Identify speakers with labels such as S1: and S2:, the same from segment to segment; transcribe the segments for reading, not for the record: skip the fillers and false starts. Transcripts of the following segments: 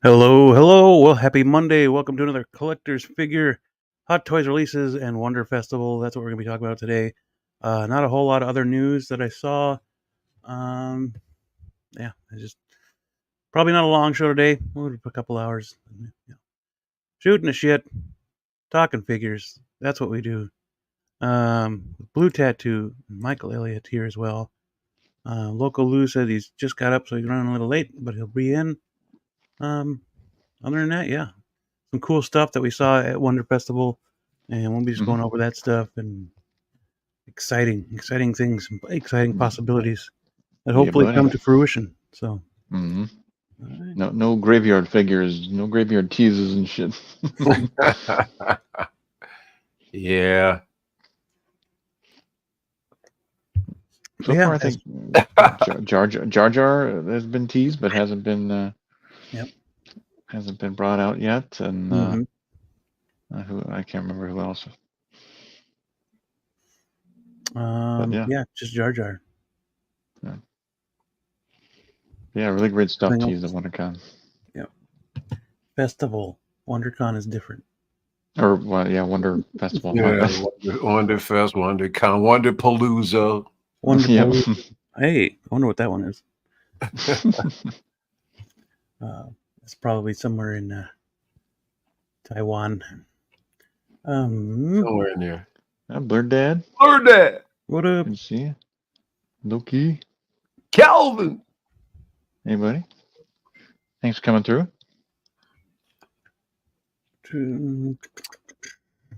S1: Hello, hello. Well, happy Monday. Welcome to another Collector's Figure Hot Toys releases and Wonder Festival. That's what we're going to be talking about today. Not a whole lot of other news that I saw. Um, yeah, it's just probably not a long show today. We'll do a couple hours. Shooting the shit, talking figures. That's what we do. Blue Tattoo, Michael Elliott here as well. Local Lou said he's just got up, so he's running a little late, but he'll be in. Other than that, yeah. Some cool stuff that we saw at Wonder Festival, and we'll be just going over that stuff and exciting things, exciting possibilities that hopefully come to fruition. So,
S2: right. No graveyard figures, no graveyard teases and shit.
S3: Yeah.
S2: So far, I think Jar Jar has been teased, but hasn't been hasn't been brought out yet. And who I can't remember who else.
S1: yeah, just Jar Jar.
S2: Yeah, really great stuff teased at WonderCon.
S1: Yeah, Festival WonderCon is different.
S2: Or Wonder Festival.
S3: Yeah, Wonder Fest, WonderCon, Wonderpalooza.
S1: Wonderpalooza. Hey, I wonder what that one is. It's probably somewhere in Taiwan.
S3: Somewhere in there.
S2: Blurred Dad.
S3: Blurred Dad.
S1: What up?
S2: Good to see you. Loki.
S3: Calvin.
S2: Hey, buddy. Thanks for coming through.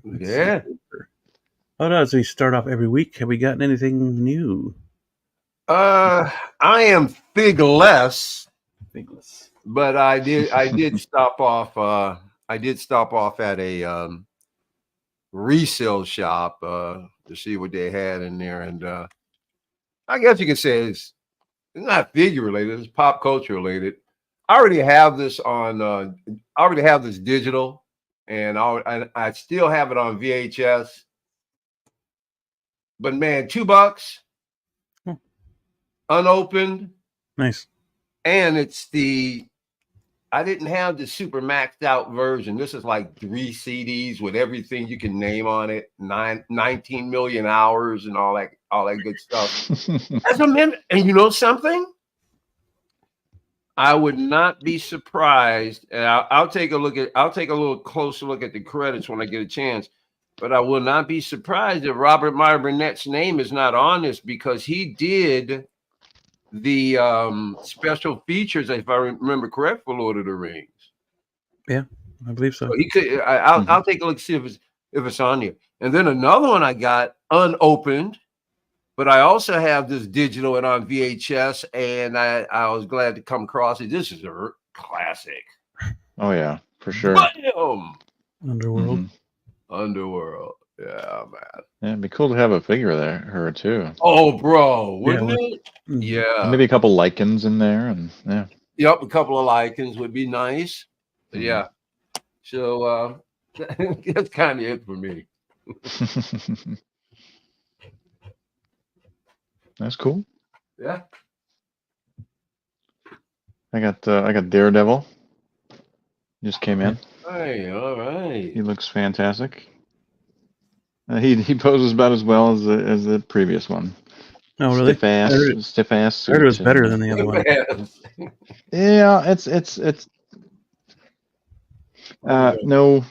S3: Yeah.
S1: How does we start off every week? Have we gotten anything new?
S3: I am figless, but I did stop off. I did stop off at a resale shop to see what they had in there, and I guess you could say it's not figure related; it's pop culture related. I already have this on. I already have this digital, and I still have it on VHS. But man, $2, unopened,
S1: nice.
S3: And it's I didn't have the super maxed out version. This is like 3 CDs with everything you can name on it, 19 million hours and all that good stuff. And you know something? I would not be surprised, and I'll take a little closer look at the credits when I get a chance. But I will not be surprised if Robert Meyer Burnett's name is not on this, because he did the special features, if I remember correct, for Lord of the Rings.
S1: Yeah, I believe so.
S3: He could. I'll take a look, see if it's on here. And then another one I got unopened, but I also have this digital and on VHS, and I was glad to come across it. This is a classic.
S2: Oh yeah, for sure.
S1: Underworld.
S3: Underworld. Yeah, man.
S2: Yeah, it'd be cool to have a figure there, her too.
S3: Oh, bro, wouldn't it? Yeah.
S2: And maybe a couple lichens in there, and yeah.
S3: Yep, a couple of lichens would be nice. Yeah. So that's kind of it for me.
S2: That's cool.
S3: Yeah.
S2: I got Daredevil. Just came in.
S3: Hey, all right.
S2: He looks fantastic. He poses about as well as the previous one.
S1: Oh, really?
S2: Stiff ass.
S1: Suit. I heard it was better than the other one.
S2: Yeah, it's no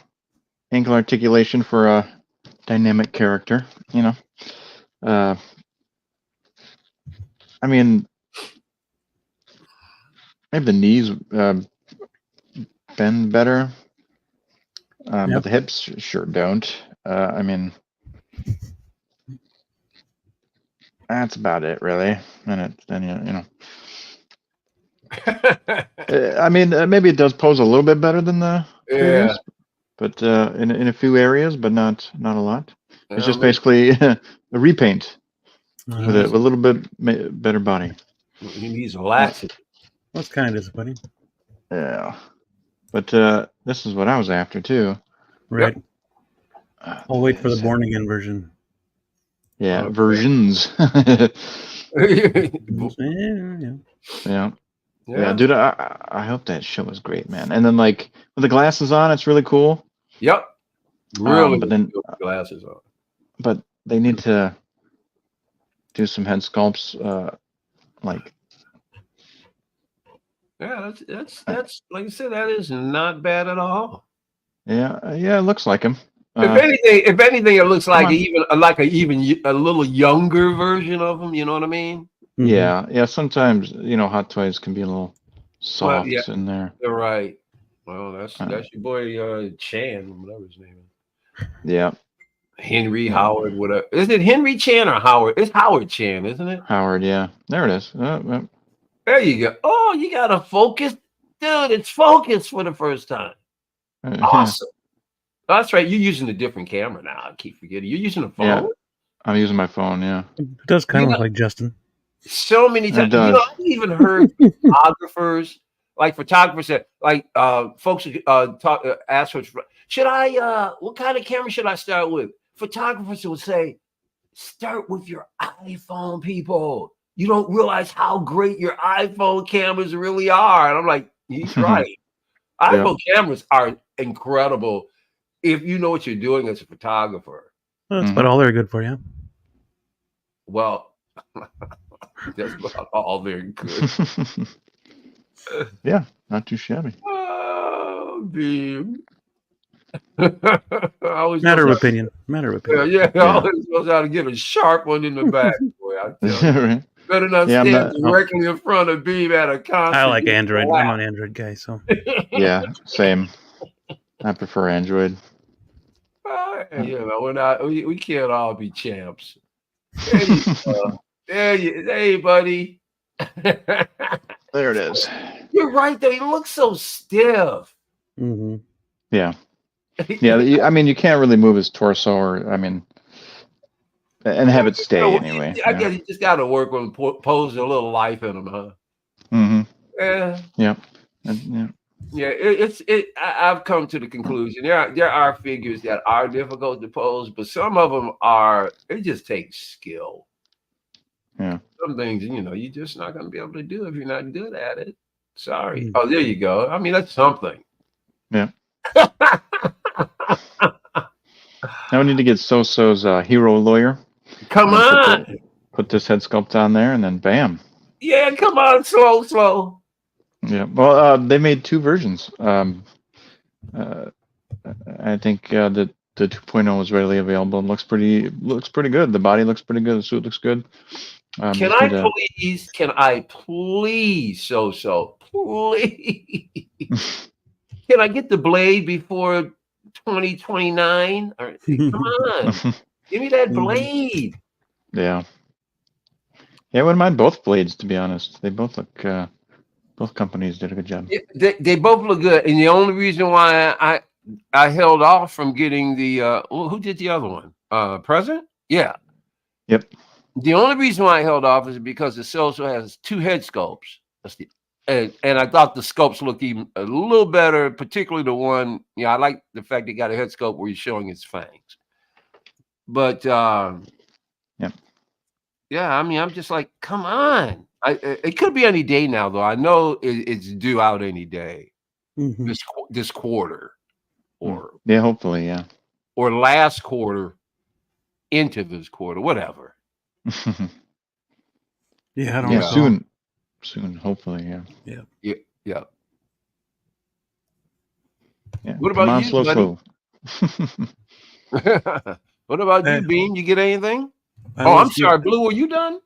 S2: ankle articulation for a dynamic character, you know. I mean, maybe the knees bend better, but the hips sure don't. I mean, that's about it, really. And you know. I mean, maybe it does pose a little bit better than the previous, but in a few areas, but not a lot. It's just basically a repaint with a little bit better body.
S3: He needs a laxative.
S1: That's kind of disappointing.
S2: Yeah, but this is what I was after too.
S1: Right. I'll wait for the born again version.
S2: Yeah, versions.
S1: Yeah.
S2: Yeah. Yeah, dude, I hope that show was great, man. And then like with the glasses on, it's really cool.
S3: Yep. Really,
S2: but then
S3: glasses on.
S2: But they need to do some head sculpts, like.
S3: Yeah, that's like I said, that is not bad at all.
S2: Yeah, it looks like him.
S3: If anything, it looks like a little younger version of him. You know what I mean?
S2: Mm-hmm. Yeah. Sometimes Hot Toys can be a little soft in there.
S3: You're right. Well, that's your boy Chan, whatever his name is.
S2: Yeah.
S3: Henry Howard, whatever. Is it Henry Chan or Howard? It's Howard Chan, isn't it?
S2: Howard, yeah. There it is.
S3: There you go. Oh, you got to focus. Dude, it's focused for the first time. Awesome. That's right. You're using a different camera now. I keep forgetting. You're using a phone?
S2: Yeah, I'm using my phone, yeah.
S1: It does kind of look like Justin.
S3: So many times. I've even heard photographers said, like folks ask for, what kind of camera should I start with? Photographers will say, start with your iPhone, people. You don't realize how great your iPhone cameras really are. And I'm like, he's right. iPhone cameras are incredible if you know what you're doing as a photographer.
S1: Well, that's about all they're good for, yeah.
S3: Well, that's about all they're good.
S2: Yeah, not too shabby.
S3: Oh, Beam.
S1: Matter of opinion.
S3: Yeah. I always knows how to get a sharp one in the back. Boy, I tell you. Right. Better not stand directly in front of Beam at a concert.
S1: I like Android. I'm an Android guy, so.
S2: Yeah, same. I prefer Android.
S3: We can't all be champs. Hey, buddy.
S2: There it is.
S3: You're right, though. He looks so stiff.
S1: Mm-hmm.
S2: Yeah. Yeah, I mean, you can't really move his torso and have it stay anyway.
S3: I guess you just got to work on posing a little life in him, huh?
S2: Mm-hmm.
S3: Yeah.
S2: Yep.
S3: Yeah. I've come to the conclusion there are figures that are difficult to pose, but some of them it just takes skill.
S2: Yeah.
S3: Some things, you're just not going to be able to do if you're not good at it. Sorry. Oh, there you go. I mean, that's something.
S2: Yeah. Now we need to get So-So's hero lawyer.
S3: Come on.
S2: Put this head sculpt on there, and then bam.
S3: Yeah, come on, slow.
S2: Yeah. Well, they made two versions. I think the 2.0 is readily available and looks pretty good. The body looks pretty good. The suit looks good.
S3: Can I please, So-So, please? Can I get the blade before 2029? Come on. Give me that blade.
S2: Yeah. Yeah, I wouldn't mind both blades, to be honest. They both look, both companies did a good job.
S3: Yeah, they both look good. And the only reason why I held off from getting the, who did the other one? President? Yeah.
S2: Yep.
S3: The only reason why I held off is because the So-So has two head sculpts. And I thought the sculpts looked even a little better, particularly the one, I like the fact they got a head sculpt where he's showing his fangs. But yeah, I mean, I'm just like, come on. It could be any day now, though. I know it's due out any day. Mm-hmm. This quarter, or
S2: hopefully, yeah,
S3: or last quarter into this quarter, whatever.
S1: Yeah, I don't know.
S2: Soon, hopefully, yeah.
S3: Yeah.
S2: What about you,
S3: slow. What about you, Bean? You get anything? I'm sorry, Blue. Are you done?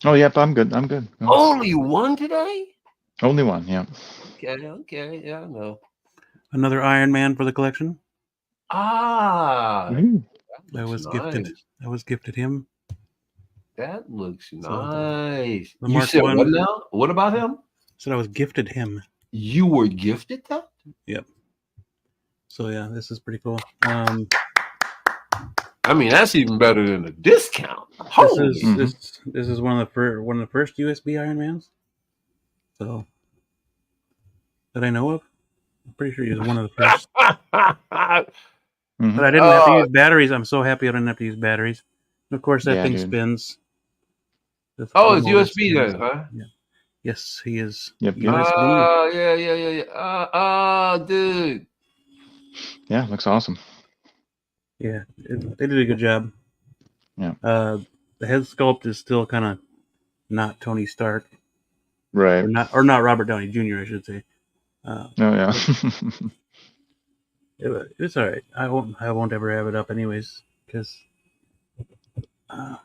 S2: Oh, yep, I'm good.
S3: Only one today?
S2: Only one, yeah.
S3: Okay, yeah, I know.
S1: Another Iron Man for the collection.
S3: Ah,
S1: that was gifted. I was gifted him.
S3: That looks nice. You said what now? What about him?
S1: I said I was gifted him.
S3: You were gifted that?
S1: Yep. So yeah, this is pretty cool.
S3: I mean, that's even better than a discount.
S1: This is one of the first USB Iron Mans. So that I know of. I'm pretty sure he was one of the first. But I didn't have to use batteries. I'm so happy I didn't have to use batteries. And of course, that thing spins.
S3: It's USB then, huh?
S1: Yeah. Yes, he is.
S2: Yep.
S3: Yeah. Dude.
S2: Yeah, looks awesome.
S1: Yeah, they did a good job.
S2: Yeah.
S1: The head sculpt is still kind of not Tony Stark,
S2: Right.
S1: or not Robert Downey Jr. I should say.
S2: Oh yeah.
S1: It's all right. I won't ever have it up anyways because I'll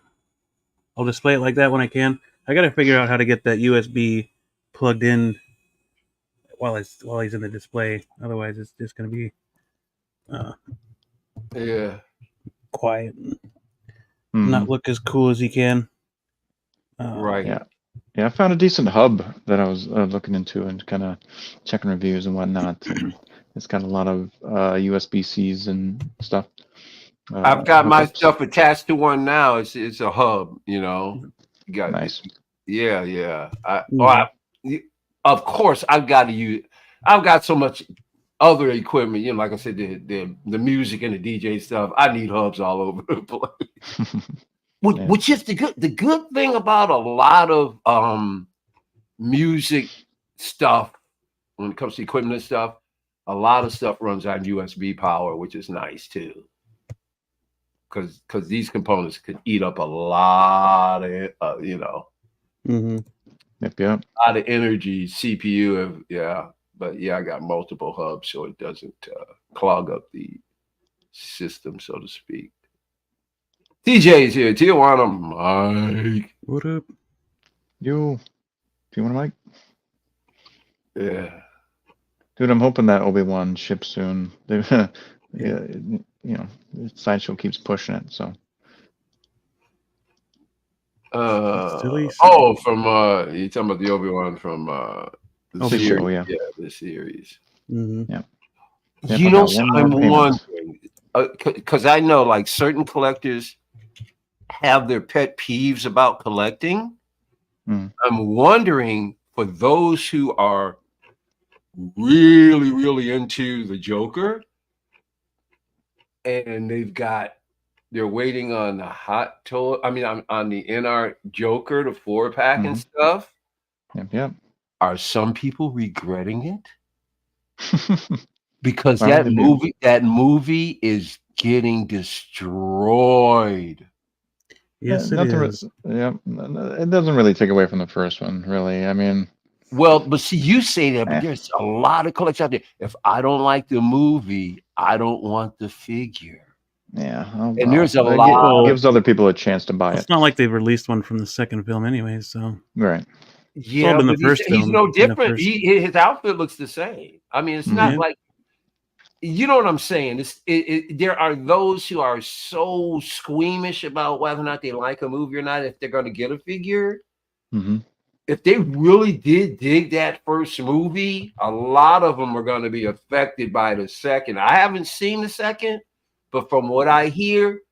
S1: display it like that when I can. I got to figure out how to get that USB plugged in while he's in the display. Otherwise, it's just going to be quiet and not look as cool as he can.
S3: Right.
S2: Yeah. Yeah, I found a decent hub that I was looking into and kind of checking reviews and whatnot. And it's got a lot of USB-Cs and stuff.
S3: I've got my
S2: hookups.
S3: stuff attached to one now. It's a hub, you know. You got
S2: Nice.
S3: Yeah. Of course, I've got so much other equipment, you know, like I said, the music and the DJ stuff. I need hubs all over the place. Which is the good thing about a lot of music stuff when it comes to equipment and stuff. A lot of stuff runs on USB power, which is nice too. Because these components could eat up a lot of you know,
S2: Yep.
S3: a lot of energy, CPU. But I got multiple hubs, so it doesn't clog up the system, so to speak. TJ's here. Tijuana Mike.
S1: What up?
S2: You want a mic?
S3: Yeah.
S2: Dude, I'm hoping that Obi-Wan ships soon. You know, Sideshow keeps pushing it, so.
S3: From you're talking about the Obi-Wan from the series.
S2: Show, yeah.
S3: The series.
S2: Yeah.
S3: You know, so I'm wondering because I know like certain collectors have their pet peeves about collecting. I'm wondering for those who are really, really into the Joker and they're waiting on the hot toy. I mean, on the NR Joker, the 4-pack and stuff.
S2: Yep.
S3: Are some people regretting it? Because that movie is getting destroyed.
S1: Yes, it is.
S2: Yeah, it doesn't really take away from the first one, really. I mean,
S3: well, but see, you say that, but there's a lot of collectors out there. If I don't like the movie, I don't want the figure.
S2: Yeah,
S3: and there's a lot.
S2: Gives other people a chance to buy it.
S1: It's not like they've released one from the second film, anyway. So
S2: right.
S3: Yeah, but he's no different. His outfit looks the same. I mean, it's not like, you know what I'm saying? There are those who are so squeamish about whether or not they like a movie or not, if they're going to get a figure. If they really did dig that first movie, a lot of them are going to be affected by the second. I haven't seen the second, but from what I hear,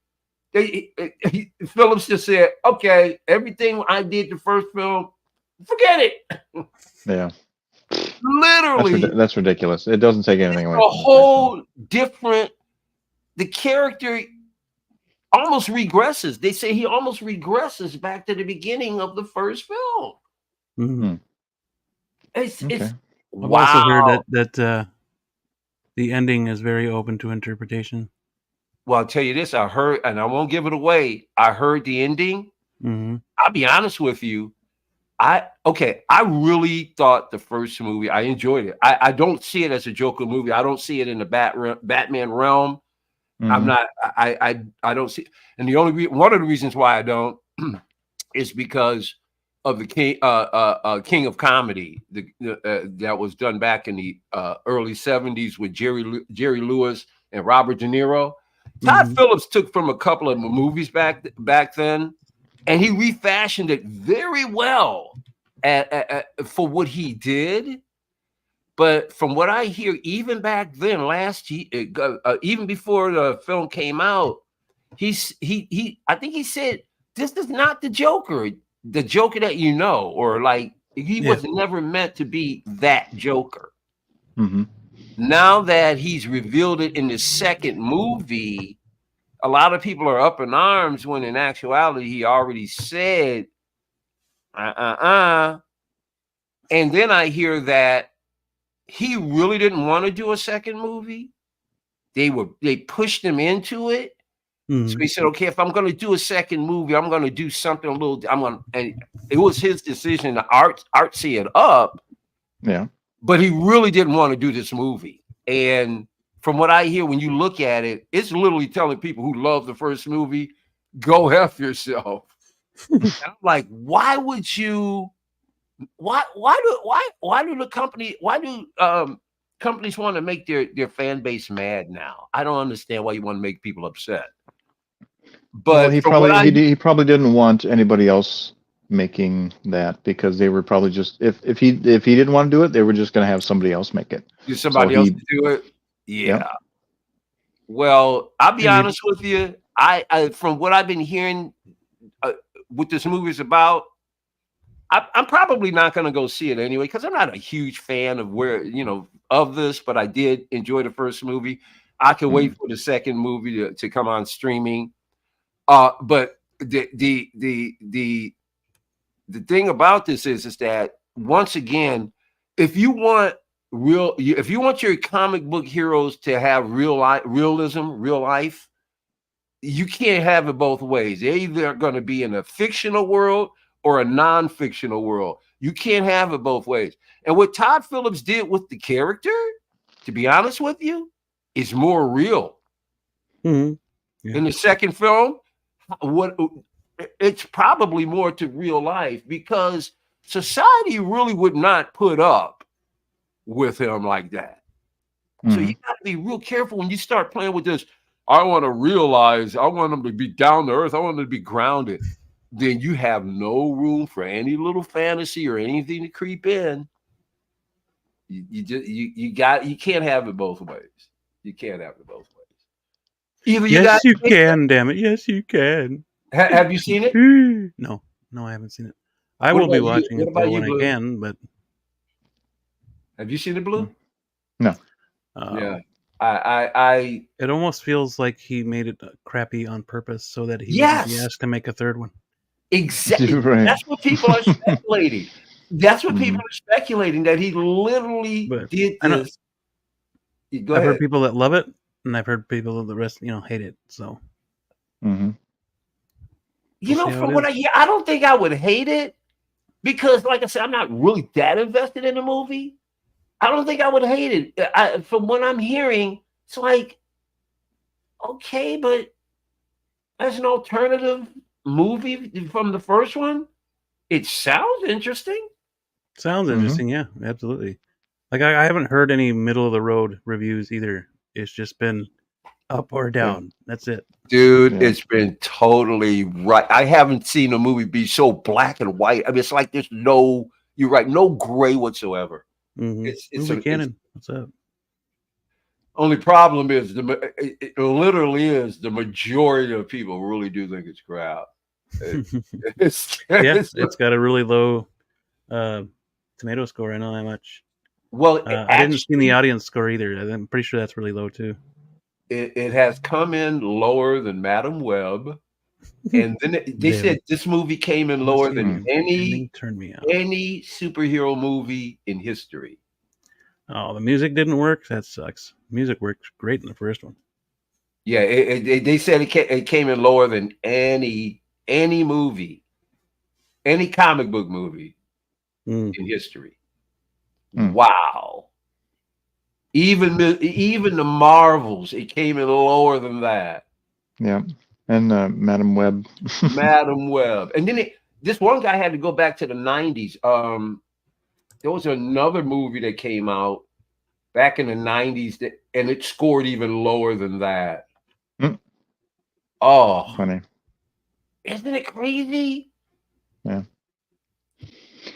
S3: Phillips just said, okay, everything I did the first film, forget it.
S2: Yeah.
S3: Literally.
S2: That's ridiculous. It doesn't take anything away.
S3: A whole different, the character almost regresses. They say he almost regresses back to the beginning of the first film. It's
S1: I've also heard that the ending is very open to interpretation.
S3: Well, I'll tell you this, I heard, and I won't give it away, I heard the ending. I'll be honest with you. I really thought the first movie, I enjoyed it. I don't see it as a Joker movie. I don't see it in the Batman realm. I'm not, I don't see, and one of the reasons why I don't is because of the King of Comedy that was done back in the early 70s with Jerry Lewis and Robert De Niro. Todd Phillips took from a couple of movies back then, and he refashioned it very well for what he did. But from what I hear, even back then, last year, even before the film came out, I think he said, this is not the Joker that you know, or like he was never meant to be that Joker. Now that he's revealed it in the second movie, a lot of people are up in arms when in actuality he already said, And then I hear that he really didn't want to do a second movie. They pushed him into it. So he said, okay, if I'm going to do a second movie, I'm going to do something a little, and it was his decision to artsy it up.
S2: Yeah.
S3: But he really didn't want to do this movie. And from what I hear, when you look at it, it's literally telling people who love the first movie, go F yourself. And I'm like, why would you, why do companies want to make their fan base mad now? I don't understand why you want to make people upset. But
S2: well, he probably didn't want anybody else making that, because they were probably just, if he didn't want to do it, they were just going to have somebody else make it.
S3: Somebody else to do it. Yeah. Yep. Well, I'll be honest with you. I from what I've been hearing, what this movie is about, I'm probably not going to go see it anyway, because I'm not a huge fan of of this, but I did enjoy the first movie. I can wait for the second movie to come on streaming. But the thing about this is that, once again, if you want your comic book heroes to have realism, real life, you can't have it both ways. They're either going to be in a fictional world or a non-fictional world. You can't have it both ways. And what Todd Phillips did with the character, to be honest with you, is more real. In the second film, it's probably more to real life, because society really would not put up with him like that. So you got to be real careful when you start playing with this. I want to realize, I want them to be down to earth, I want them to be grounded. Then you have no room for any little fantasy or anything to creep in. You can't have it both ways. You can't have it both ways. Either you
S1: can, damn it. Yes, you can.
S3: Have you seen it?
S1: No, I haven't seen it. I will be watching it though when I can, but
S3: have you seen it, Blue?
S2: No.
S3: Yeah.
S1: It almost feels like he made it crappy on purpose so that he wouldn't be asked to make a third one.
S3: Exactly. Right. That's what people are speculating. That's what people are speculating, that he literally did this.
S1: I've heard people that love it, and I've heard people that the rest, hate it. So,
S3: from what I hear, I don't think I would hate it, because, like I said, I'm not really that invested in the movie. I don't think I would hate it. From what I'm hearing, it's like, okay, but as an alternative movie from the first one, it sounds interesting.
S1: Sounds interesting, yeah, absolutely. Like, I haven't heard any middle of the road reviews either. It's just been up or down. That's it.
S3: Dude, it's been totally right. I haven't seen a movie be so black and white. I mean, it's like there's you're right, no gray whatsoever.
S1: It's canon. What's up?
S3: Only problem is it literally is the majority of people really do think it's crap.
S1: It's got a really low tomato score. I know that much.
S3: Well,
S1: I didn't see the audience score either. I'm pretty sure that's really low too.
S3: It has come in lower than Madam Web, and then they said this movie came in lower than any superhero movie in history.
S1: Oh, the music didn't work? That sucks. Music worked great in the first one.
S3: Yeah, they said it came in lower than any movie, any comic book movie in history. Wow. Even the Marvels, it came in lower than that.
S2: Yeah, and Madam Web.
S3: Madam Web. And then this one guy had to go back to the 90s. There was another movie that came out back in the 90s, and it scored even lower than that. Oh,
S2: funny.
S3: Isn't it crazy?
S2: Yeah.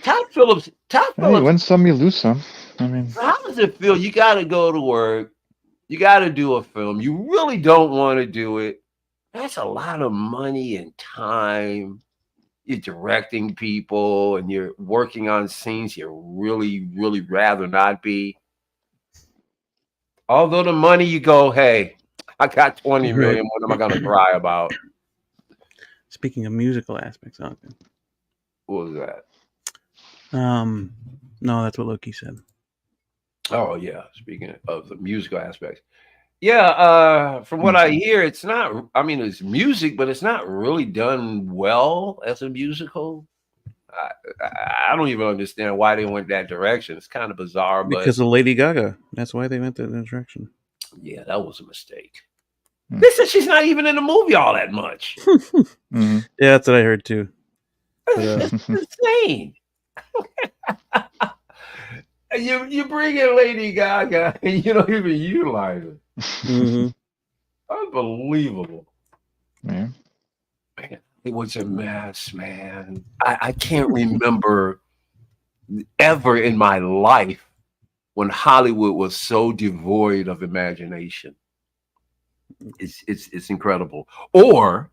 S3: Todd Phillips.
S2: You win some, you lose some. I mean,
S3: how does it feel? You got to go to work. You got to do a film. You really don't want to do it. That's a lot of money and time. You're directing people and you're working on scenes you really, really rather not be. Although the money, you go, hey, I got 20 million. What am I going to cry about?
S1: Speaking of musical aspects,
S3: what was that?
S1: No, that's what Loki said.
S3: Oh yeah, speaking of the musical aspects. Yeah, from what I hear, it's not. I mean, it's music, but it's not really done well as a musical. I don't even understand why they went that direction. It's kind of bizarre, but
S1: Because of Lady Gaga. That's why they went that direction.
S3: yeah, that was a mistake. They said she's not even in the movie all that much.
S1: Yeah, that's what I heard too.
S3: That's insane. You bring in Lady Gaga and you don't even utilize it. Unbelievable.
S2: Yeah.
S3: Man, it was a mess, man. I can't remember ever in my life when Hollywood was so devoid of imagination. It's incredible. Or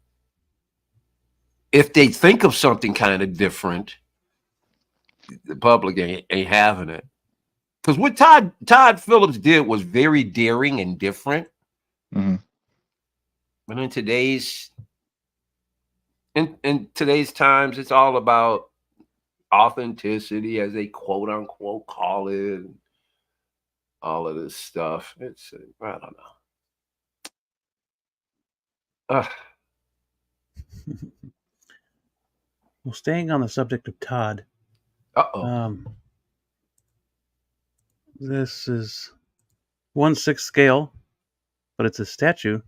S3: if they think of something kind of different, the public ain't having it. Because what Todd Phillips did was very daring and different. But in today's times, it's all about authenticity, as they quote unquote call it. All of this stuff. It's I don't know.
S1: Well, staying on the subject of Todd. This is 1/6 scale, but it's a statue.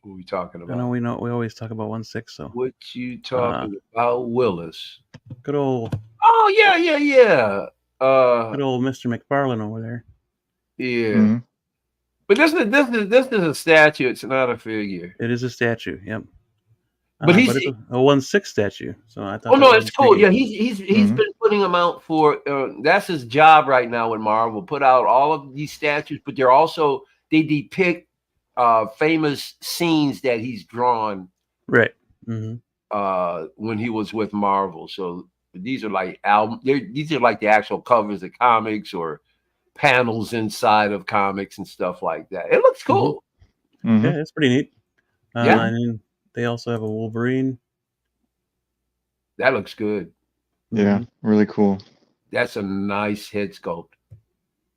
S3: What are we talking about?
S1: I know we always talk about 1/6. So
S3: what you talking about, Willis?
S1: Good old.
S3: Oh yeah.
S1: Good old Mr. McFarlane over there.
S3: Yeah. But this is a statue. It's not a figure.
S1: It is a statue. Yep.
S3: But
S1: it's a 1/6 statue. So I thought.
S3: Oh no, it's cool. Yeah, he's been putting them out for. That's his job right now with Marvel. Put out all of these statues, but they're also they depict famous scenes that he's drawn.
S1: Right.
S3: When he was with Marvel. So these are like these are like the actual covers of comics or panels inside of comics and stuff like that. It looks cool.
S1: Yeah, it's pretty neat.
S3: Yeah.
S1: And then they also have a Wolverine.
S3: That looks good.
S2: Yeah, really cool.
S3: That's a nice head sculpt.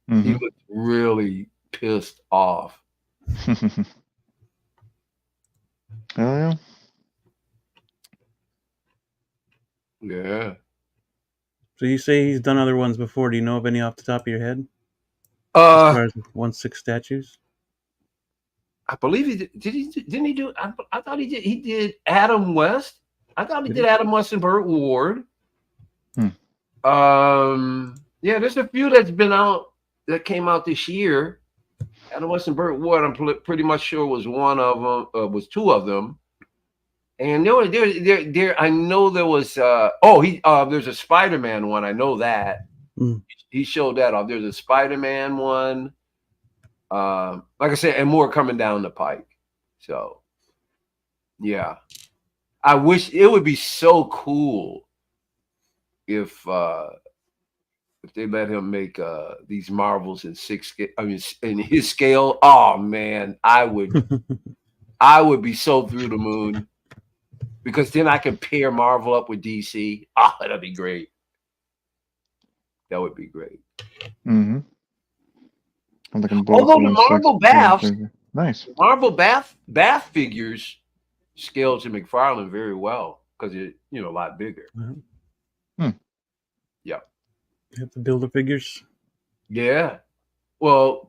S3: He looks really pissed off.
S2: Oh yeah.
S3: Yeah.
S1: So you say he's done other ones before. Do you know of any off the top of your head? As far as 1/6 statues?
S3: I believe he did. Didn't he do? I thought he did. He did Adam West. I thought he did Adam West and Burt Ward. Yeah, there's a few that's been out that came out this year. Adam West and Burt Ward, I'm pretty much sure was one of them. Was two of them. And there. I know there was. There's a Spider-Man one. I know that. He showed that off. There's a Spider-Man one. Like I said, and more coming down the pike. So, yeah, I wish it would be so cool if they let him make these Marvels in 6 scale. I mean, in his scale. Oh man, I would be so through the moon because then I can pair Marvel up with DC. Oh, that'd be great. That would be great. Although the Marvel Baths,
S2: nice.
S3: Marvel Bath figures scale to McFarlane very well because it's a lot bigger. Yeah.
S1: You have to build the figures.
S3: Yeah. Well,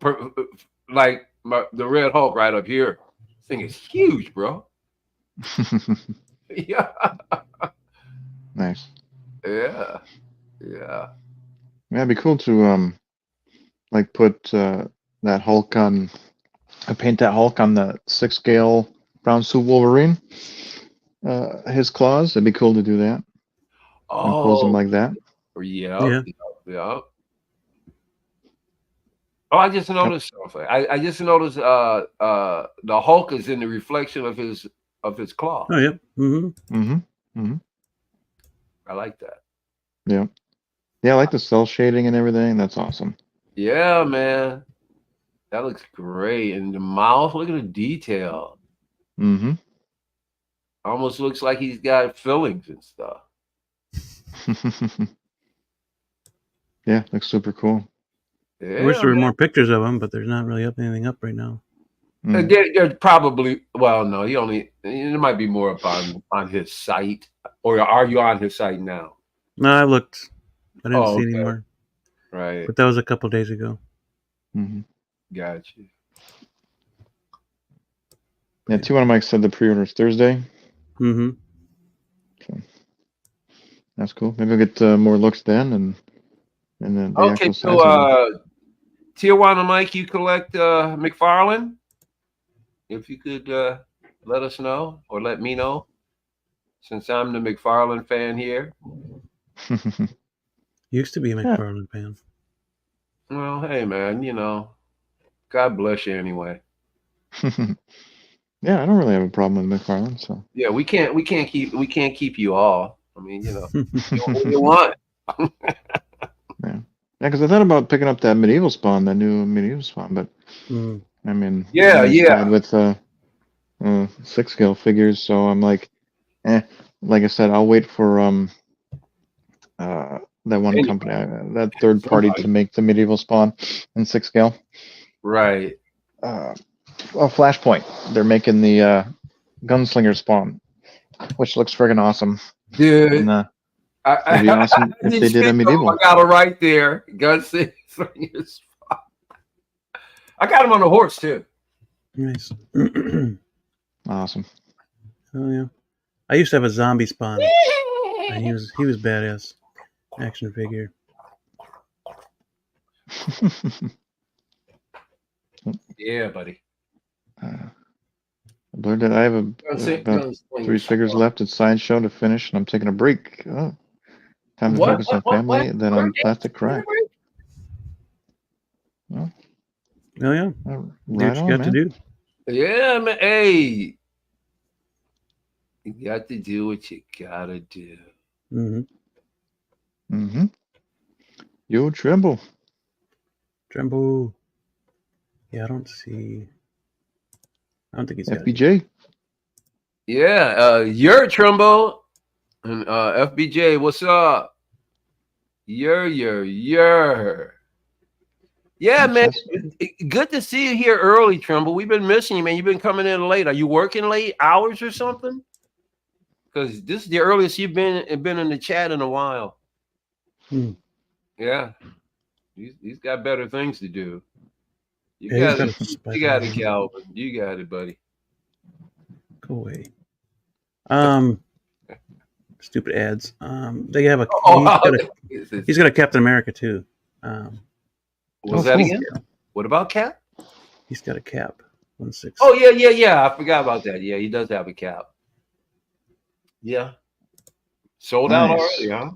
S3: like the Red Hulk right up here, this thing is huge, bro. Yeah.
S2: Nice.
S3: Yeah.
S2: Yeah, it'd be cool to like put that Hulk on, paint that Hulk on the 6 scale brown suit Wolverine. His claws. It'd be cool to do that. And pose him like that.
S3: Yeah. Oh, I just noticed something. I just noticed the Hulk is in the reflection of his claw.
S1: Oh, yep.
S3: I like that.
S2: Yeah. Yeah, I like the cell shading and everything. That's awesome.
S3: Yeah, man. That looks great. And the mouth, look at the detail. Almost looks like he's got fillings and stuff.
S2: Yeah, looks super cool.
S1: I wish
S3: Yeah,
S1: there were
S3: man.
S1: more pictures of him, but there's not really anything up right now.
S3: There's probably, well, no, there might be more up on his site. Or are you on his site now?
S1: No, I looked. I didn't
S3: Oh,
S1: see
S3: okay.
S1: any more.
S3: Right.
S1: But that was a couple days ago.
S3: Gotcha.
S2: Yeah, T1 Mike said the pre-order is Thursday.
S1: Mm-hmm.
S2: So that's cool. Maybe we'll get more looks then, and then the
S3: Okay,
S2: actual size of them.
S3: Tijuana Mike, you collect McFarlane? If you could let us know or let me know, since I'm the McFarlane fan here.
S1: Used to be a McFarlane fan.
S3: Well, hey man, God bless you anyway.
S2: Yeah, I don't really have a problem with McFarlane. So
S3: yeah, we can't keep you all. I mean, you want.
S2: yeah, because I thought about picking up that medieval spawn, that new medieval spawn, but I mean,
S3: Yeah.
S2: tied with 6-scale figures, so I'm like, like I said, I'll wait for that one company, that third party to make the medieval spawn in 6-scale.
S3: Right.
S2: Flashpoint. They're making the gunslinger spawn, which looks friggin' awesome.
S3: Dude.
S2: And, it'd be awesome if they did a medieval.
S3: I got it right there. Gunslinger. I got him on a horse too.
S1: Nice.
S2: Awesome.
S1: Oh yeah. I used to have a zombie spawn. And he was badass. Action figure.
S3: Yeah, buddy.
S2: Blurred that I have about 3 figures left at Sideshow to finish, and I'm taking a break. Oh, time to focus on family, and then on plastic crack.
S1: Well, oh yeah.
S2: Right
S1: do what you got to do.
S3: Yeah, man. Hey, you got to do what you gotta do.
S2: Yo, Tremble.
S1: Yeah, I don't think he's got
S2: FBJ.
S3: Yeah, you're Trumbo and FBJ. What's up? Yeah, man. Good to see you here early, Trumbo. We've been missing you, man. You've been coming in late. Are you working late hours or something? Because this is the earliest you've been in the chat in a while. Yeah, he's got better things to do. You got it, Calvin. You got it, buddy.
S1: Go away. Stupid ads. They have he's got a Captain America too.
S3: Was that again? What about Cap?
S1: He's got a cap. 1/6.
S3: Oh yeah. I forgot about that. Yeah, he does have a cap. Yeah. Sold out already, huh?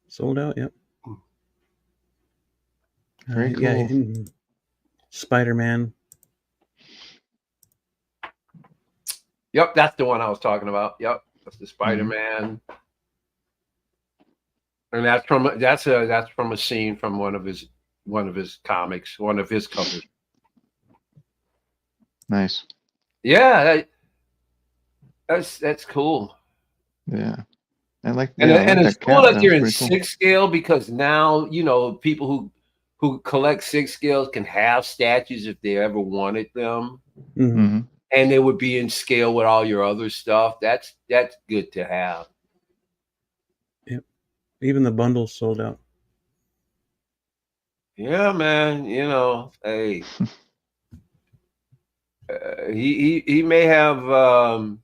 S1: Sold out, yep.
S2: Very cool.
S1: Yeah, Spider-Man.
S3: Yep, that's the one I was talking about. Yep, that's the Spider-Man. And that's from a scene from one of his comics, one of his covers.
S2: Nice.
S3: Yeah, that's cool.
S2: Yeah. And
S3: it's cool that you're in 6-scale because now people who collect 6 scales can have statues if they ever wanted them, and they would be in scale with all your other stuff. That's good to have.
S1: Yep. Even the bundles sold out.
S3: Yeah, man. Hey, he may have.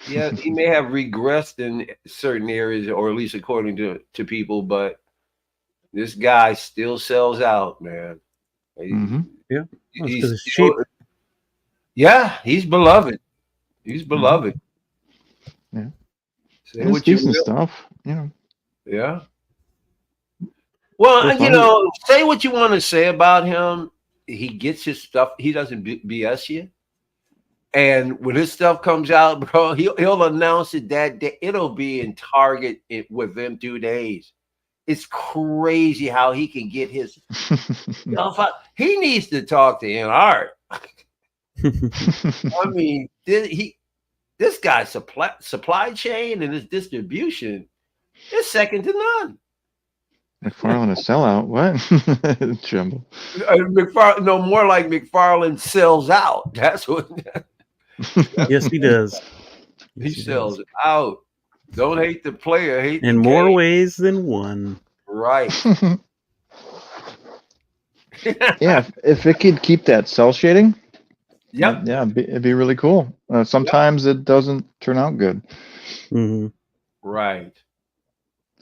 S3: Yeah, he may have regressed in certain areas, or at least according to people, but this guy still sells out, man.
S1: Yeah,
S3: he's cheap. Yeah, he's beloved. He's beloved.
S2: Yeah,
S3: say what
S2: decent stuff.
S3: Yeah. Well, say what you want to say about him. He gets his stuff. He doesn't BS you. And when his stuff comes out, bro, he'll announce it that day. It'll be in Target within 2 days. It's crazy how he can get his stuff out. He needs to talk to Art. I mean, this guy's supply chain and his distribution is second to none.
S2: McFarlane a sellout? What? Tremble.
S3: No, more like McFarlane sells out. That's what.
S1: Yes, he does.
S3: He
S1: Yes,
S3: sells
S1: does.
S3: out. Don't hate the player, hate
S1: In
S3: the
S1: more
S3: game.
S1: ways than one.
S3: Right.
S2: Yeah, if it could keep that cell shading,
S3: Yep.
S2: yeah, it'd be really cool. Sometimes it doesn't turn out good,
S1: Mm-hmm.
S3: Right.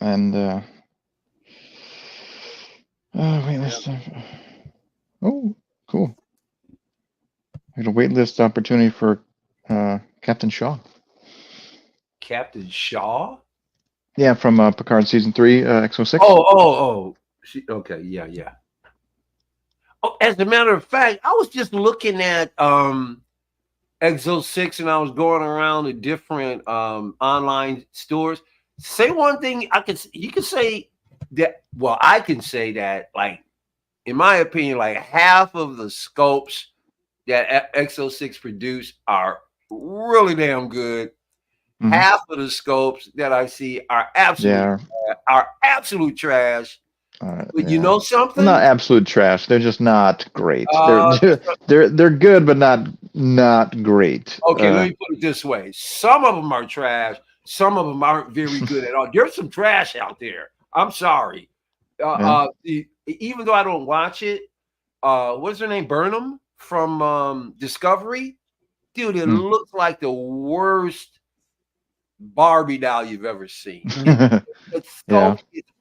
S2: and oh wait, let's oh cool. I got a waitlist opportunity for Captain Shaw.
S3: Captain Shaw.
S2: Yeah, from Picard season 3, X06.
S3: Oh. Okay. Yeah. Oh, as a matter of fact, I was just looking at X06 and I was going around the different online stores. Say one thing you could say that, well, I can say that, like, in my opinion, like half of the scopes that X06 produce are really damn good.
S2: Mhm.
S3: Half of the scopes that I see are absolute trash. But you know something?
S2: Well, not absolute trash. They're just not great.
S3: Uh,
S2: They're good, but not great.
S3: Okay, let me put it this way. Some of them are trash. Some of them aren't very good at all. There's some trash out there. I'm sorry. Even though I don't watch it, what's her name? Burnham from Discovery? Dude, it looks like the worst Barbie doll you've ever seen. It's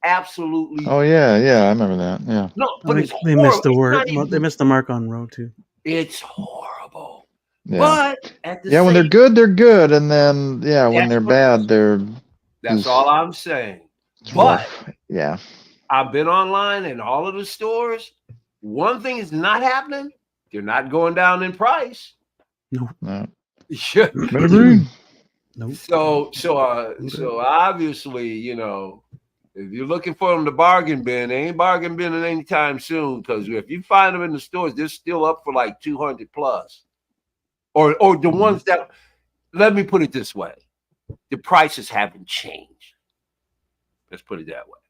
S3: absolutely.
S2: Oh yeah, I remember that. Yeah.
S3: No, but it's
S1: they
S3: horrible.
S1: missed the word. They missed the mark on row 2.
S3: It's horrible.
S2: Yeah.
S3: But at the
S2: when they're good, they're good, and then when they're bad, they're.
S3: That's all I'm saying.
S2: But yeah,
S3: I've been online in all of the stores. One thing is not happening. They're not going down in price.
S1: No.
S2: Nope.
S3: So obviously, you know, if you're looking for them to bargain bin, they ain't bargain binning anytime soon. Because if you find them in the stores, they're still up for like 200 plus. Or the ones that, let me put it this way, the prices haven't changed. Let's put it that way.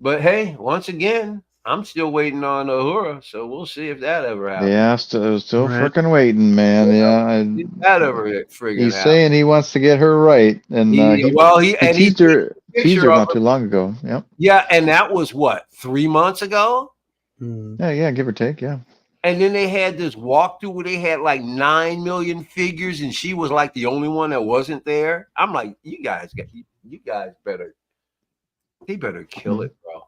S3: But hey, once again, I'm still waiting on Uhura, so we'll see if that ever happens.
S2: Yeah, still freaking waiting, man.
S3: If that ever friggin'
S2: he's saying he wants to get her right, and he teased her not too long ago. Yep.
S3: Yeah, and that was what, 3 months ago?
S2: Yeah, give or take, yeah.
S3: And then they had this walkthrough where they had like 9 million figures, and she was like the only one that wasn't there. I'm like, you guys better kill it, bro.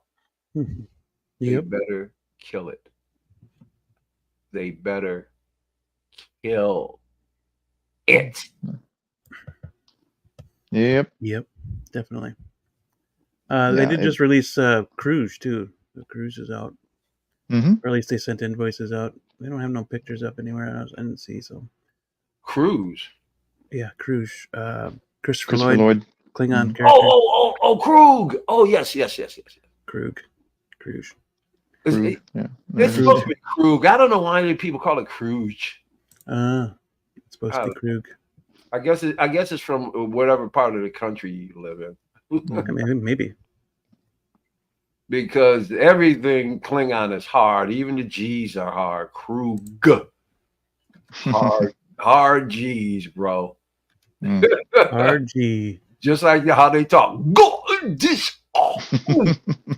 S3: They better kill it. They better kill it.
S2: Yep,
S1: definitely. They did just release Cruise too. The Cruise is out. Or at least they sent invoices out. They don't have no pictures up anywhere. I didn't see so.
S3: Cruise.
S1: Yeah, Cruise. Christopher Lloyd, Klingon character.
S3: Oh, Krug. Oh, yes.
S1: Krug.
S3: It's supposed to be Krug. I don't know why people call it Cruise.
S1: It's supposed to be Krug.
S3: I guess it's from whatever part of the country you live in.
S1: Maybe.
S3: Because everything Klingon is hard. Even the G's are hard. Krug. Hard G's, bro.
S1: Hard G.
S3: Just like how they talk. Go this off.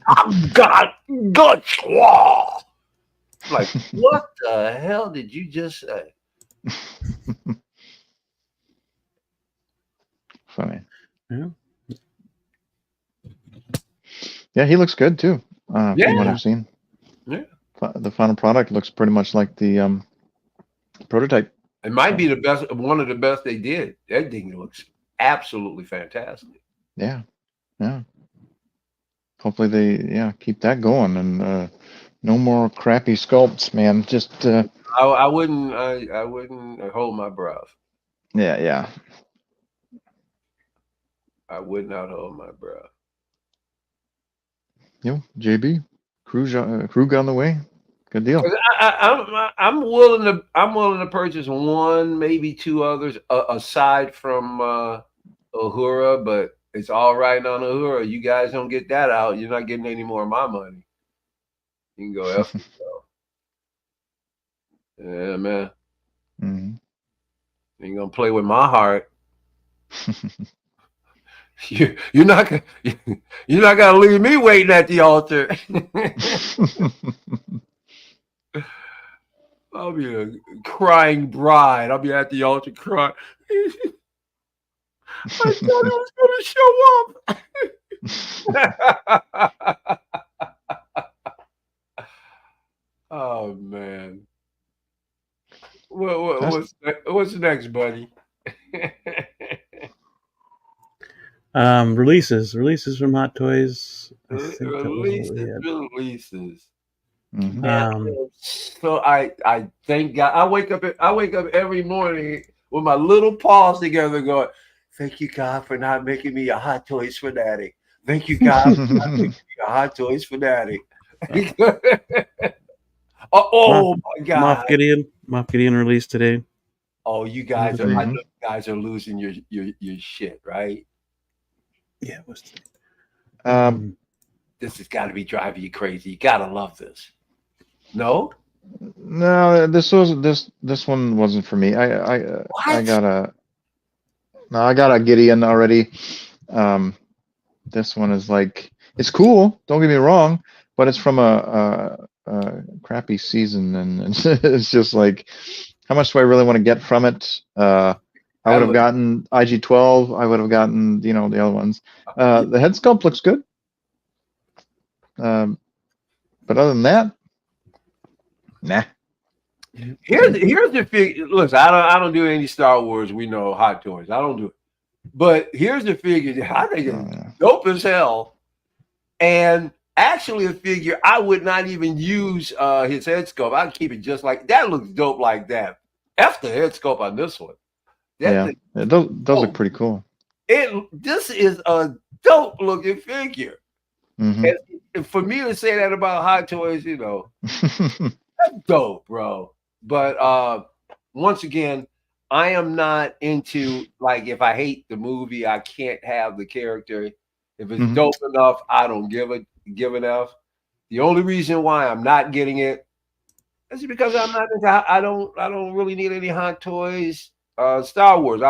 S3: I got like, what the hell did you just say?
S2: Funny. Yeah, he looks good too. From what I've seen.
S3: Yeah.
S2: The final product looks pretty much like the prototype.
S3: It might be the best, one of the best they did. That thing looks absolutely fantastic.
S2: Yeah. Hopefully they keep that going, and no more crappy sculpts, man. Just
S3: I wouldn't hold my breath.
S2: Yeah.
S3: I would not hold my breath.
S2: JB, Krug on the way. Good deal.
S3: I'm willing to purchase one, maybe two others aside from Uhura, but It's all right on the hood. You guys don't get that out. You're not getting any more of my money. You can go F yourself. Yeah, man.
S2: Mm-hmm.
S3: You ain't gonna play with my heart. You're not gonna leave me waiting at the altar. I'll be a crying bride. I'll be at the altar crying. I thought he was gonna show up. Oh man. What's next, buddy?
S1: Releases from Hot Toys. I think that was what we had.
S3: Releases.
S2: Mm-hmm.
S3: Man, so I thank God. I wake up every morning with my little paws together, going, "Thank you, God, for not making me a Hot Toys fanatic. Thank you, God, for not making me a Hot Toys fanatic." Oh my God!
S1: Moff Gideon released today.
S3: Oh, you guys are
S2: Mm-hmm.
S3: I know you guys are losing your shit, right?
S1: Yeah, it was.
S3: This has got to be driving you crazy. You gotta love this. No,
S2: No, this one wasn't for me. I got a Gideon already. This one is like, it's cool. Don't get me wrong, but it's from a crappy season, and it's just like, how much do I really want to get from it? I would have gotten IG-12. I would have gotten, the other ones. The head sculpt looks good. But other than that, nah.
S3: here's the figure. Listen, I don't do any Star Wars. We know Hot Toys. I don't do it. But here's the figure that I think is dope as hell, and actually a figure I would not even use his head sculpt. I'd keep it just like that. Looks dope like that. F the head sculpt on this one.
S2: Those look pretty cool.
S3: This is a dope looking figure.
S2: Mm-hmm.
S3: And for me to say that about Hot Toys, that's dope, bro. But once again, I am not into, like, if I hate the movie, I can't have the character. If it's dope enough, I don't give enough. The only reason why I'm not getting it is because I'm not into, I don't really need any Hot Toys. Star Wars.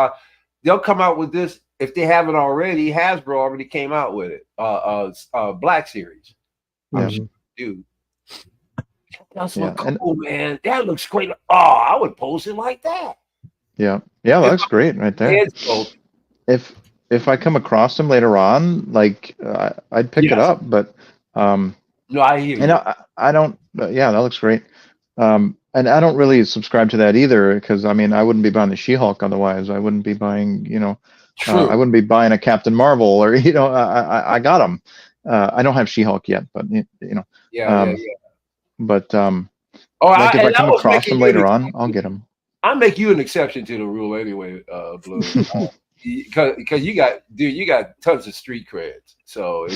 S3: They'll come out with this if they haven't already. Hasbro already came out with it. Black Series. Dude. That's cool, man. That looks great. Oh, I would pose it like that.
S2: Yeah, that looks great right there. If I come across them later on, like, I'd pick it up. But
S3: no, I hear you.
S2: And I don't. Yeah, that looks great. And I don't really subscribe to that either, because I mean, I wouldn't be buying the She-Hulk otherwise. I wouldn't be buying, I wouldn't be buying a Captain Marvel, or I got them. I don't have She-Hulk yet, but
S3: yeah.
S2: But like, if I come across them later on, I'll get them.
S3: I'll make you an exception to the rule anyway, Blue. Because you got tons of street creds, so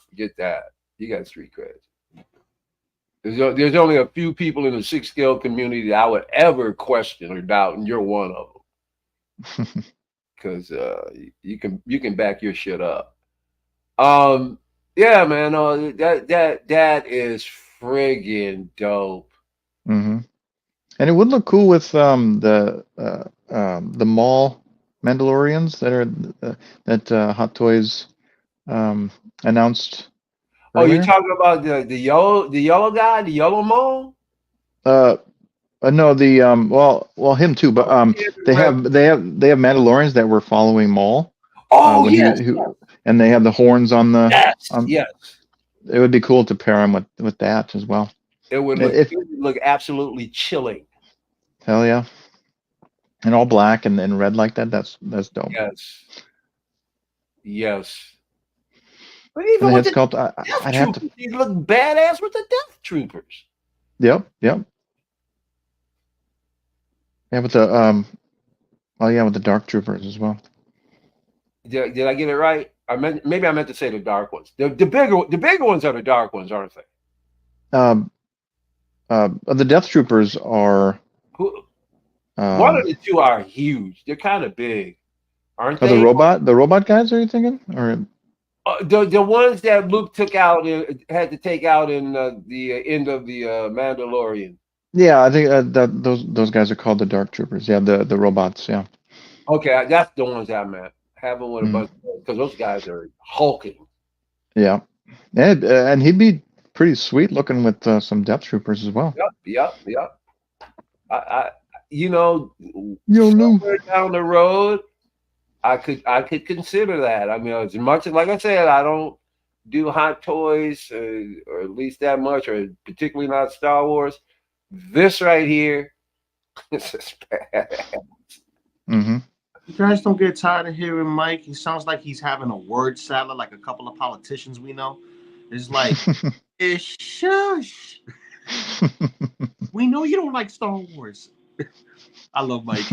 S3: forget that. You got street creds. There's only a few people in the 6-scale community that I would ever question or doubt, and you're one of them. Because you can back your shit up. Yeah, man. That is friggin' dope.
S2: Mm-hmm. And it would look cool with the mall Mandalorians that Hot Toys announced.
S3: Oh, you're talking about the yellow guy, the yellow mole?
S2: No, him too, but they have Mandalorians that were following Maul.
S3: Oh, yes.
S2: And they have the horns on the.
S3: Yes.
S2: It would be cool to pair them with that as well.
S3: It would look absolutely chilling.
S2: Hell yeah. And all black and red like that. That's dope.
S3: Yes. But even with the Death Troopers, you look badass with the Death Troopers.
S2: Yep. Yeah, with the with the Dark Troopers as well.
S3: Did I get it right? Maybe I meant to say the dark ones. The bigger ones are the dark ones, aren't they?
S2: The Death Troopers are.
S3: One of the two are huge. They're kind of big. Aren't
S2: Oh,
S3: they?
S2: the robot guys? Are you thinking? Or
S3: The ones that Luke took out had to take out in the end of the Mandalorian.
S2: yeah, I think that those guys are called the Dark Troopers. Yeah, the robots. Yeah.
S3: Okay, that's the ones I meant. Having with a
S2: Mm.
S3: bunch because those guys are hulking.
S2: Yeah. And he'd be pretty sweet looking with some Depth Troopers as well.
S3: Yep. I you know,
S2: Yo, Lou.
S3: somewhere down the road, I could consider that. I mean, as much as like I said, I don't do hot toys or at least that much, or particularly not Star Wars. This right here, this is bad.
S2: Mm-hmm.
S4: You guys don't get tired of hearing Mike. He sounds like he's having a word salad, like a couple of politicians we know. It's like, shush. We know you don't like Star Wars. I love Mike.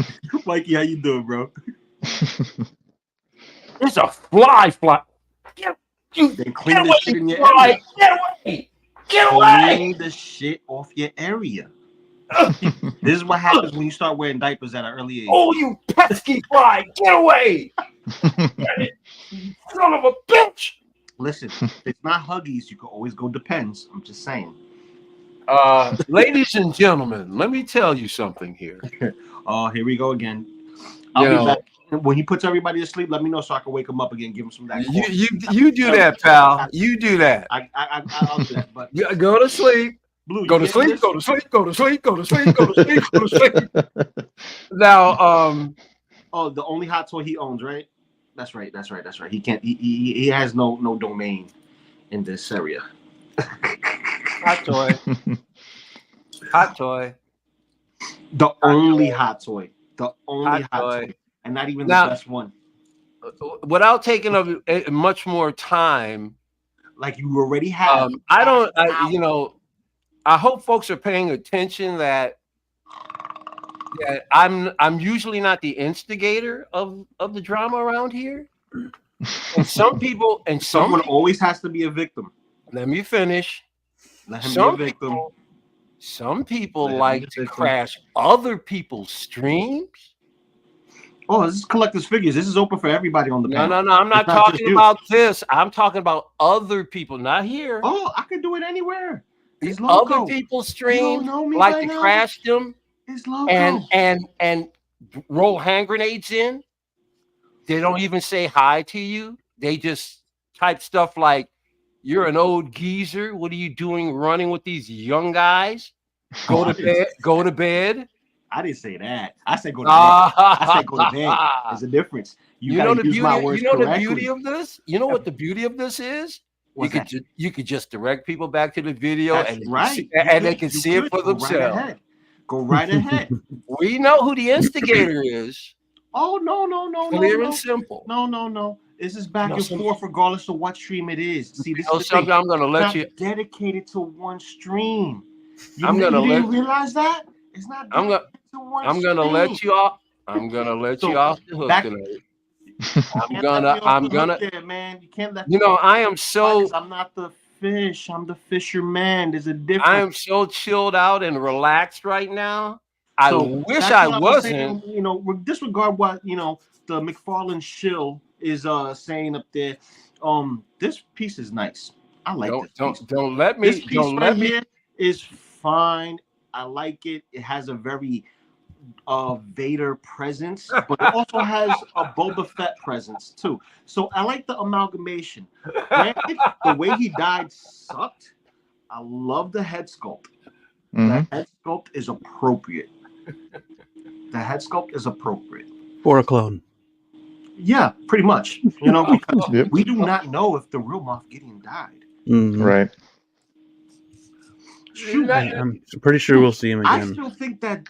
S4: Mikey, how you doing, bro?
S3: It's a fly. Get
S4: Then clean the shit in your
S3: fly.
S4: area.
S3: Get away! Get away!
S4: Clean the shit off your area. This is what happens when you start wearing diapers at an early age.
S3: Oh, you pesky fly! Get away! Son of a bitch!
S4: Listen, if it's not Huggies, you can always go Depends. I'm just saying.
S3: Ladies and gentlemen, let me tell you something here.
S4: Oh, here we go again. I'll be back. When he puts everybody to sleep, let me know so I can wake him up again, give him some of that.
S3: You do that, pal. You do that.
S4: I'll do that. But
S3: go to sleep.
S4: Blue,
S3: Go to sleep. Go to sleep. Go to sleep. Go to sleep. Go to sleep. Go to sleep. Now,
S4: oh, the only hot toy he owns, right? That's right. He can't. He has no domain in this area.
S3: hot toy. Hot toy.
S4: The only hot toy. The only hot toy. And not even the best one.
S3: Without taking up much more time,
S4: like you already have.
S3: I hope folks are paying attention that I'm usually not the instigator of the drama around here. And someone
S4: always has to be a victim.
S3: Let me finish.
S4: Let him be a victim.
S3: Some people like to crash other people's streams.
S4: Oh, this is Collector's Figures. This is open for everybody on the panel.
S3: No. I'm not talking about this. I'm talking about other people, not here.
S4: Oh, I could do it anywhere.
S3: These other people's streams like to crash them and roll hand grenades in. They don't even say hi to you. They just type stuff like, "You're an old geezer. What are you doing running with these young guys? Go to bed. Go to bed."
S4: I didn't say that. I said go to bed. I said go to bed. There's a difference. You know the beauty.
S3: The beauty of this. You know what the beauty of this is? You could just direct people back to the video, and they can see it for themselves.
S4: Go right ahead.
S3: We know who the instigator is.
S4: Oh no!
S3: Clear and simple.
S4: No. This is back and forth, regardless of what stream it is. See, this is
S3: something I'm gonna let you
S4: dedicated to one stream.
S3: You didn't
S4: realize that? It's not.
S3: I'm gonna let you off. I'm gonna let you off the hook tonight. I'm gonna.
S4: There, man. You can't let.
S3: I am so.
S4: I'm not the fish. I'm the fisherman. There's a difference.
S3: I am so chilled out and relaxed right now. I wish I wasn't.
S4: Saying, disregard what the McFarlane shill is saying up there. This piece is nice. I like this piece.
S3: Don't let me.
S4: This piece here is fine. I like it. It has a very Vader presence, but it also has a Boba Fett presence too. So I like the amalgamation. Granted, the way he died sucked. I love the head sculpt.
S2: Mm-hmm.
S4: The head sculpt is appropriate.
S1: For a clone.
S4: Yeah, pretty much. Because we do not know if the real Moff Gideon died.
S2: Mm-hmm. Right.
S4: Shoot,
S1: I'm pretty sure we'll see him again.
S4: I still think that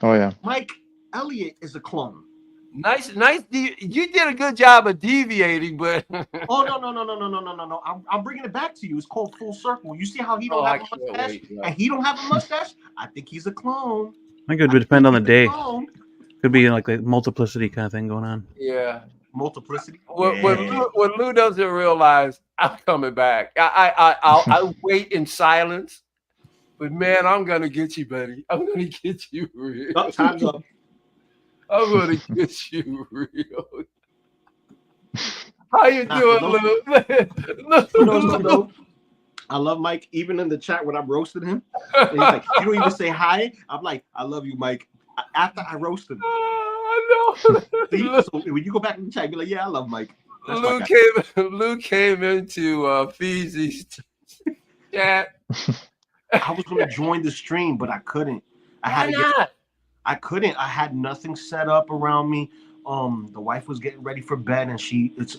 S4: Mike Elliott is a clone.
S3: Nice. You did a good job of deviating, but
S4: oh no. I'm bringing it back to you. It's called full circle. You see how he don't have a mustache, and he don't have a mustache. I think he's a clone.
S1: I think it would depend on the day. Could be like a multiplicity kind of thing going on.
S3: Yeah,
S4: multiplicity.
S3: What Lou doesn't realize, I'm coming back. I'll wait in silence. But man, I'm gonna get you, buddy. I'm gonna get you real.
S4: Time's up.
S3: I'm gonna get you real. How you doing,
S4: You know
S3: Lou?
S4: what though? I love Mike. Even in the chat when I'm roasting him, and he's like, "You don't even say hi." I'm like, "I love you, Mike." After I roast him,
S3: I know.
S4: see? So when you go back in the chat, be like, "Yeah, I love Mike." That's
S3: Lou came into Feezys chat.
S4: I was gonna join the stream, but I couldn't.
S3: Why not?
S4: I couldn't. I had nothing set up around me. The wife was getting ready for bed, and it's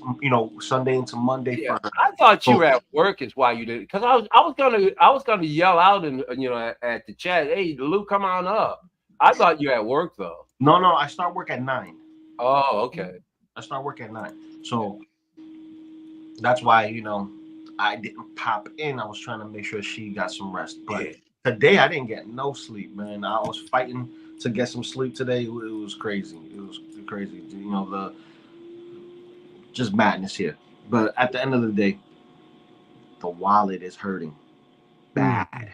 S4: Sunday into Monday for her.
S3: I thought you were at work is why you did it. Because I was gonna yell out and at the chat, hey Lou, come on up. I thought you were at work though.
S4: No, I start work at 9.
S3: Oh, okay.
S4: I start work at 9. So that's why, I didn't pop in. I was trying to make sure she got some rest. But today I didn't get no sleep, man. I was fighting to get some sleep today. It was crazy. It was crazy. The just madness here. But at the end of the day, the wallet is hurting. Bad.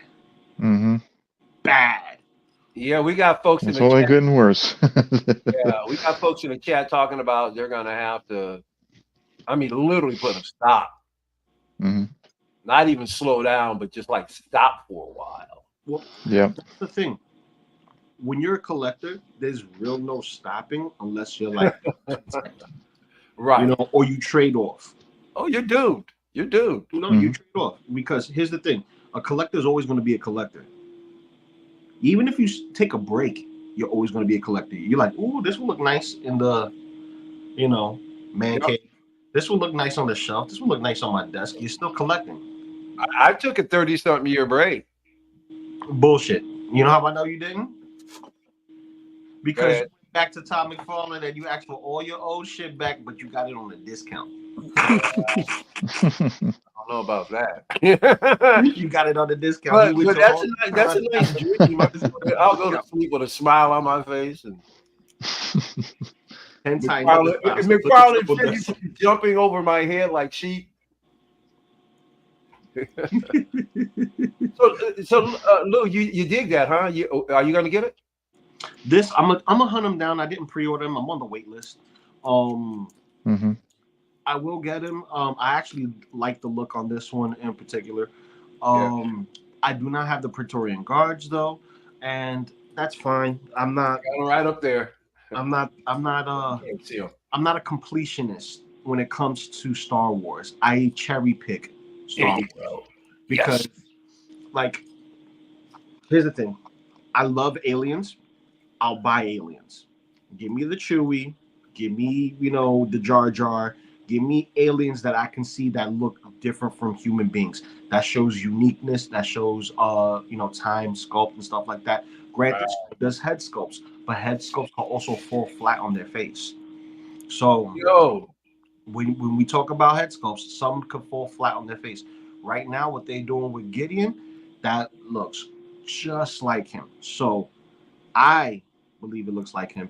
S2: Mm-hmm.
S4: Bad.
S3: Yeah, we got folks
S2: it's
S3: in the
S2: only
S3: chat.
S2: Getting worse.
S3: Yeah, we got folks in the chat talking about they're gonna have to, literally put a stop.
S2: Mm-hmm.
S3: Not even slow down, but just like stop for a while.
S4: Well,
S2: yeah,
S4: that's the thing. When you're a collector, there's real no stopping unless you're like,
S3: right?
S4: Or you trade off.
S3: Oh, you're doomed. You're doomed.
S4: You trade off because here's the thing: a collector is always going to be a collector. Even if you take a break, you're always going to be a collector. You're like, "Ooh, this will look nice in the, man cave. This will look nice on the shelf. This will look nice on my desk." You're still collecting.
S3: I took a 30-something year break.
S4: Bullshit. You know how I know you didn't? Because you went back to Todd McFarlane and you asked for all your old shit back, but you got it on a discount.
S3: I don't know about that.
S4: You got it on the discount.
S3: But that's a nice dream. I'll go to sleep with a smile on my face and McFarlane figures jumping over my head like sheep. so Lou, you dig that, huh? Are you gonna get it?
S4: This I'm gonna hunt him down. I didn't pre-order him. I'm on the wait list. I will get him. I actually like the look on this one in particular. I do not have the Praetorian Guards though, and that's fine. I'm not
S3: right up there.
S4: I'm not a completionist when it comes to Star Wars. I cherry pick Star Wars because, here's the thing: I love aliens. I'll buy aliens. Give me the Chewie. Give me, the Jar Jar. Give me aliens that I can see that look different from human beings. That shows uniqueness. That shows, time sculpt and stuff like that. Granted, there's head sculpts, but head sculpts can also fall flat on their face. So, when we talk about head sculpts, some could fall flat on their face. Right now, what they're doing with Gideon, that looks just like him. So, I believe it looks like him.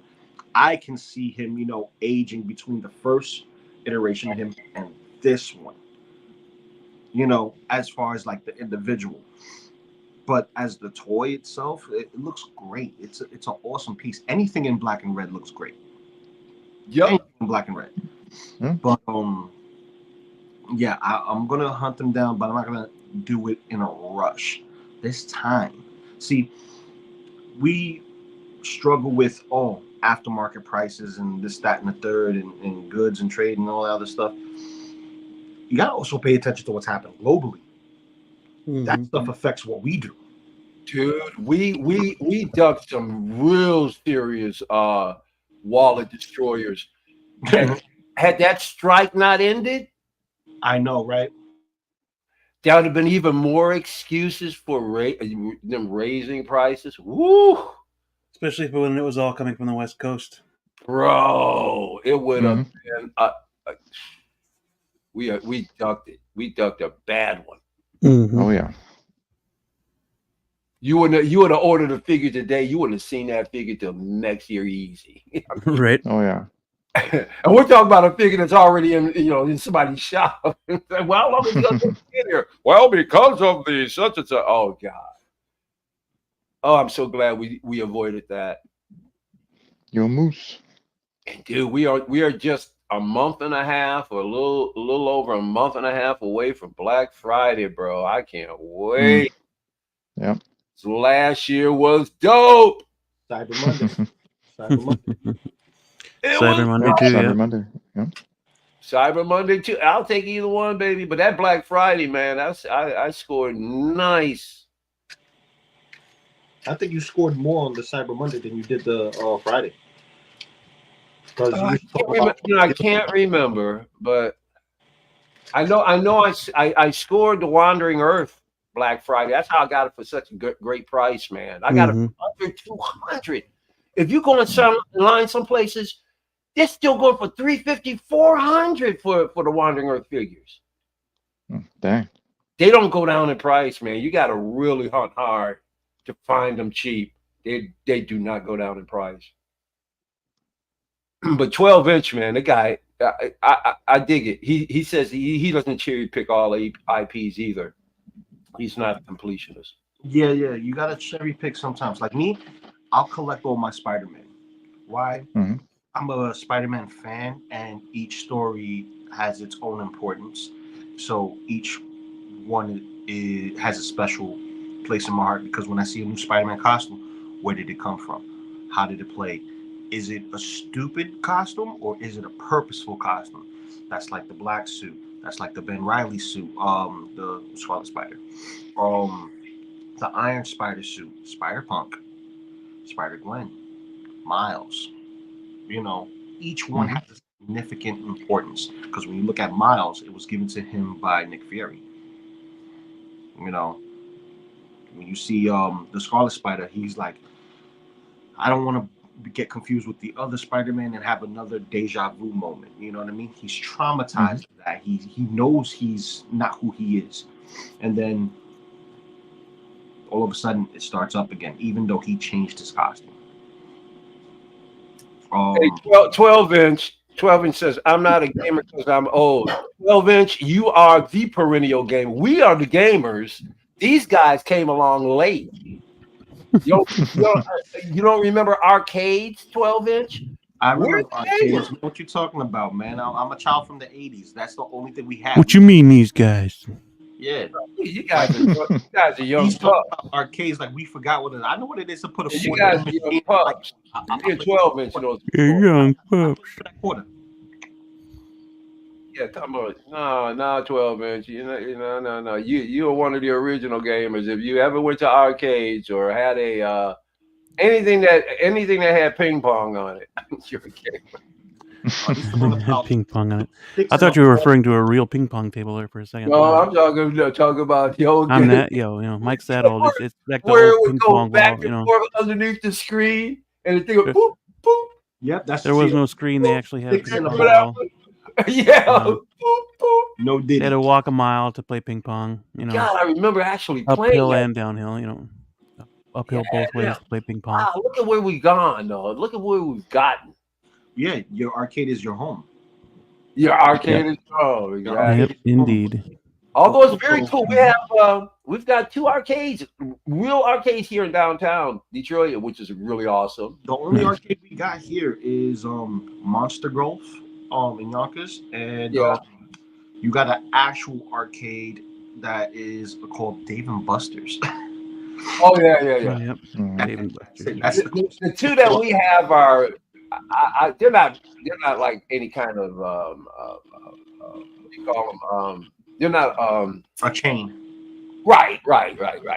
S4: I can see him, aging between the first iteration of him and this one. As far as like the individual. But as the toy itself, it looks great. It's an awesome piece. Anything in black and red looks great.
S3: Anything
S4: in black and red. But I'm gonna hunt them down, but I'm not gonna do it in a rush. This time, see, we struggle with aftermarket prices and this, that, and the third, and goods and trade and all that other stuff. You gotta also pay attention to what's happening globally. That stuff affects what we do.
S3: Dude, we ducked some real serious wallet destroyers. Had that strike not ended,
S4: I know, right?
S3: There would have been even more excuses for them raising prices. Woo!
S1: Especially when it was all coming from the West Coast.
S3: Bro, it would have been we ducked it. We ducked a bad one.
S2: Oh yeah.
S3: You would have ordered a figure today. You wouldn't have seen that figure till next year easy.
S1: Right.
S2: Oh yeah.
S3: And we're talking about a figure that's already in somebody's shop. Well, how long is it going to get here? Well, because of the such and such. Oh God. Oh, I'm so glad we avoided that.
S2: Yo moose.
S3: And dude, we are just a month and a half, or a little over a month and a half away from Black Friday, bro. I can't wait.
S2: Yep.
S3: So last year was dope.
S4: Cyber Monday. Cyber Monday.
S1: Cyber Monday too.
S2: Cyber
S1: Yeah.
S2: Monday. Yep.
S3: Cyber Monday too. I'll take either one, baby. But that Black Friday, man, I scored nice.
S4: I think you scored more on the Cyber Monday than you did the Friday.
S3: I can't remember, but I know I scored the Wandering Earth Black Friday. That's how I got it for such a great price, man. I got it for under 200. If you go online some places, they're still going for 350, 400 for the Wandering Earth figures.
S2: Dang.
S3: They don't go down in price, man. You got to really hunt hard to find them cheap. They do not go down in price. But 12-inch, man, the guy, I dig it. He says he doesn't cherry pick all IPs either. He's not a completionist.
S4: Yeah, you gotta cherry pick sometimes. Like me, I'll collect all my Spider-Man. Why?
S2: Mm-hmm.
S4: I'm a Spider-Man fan, and each story has its own importance. So each one has a special place in my heart, because when I see a new Spider-Man costume, where did it come from? How did it play? Is it a stupid costume, or is it a purposeful costume? That's like the black suit. That's like the Ben Reilly suit, the Scarlet Spider, the Iron Spider suit, Spider-Punk, Spider-Gwen, Miles. You know, each one has a significant importance, because when you look at Miles, it was given to him by Nick Fury. You know, when you see the Scarlet Spider, he's like, I don't want to get confused with the other Spider-Man and have another deja vu moment. You know what I mean? He's traumatized that he knows he's not who he is, and then all of a sudden it starts up again, even though he changed his costume.
S3: Hey, 12-inch. 12-inch says, I'm not a gamer because I'm old. 12-inch, you are the perennial gamer. We are the gamers. These guys came along late. You don't remember arcades, 12-inch?
S4: I remember arcades. What you talking about, man? I'm a child from the 80s. That's the only thing we had.
S1: What you mean, these guys?
S4: Yeah.
S3: You guys are young
S4: He's
S3: pups.
S4: talking about arcades like we forgot what it is. I know what it is to put a
S3: You
S4: quarter
S3: guys
S4: in
S3: are
S4: the
S3: young
S4: machine.
S3: pups.
S4: Like,
S3: You're 12-inch. You know,
S1: Young pups.
S4: that quarter.
S3: Yeah, come on. No, 12-inch. No. You are one of the original gamers. If you ever went to arcades or had a anything that had ping pong on it, you're a gamer.
S1: Ping pong on it. I thought you were referring to a real ping pong table there for a second.
S3: No, I'm talking about the old
S1: I'm
S3: game.
S1: that, Mike's that old. It's like the
S3: where it
S1: old
S3: would
S1: ping
S3: go
S1: pong
S3: back
S1: wall,
S3: and forth underneath the screen, and the thing would boop, boop.
S4: Yep, that's
S1: There was no screen. They actually had a ping pong wall.
S3: Yeah, boop, boop.
S4: No
S1: They
S4: did
S1: had to walk a mile to play ping pong.
S3: God, I remember actually playing
S1: uphill
S3: that.
S1: and downhill. Uphill both ways to play ping pong.
S3: Wow, look at where we've gone, though. Look at where we've gotten.
S4: Yeah, your arcade is your home.
S3: Your arcade is exactly.
S1: Yep, indeed.
S3: Although it's very cool, we've got 2 arcades, real arcades here in downtown Detroit, which is really awesome.
S4: The only arcade we got here is Monster Golf in Yonkers, and you got an actual arcade that is called Dave and Buster's.
S3: Oh yeah.
S1: Yep. Dave and Buster's.
S3: The 2 that we have are they're not like any kind of what do you call them? They're not
S4: a chain.
S3: Right.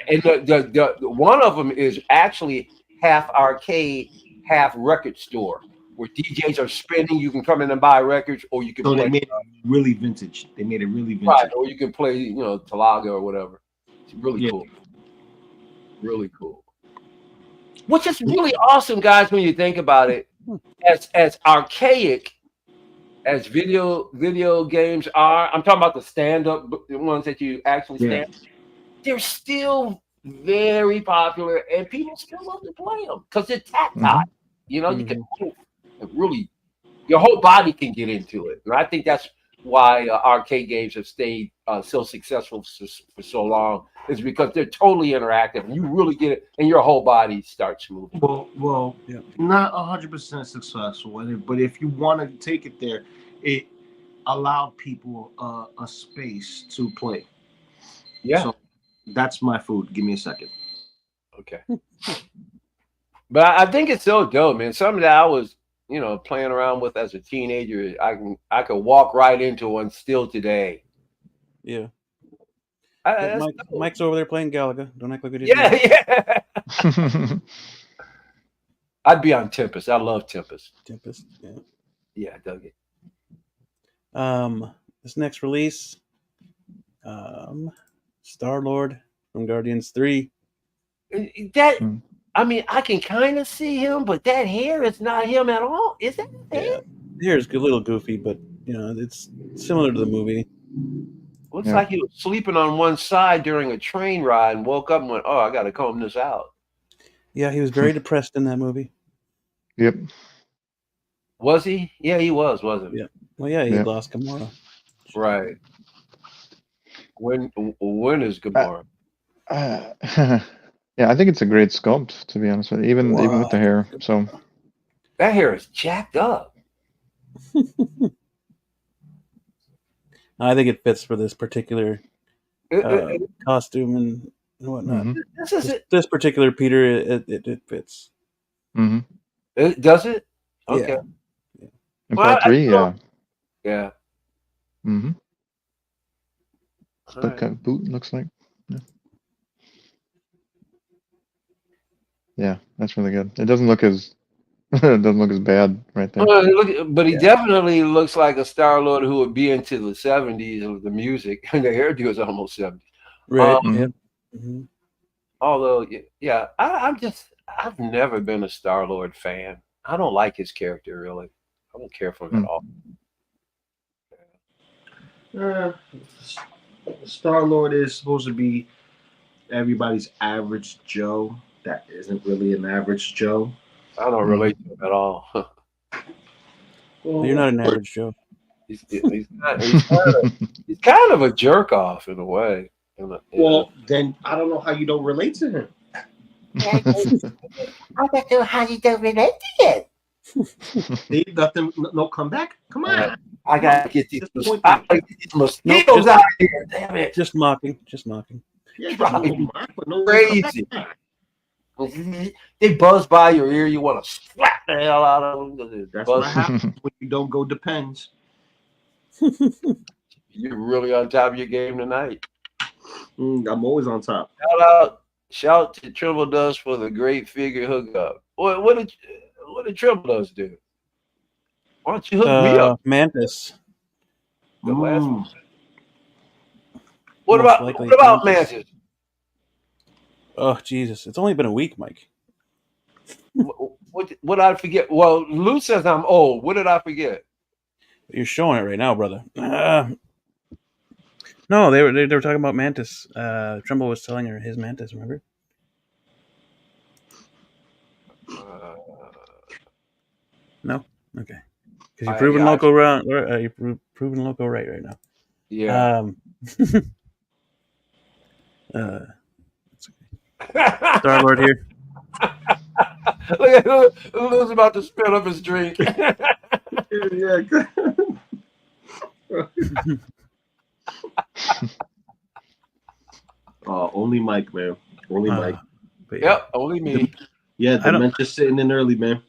S3: And the one of them is actually half arcade, half record store, where DJs are spinning. You can come in and buy records, or you can play.
S4: They made it really vintage.
S3: Right, or you can play, Talaga or whatever. It's really cool. Really cool. Which is really awesome, guys, when you think about it. As archaic as video games are, I'm talking about the stand-up ones that you actually stand. They're still very popular, and people still love to play them because they're tactile. You can really, your whole body can get into it, and I think that's why arcade games have stayed so successful for so long, is because they're totally interactive, and you really get it, and your whole body starts moving.
S4: Well, not 100% successful, but if you want to take it there, it allowed people a space to play.
S3: Yeah.
S4: So that's my food. Give me a second.
S3: Okay. But I think it's so dope, man. Something that I was, playing around with as a teenager. I could walk right into one still today.
S1: Yeah.
S3: That's
S1: Mike's over there playing Galaga. Don't act like we didn't.
S3: Yeah. I'd be on Tempest. I love Tempest.
S1: Tempest. Yeah.
S3: Yeah, I dug it.
S1: This next release, Star-Lord from Guardians 3.
S3: That, I mean, I can kind of see him, but that hair is not him at all. Is that his hair?
S1: Yeah. Hair is a little goofy, but it's similar to the movie.
S3: Looks like he was sleeping on one side during a train ride and woke up and went, "Oh, I got to comb this out."
S1: Yeah, he was very depressed in that movie.
S2: Yep.
S3: Was he? Yeah, he was, wasn't he?
S1: Yeah. Well, yeah, he lost Gamora.
S3: Right. When is Gamora?
S2: Yeah, I think it's a great sculpt, to be honest with you, even with the hair. So
S3: that hair is jacked up.
S1: I think it fits for this particular costume and whatnot.
S2: Mm-hmm.
S1: This particular Peter, it fits.
S2: Mm-hmm.
S3: Does it? Okay.
S2: Yeah. In part 3, yeah.
S3: Yeah.
S2: Mm-hmm.
S3: Split
S2: cut boot looks like. Yeah, that's really good. It doesn't look as bad right there.
S3: But he definitely looks like a Star-Lord who would be into the 70s of the music. And the hairdo is almost 70s.
S1: Right. Mm-hmm.
S3: Although, yeah, I've never been a Star-Lord fan. I don't like his character, really. I don't care for him at all.
S4: Star-Lord is supposed to be everybody's average Joe. That isn't really an average Joe.
S3: I don't relate to him at all.
S1: Well, you're not an average Joe.
S3: He's kind of a jerk off in a way.
S4: Well, then I don't know how you don't relate to him.
S5: I don't know how you don't relate to it.
S4: See, nothing, no comeback. Come on.
S3: I gotta get these mosquitoes out here. Damn it!
S1: Just mocking.
S4: Yeah,
S3: crazy. They buzz by your ear. You want to slap the hell out of them.
S4: That's what happens when you don't go depends.
S3: You're really on top of your game tonight.
S4: I'm always on top.
S3: Shout to Triple Dust for the great figure hookup. What did Triple Dust do? Why don't you hook me up?
S1: Mantis.
S3: The last one. What about Mantis?
S1: Oh Jesus! It's only been a week, Mike.
S3: What did I forget? Well, Lou says I'm old. What did I forget?
S1: You're showing it right now, brother. No, they were talking about Mantis. Trumbull was telling her his Mantis. Remember? No. Okay. Because you're proving Loco wrong. You're proving Loco right now.
S3: Yeah.
S1: Star-Lord here.
S3: Look at Lou's about to spill up his drink.
S4: Yeah. Only Mike, man. Only Mike.
S3: Yep, only me.
S4: Yeah, Dementia's sitting in early, man.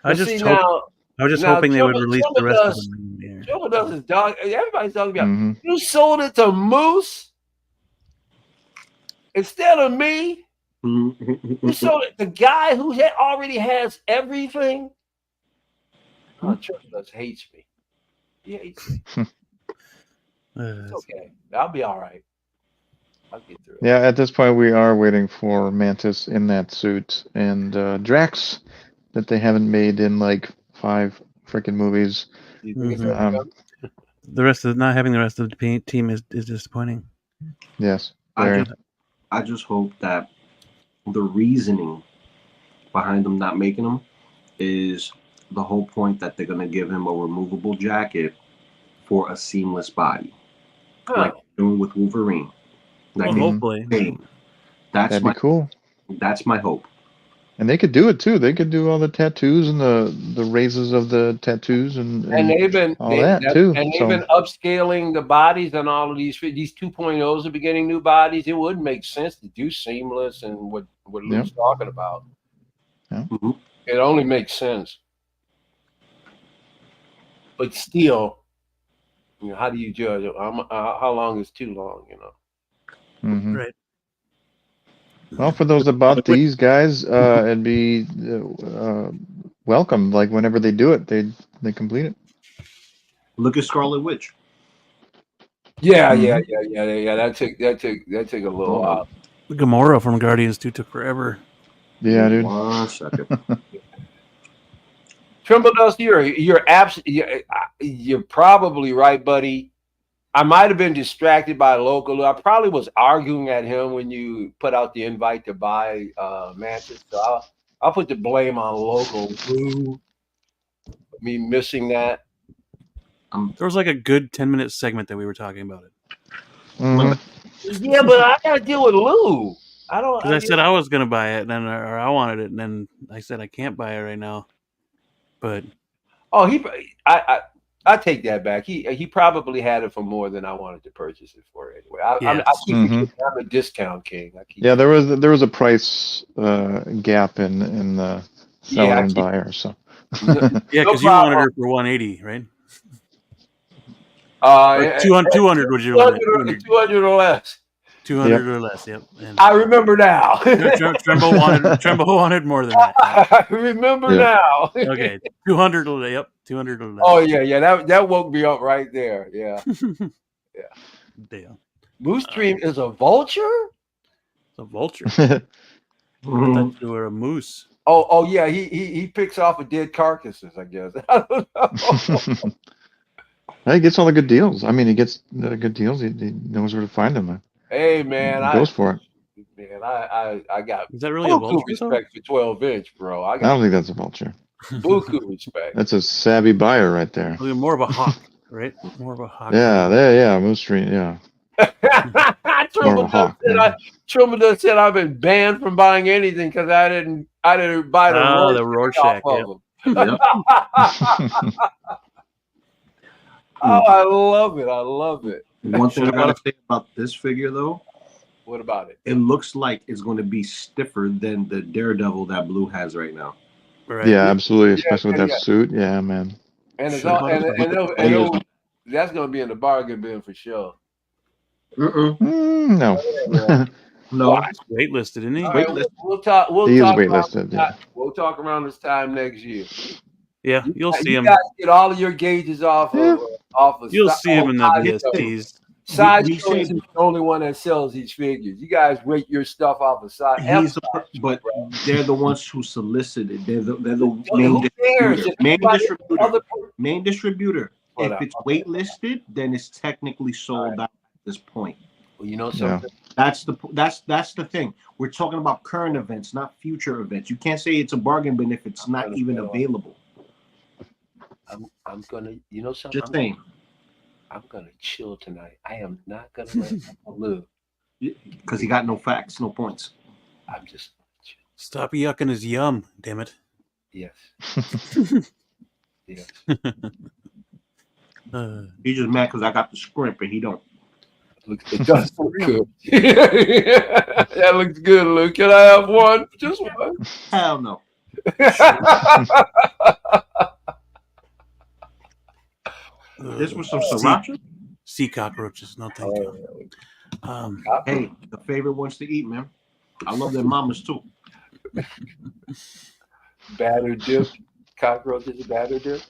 S1: I was just hoping they would release the rest of them.
S3: Trouble Dust is dog. Everybody's talking about you sold it to Moose instead of me. You sold it the guy who already has everything. Trouble Dust hates me. He hates me. It's okay. I'll be all right. I'll get through it.
S2: Yeah, at this point we are waiting for Mantis in that suit and Drax that they haven't made in like 5 freaking movies.
S1: The rest of not having the rest of the team is disappointing.
S2: Yes.
S4: I just hope that the reasoning behind them not making them is the whole point that they're gonna give him a removable jacket for a seamless body, like doing with Wolverine. Like
S1: hopefully,
S4: that'd be cool. That's my
S2: hope.
S4: That's my hope.
S2: And they could do it too. They could do all the tattoos and the raises of the tattoos and
S3: they've been
S2: all that too.
S3: And they've been upscaling the bodies on all of these 2.0s are beginning new bodies. It would make sense to do seamless and what Luke's talking about.
S2: Yeah.
S3: It only makes sense. But still, you know, how do you judge it? How long is too long? You know.
S2: Mm-hmm.
S1: Right.
S2: Well, for those that bought these guys, it'd be welcome. Like whenever they do it, they complete it.
S4: Look at Scarlet Witch.
S3: Yeah. That took a little while.
S1: The Gamora from Guardians 2 took forever.
S2: Yeah, dude.
S4: 1 second.
S3: Trimble Dust, you're probably right, buddy. I might have been distracted by LOCO. I probably was arguing at him when you put out the invite to buy Mantis. So I'll put the blame on LOCO. Me missing that.
S1: There was like a good 10-minute segment that we were talking about it.
S2: Mm-hmm.
S3: Yeah, but I gotta deal with Lou.
S1: Because I said I was gonna buy it, and then or I wanted it, and then I said I can't buy it right now. But
S3: I take that back. He probably had it for more than I wanted to purchase it for anyway. I keep I'm a discount king.
S2: There was a price gap in the seller and buyer. So
S1: because you wanted her for 180, right? 200 would you limit?
S3: 200 or less.
S1: 200 or less. Yep. And
S3: I remember now.
S1: Tremble wanted more than that.
S3: I remember now.
S1: Okay, 200. Yep, 200 or less.
S3: Oh yeah. That woke me up right there. Yeah.
S1: Damn.
S3: Moose Dream is a vulture.
S1: It's a vulture. I thought you were a moose.
S3: Oh yeah. He picks off of dead carcasses. I guess. I don't know.
S2: He gets all the good deals. I mean, he gets the good deals. He knows where to find them.
S3: Hey man,
S2: he goes for it.
S3: Man, I got
S1: is that really a vulture?
S3: Respect for 12-inch, bro. I
S2: don't think that's a vulture.
S3: Buku respect.
S2: That's a savvy buyer right there.
S1: More of a hawk, right? More of a hawk.
S2: Yeah, Moose Street, yeah.
S3: Trimble said I've been banned from buying anything because I didn't buy the
S1: Rorschach.
S3: Yep. Oh, I love it.
S4: One thing I gotta say about this figure, though.
S3: What about it?
S4: It looks like it's going to be stiffer than the Daredevil that Blue has right now.
S2: Right. Yeah, absolutely. Especially with that suit. Yeah, man.
S3: And that's going to be in the bargain bin for sure.
S2: No.
S4: No.
S1: He's waitlisted, isn't he?
S3: Right, we'll talk.
S2: He is waitlisted. Yeah.
S3: We'll talk around this time next year.
S1: Yeah, you'll see him.
S3: You guys get all of your gauges off of.
S1: You'll see him in the VSTs.
S3: Sideshow is the only one that sells these figures. You guys rate your stuff off of side.
S4: But they're the ones who solicited. They're the main distributor. If it's waitlisted, then it's technically sold out at this point.
S3: Well, you know something.
S4: That's the thing. We're talking about current events, not future events. You can't say it's a bargain bin if it's not even available.
S3: I'm gonna, you know something.
S4: Just saying.
S3: I'm gonna chill tonight. I am not gonna let him live
S4: because he got no facts, no points.
S3: I'm just
S1: stop yucking his yum. Damn it.
S3: Yes. Yes.
S4: He's just mad because I got the scrimp and he don't.
S3: It does look good. That looks good, Luke. Can I have one? Just one?
S4: Hell no. This was some sriracha?
S1: Sea cockroaches. No, thank you.
S4: Hey, the favorite ones to eat, man. I love their mamas too.
S3: Batter dip. Cockroaches, batter dip.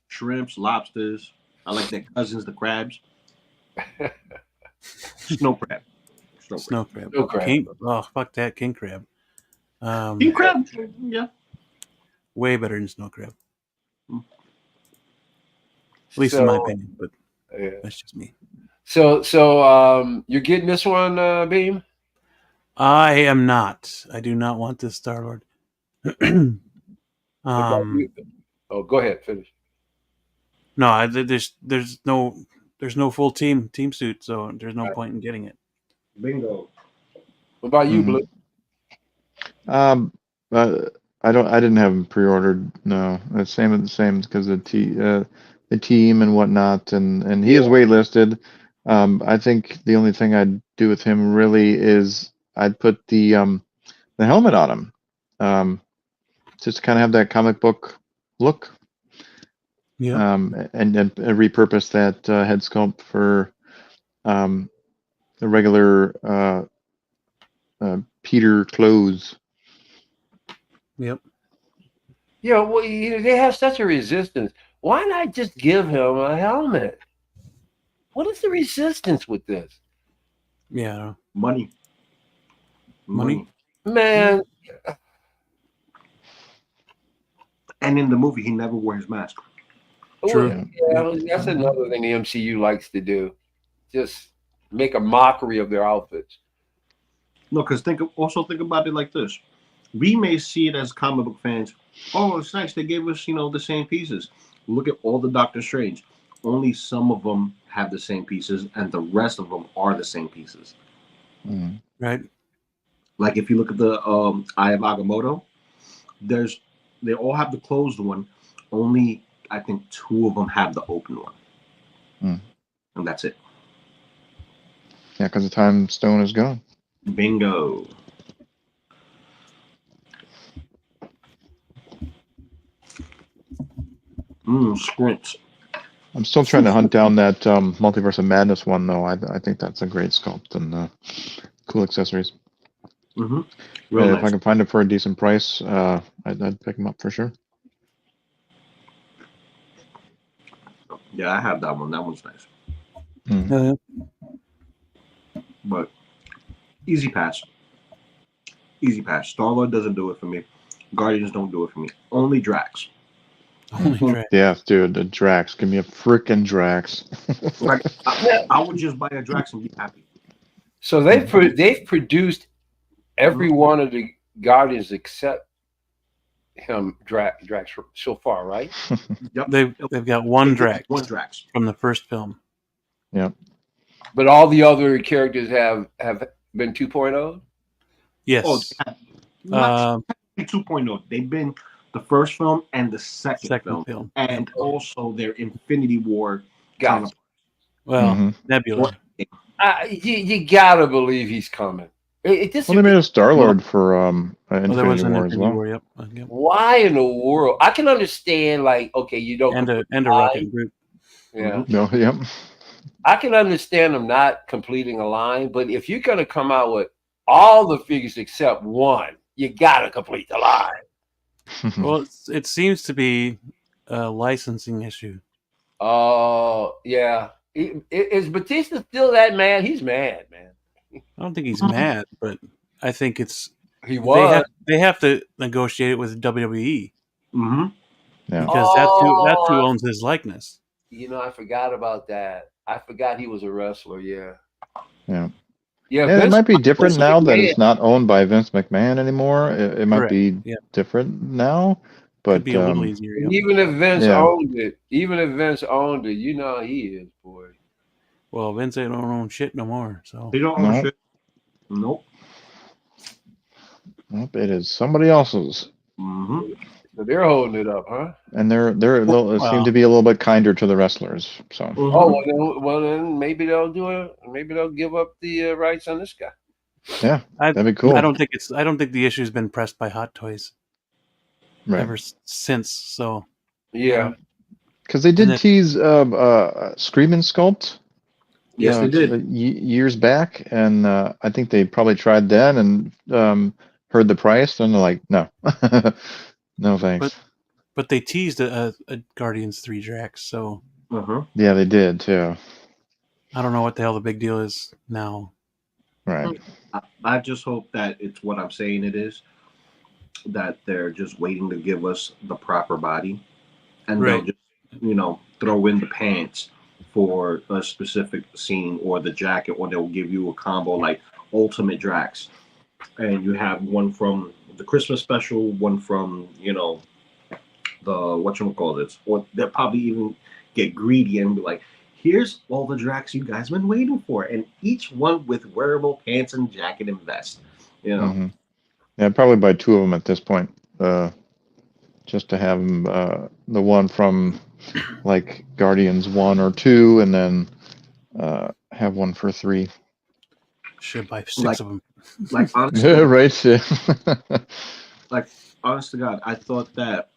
S4: Shrimps, lobsters. I like their cousins, the crabs. Snow crab.
S1: Snow crab. King, fuck that. King crab.
S4: King crab? Yeah.
S1: Way better than snow crab. At least in my opinion, but that's just me.
S3: So you're getting this one, Beam?
S1: I am not. I do not want this Star-Lord.
S3: Go ahead, finish.
S1: No, there's no full team suit, so there's no point in getting it.
S4: Bingo.
S3: What about you, Blue?
S2: I didn't have them pre-ordered. No, the same because of the team and whatnot, and he is waitlisted. I think the only thing I'd do with him really is I'd put the helmet on him, just to kind of have that comic book look.
S1: Yeah.
S2: And repurpose that head sculpt for the regular Peter clothes.
S1: Yep.
S3: Yeah, well, they have such a resistance. Why not just give him a helmet? What is the resistance with this?
S1: Yeah. I don't know.
S4: Money.
S3: Man.
S4: And in the movie, he never wore his mask.
S1: True.
S3: Yeah, that's another thing the MCU likes to do. Just make a mockery of their outfits.
S4: No, because think about it like this. We may see it as comic book fans. Oh, it's nice. They gave us, the same pieces. Look at all the Doctor Strange. Only some of them have the same pieces, and the rest of them are the same pieces.
S1: Right.
S4: Like if you look at the Eye of Agamotto, they all have the closed one. Only I think 2 of them have the open one, and that's it.
S2: Yeah, because the time stone is gone.
S4: Bingo. Squints.
S2: I'm still trying to hunt down that Multiverse of Madness one, though. I think that's a great sculpt and cool accessories.
S4: Real
S2: If
S4: nice.
S2: I can find it for a decent price, I'd pick them up for sure.
S4: Yeah, I have that one. That one's nice.
S1: Yeah.
S4: But easy pass. Easy pass. Star-Lord doesn't do it for me. Guardians don't do it for me. Only Drax.
S1: Only Drax.
S2: Yeah, dude, the Drax. Give me a freaking Drax.
S4: Like, I would just buy a Drax and be happy.
S3: So they've produced every one of the Guardians except him, Drax so far, right?
S4: Yep.
S1: They've got one Drax.
S4: One Drax
S1: from the first film.
S2: Yep.
S3: But all the other characters have been 2.0.
S1: Yes.
S4: Not 2.0. They've been the first film and the second film. And also their Infinity War counterpart.
S1: Well, Nebula.
S3: You gotta believe he's coming.
S2: They made a Star-Lord for Infinity
S1: an
S2: War as well.
S1: War, yep.
S3: Why in the world? I can understand, like, okay, you don't
S1: and a rocket group.
S3: Yeah.
S2: No, yep.
S3: I can understand them not completing a line, but if you're gonna come out with all the figures except one, you gotta complete the line.
S1: Well, it seems to be a licensing issue.
S3: Oh, yeah. Is Batista still that mad? He's mad, man.
S1: I don't think he's mad, but I think it's
S3: he was.
S1: They have to negotiate it with WWE.
S2: Yeah.
S1: Because that's who owns his likeness.
S3: You know, I forgot about that. I forgot he was a wrestler. Yeah.
S2: Yeah.
S3: Yeah.
S2: Yeah, it might be different now that it's not owned by Vince McMahon anymore. It might be different now, but
S1: could be a little easier.
S3: Even if Vince owned it, you know how he is, boy.
S1: Well, Vince ain't don't own shit no more. So
S4: they don't own shit. Nope.
S2: Nope. It is somebody else's.
S3: So they're holding it up, huh?
S2: And they're seem to be a little bit kinder to the wrestlers. So.
S3: Well then maybe they'll maybe they'll give up the rights on this guy.
S2: Yeah, that'd be cool.
S1: I don't think the issue's been pressed by Hot Toys ever since. So
S3: yeah,
S2: because they did tease Screaming Sculpt.
S4: Yes, they did
S2: years back, and I think they probably tried then and heard the price, and they're like, no, no thanks.
S1: But they teased a Guardians 3 Drax, so
S2: yeah, they did too.
S1: I don't know what the hell the big deal is now.
S2: Right.
S4: I just hope that it's what I'm saying it is, that they're just waiting to give us the proper body, and they'll just throw in the pants for a specific scene or the jacket, or they'll give you a combo like Ultimate Drax, and you have one from the Christmas special, one from the whatchamacallit, or they'll probably even get greedy and be like, here's all the Dracs you guys been waiting for, and each one with wearable pants and jacket and vest. You know,
S2: Mm-hmm. Yeah, I'd probably buy 2 of them at this point, just to have them, the one from like Guardians 1 or 2, and then have one for 3.
S1: Should buy 6
S4: like
S1: of them.
S4: like honestly,
S2: Yeah, right. Yeah.
S4: like honest to God, I thought that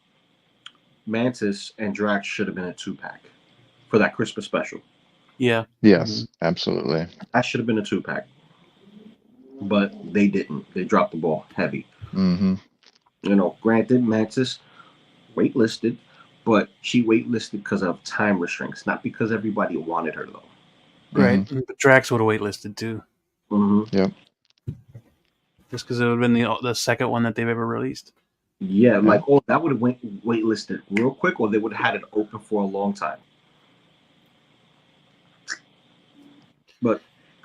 S4: Mantis and Drax should have been a 2-pack for that Christmas special.
S1: Yeah.
S2: Yes, absolutely.
S4: That should have been a 2-pack, but they didn't. They dropped the ball heavy.
S2: Mm-hmm.
S4: You know, granted, Mantis waitlisted, but she waitlisted because of time restraints, not because everybody wanted her though.
S1: Right. But Drax would have waitlisted too.
S4: Mm-hmm.
S2: Yep.
S1: Just because it would have been the second one that they've ever released.
S4: Yeah, like that would have waitlisted real quick, or they would have had it open for a long time. But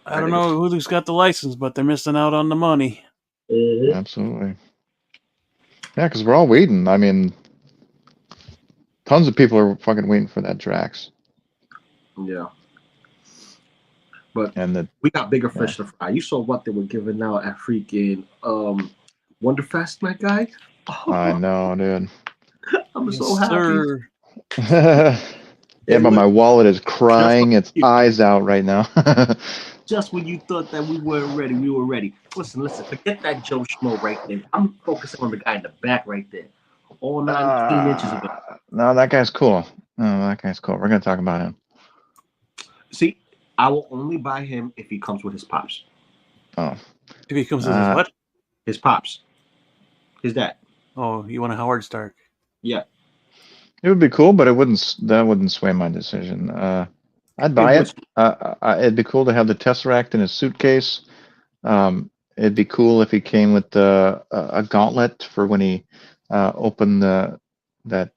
S1: I don't know who's got the license, but they're missing out on the money.
S2: Absolutely. Yeah, because we're all waiting. I mean, tons of people are fucking waiting for that Drax.
S4: Yeah. But
S2: And
S4: we got bigger fish to fry. You saw what they were giving out at freaking Wonderfest, my guy. Oh,
S2: I know, dude.
S4: I'm so happy.
S2: Yeah, but my wallet is crying its eyes out right now.
S4: Just when you thought that we weren't ready, we were ready. Listen, forget that Joe Schmo right there. I'm focusing on the guy in the back right there. All 19 inches of it.
S2: No, that guy's cool. No, that guy's cool. We're going to talk about him.
S4: See, I will only buy him if he comes with his pops.
S2: Oh.
S1: If he comes with his what?
S4: His pops. His dad.
S1: Oh, you want a Howard Stark?
S4: Yeah.
S2: It would be cool, but that wouldn't sway my decision. I'd buy it. It'd be cool to have the Tesseract in his suitcase. It'd be cool if he came with a gauntlet for when he opened that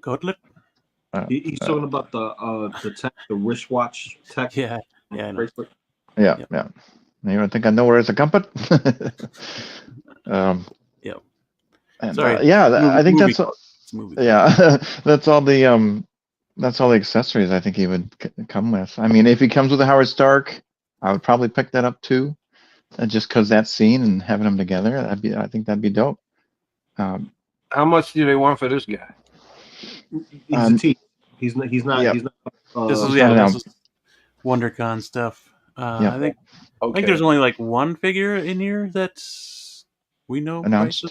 S1: gauntlet.
S4: He's talking about the tech, the wristwatch tech.
S1: Yeah, I know.
S2: Yeah. You don't think I know where it's a gauntlet?
S1: Yep.
S2: And,
S1: Sorry.
S2: I think that's all.
S1: Yeah,
S2: that's all the accessories I think he would come with. I mean, if he comes with a Howard Stark, I would probably pick that up too, just because that scene and having them together. I think that'd be dope.
S3: How much do they want for this guy?
S4: He's a T. He's not. He's not.
S1: This is WonderCon stuff. I think there's only like one figure in here that's we know
S2: announced.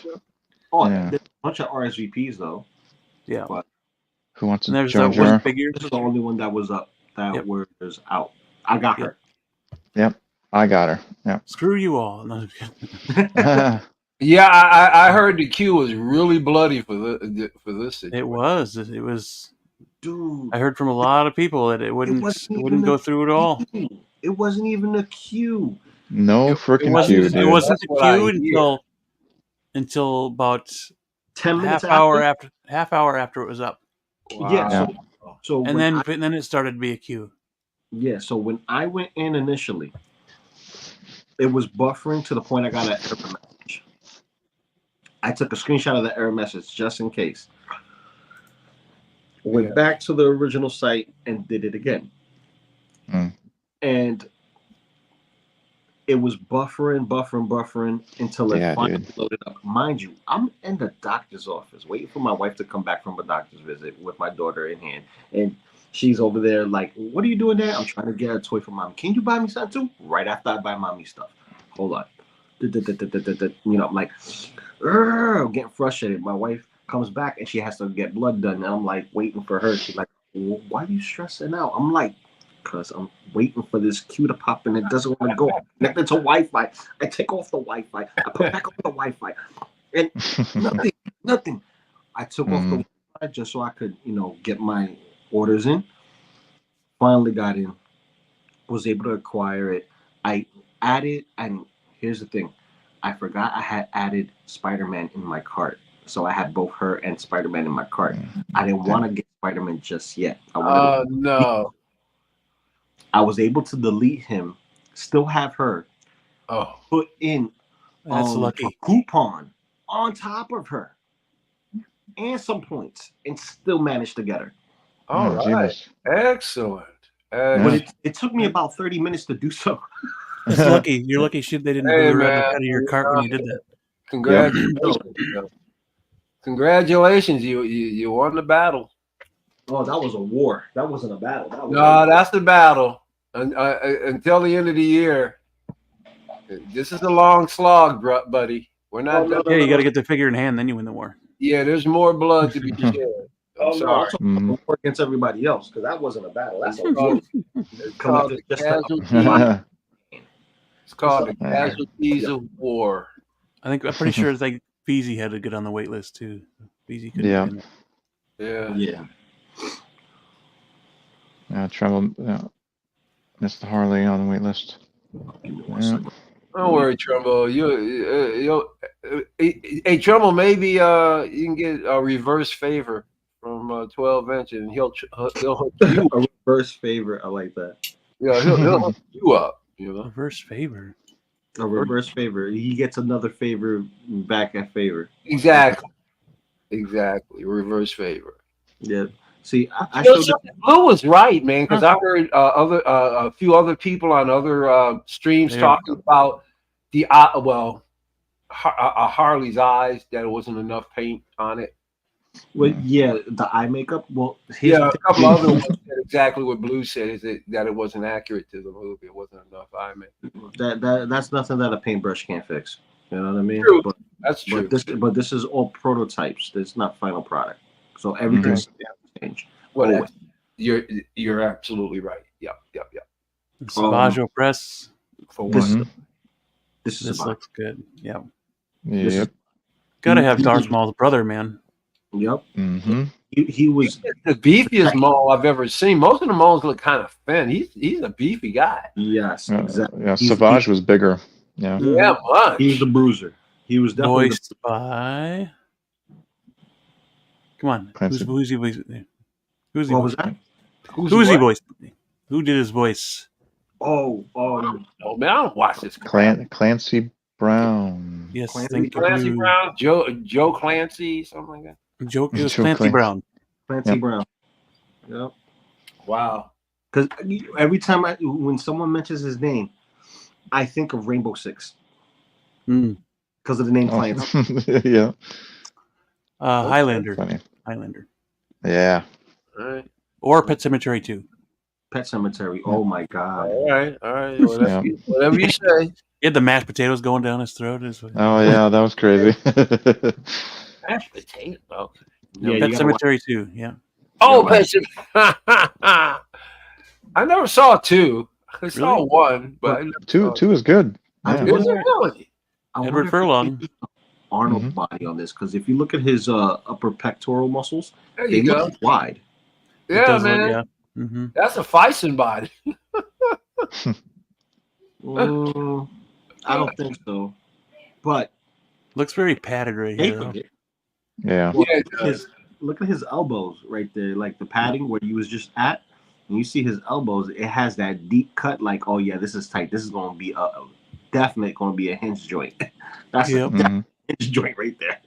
S4: Oh, there's a bunch of RSVPs though.
S1: Yeah.
S4: But
S2: who wants to
S1: there's that one figure.
S4: This is the only one that was up. That was out. I got her.
S2: Yep. I got her. Yeah.
S1: Screw you all. No.
S3: Yeah, I heard the queue was really bloody for this situation.
S1: It was.
S4: Dude,
S1: I heard from a lot of people that it wouldn't go through at all.
S4: It wasn't even a queue.
S2: No freaking queue, dude.
S1: It wasn't a queue until about
S4: 10 minutes
S1: half hour after it was up.
S4: Wow. Yeah. So
S1: and then it started to be a queue.
S4: Yeah. So when I went in initially, it was buffering to the point I got an error message. I took a screenshot of the error message just in case. Went back to the original site and did it again. And it was buffering until it finally loaded up. Mind you, I'm in the doctor's office waiting for my wife to come back from a doctor's visit with my daughter in hand. And she's over there like, what are you doing there? I'm trying to get a toy for mommy. Can you buy me something too? Right after I buy mommy stuff. Hold on. You know, I'm like, I'm getting frustrated. My wife comes back and she has to get blood done. And I'm like waiting for her. She's like, well, why are you stressing out? I'm like, because I'm waiting for this queue to pop and it doesn't want to go. Connected to Wi-Fi. I take off the Wi-Fi. I put back on the Wi-Fi. And nothing. I took off the Wi-Fi just so I could, get my orders in. Finally got in. Was able to acquire it. I added, and here's the thing. I forgot I had added Spider-Man in my cart. So I had both her and Spider-Man in my cart. I didn't want to get Spider-Man just yet.
S3: No.
S4: I was able to delete him, still have her, put in
S1: lucky.
S4: a coupon on top of her and some points, and still managed to get her.
S3: All right.
S2: Jeebus.
S3: Excellent.
S4: But it took me about 30 minutes to do so.
S1: It's lucky. You're lucky shit they didn't
S3: Hey,
S1: glue right
S3: man.
S1: out of your cart when you did that.
S3: Congratulations. Congratulations. You won the battle.
S4: Oh, that was a war. That wasn't a battle. That was
S3: No, that's the battle. Until the end of the year. This is a long slog, buddy. We're not done.
S1: Yeah, you got to get the figure in hand, then you win the war.
S3: Yeah, there's more blood to be shed. I'm sorry.
S4: I'm talking about the war against everybody else, because that wasn't a battle. That's a war.
S3: It's called the casualties of war.
S1: I'm pretty sure it's like Feezy had to get on the wait list too. Feezy couldn't get in there.
S3: Yeah.
S2: Tremble. Missed Harley on the wait list.
S3: Don't worry, Trumbo. Hey, Trumbo, maybe you can get a reverse favor from 12 inch, and he'll hook you
S4: a reverse favor. I like that.
S3: Yeah, he'll hook you up. You know,
S1: reverse favor.
S4: A reverse favor. He gets another favor back at favor.
S3: Exactly. Reverse favor.
S4: Yeah. See, I showed
S3: Blue was right, man, because I heard a few other people on other streams talking about the Harley's eyes, that it wasn't enough paint on it.
S4: Well, yeah, the eye makeup. Well,
S3: a couple other ones said exactly what Blue said, is that it wasn't accurate to the movie. It wasn't enough eye makeup.
S4: That's nothing that a paintbrush can't fix. You know what I mean?
S3: True. That's true.
S4: But this is all prototypes. This is not final product. So everything's changed.
S3: Well, you're absolutely right. Yep.
S1: Savaggio press
S3: For one.
S1: This looks good. Yeah.
S2: Yep.
S1: Gotta have Darth Maul's brother, man.
S4: Yep.
S2: Mm-hmm.
S4: He was
S3: the beefiest Maul I've ever seen. Most of the Mauls look kind of thin. He's a beefy guy.
S4: Yes, exactly.
S2: Yeah, Savage was bigger. Yeah.
S3: Yeah, much.
S4: He's the bruiser. He was definitely
S1: voiced by. Come on, who's he voiced? Who's he voiced? Who's he voiced? Who did his voice?
S3: Oh man, I don't watch this.
S2: Clancy Brown.
S1: Yes,
S3: Clancy Brown, Joe Clancy, something like that.
S1: It was Clancy Brown.
S4: Clancy Brown. Yep.
S3: Wow.
S4: Because every time when someone mentions his name, I think of Rainbow Six. Because of the name Clancy.
S2: Yeah.
S1: Highlander.
S2: Funny.
S1: Highlander.
S2: Yeah.
S3: All right.
S1: Or Pet Sematary 2.
S4: Pet Cemetery. Oh my God.
S3: All right. Whatever you say.
S1: He had the mashed potatoes going down his throat.
S2: Oh yeah, that was crazy.
S3: Mashed potatoes. Okay.
S1: Yeah, Pet Sematary 2. Yeah.
S3: Oh, Pet Sematary. I never saw 2. I saw 1, but
S2: two is good. Yeah.
S3: Was it really?
S1: Edward Furlong.
S4: Arnold body on this, because if you look at his upper pectoral muscles,
S3: they
S4: look wide.
S3: Yeah, man. That's a Fison body.
S4: I don't think so, but
S1: looks very padded right here.
S2: Yeah.
S4: Well, look at his elbows right there, like the padding where he was just at. And you see his elbows; it has that deep cut. Like, oh yeah, this is tight. This is going to be definitely going to be a hinge joint. That's a hinge joint right there.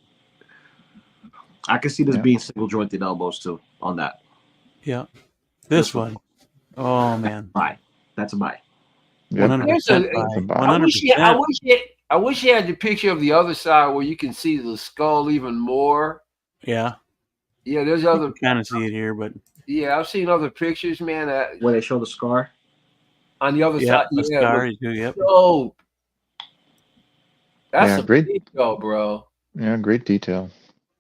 S4: I can see this being single jointed elbows too on that.
S1: Yeah. This one. Oh man.
S4: Buy. That's a buy.
S1: 100% buy. 100%.
S3: I wish you had the picture of the other side where you can see the skull even more.
S1: Yeah.
S3: Yeah, there's other.
S1: Kind of see it here, but
S3: yeah, I've seen other pictures, man.
S4: Where they show the scar
S3: on the other side.
S1: The scar. Yep.
S3: So that's a
S2: great
S3: detail, bro.
S2: Yeah, great detail.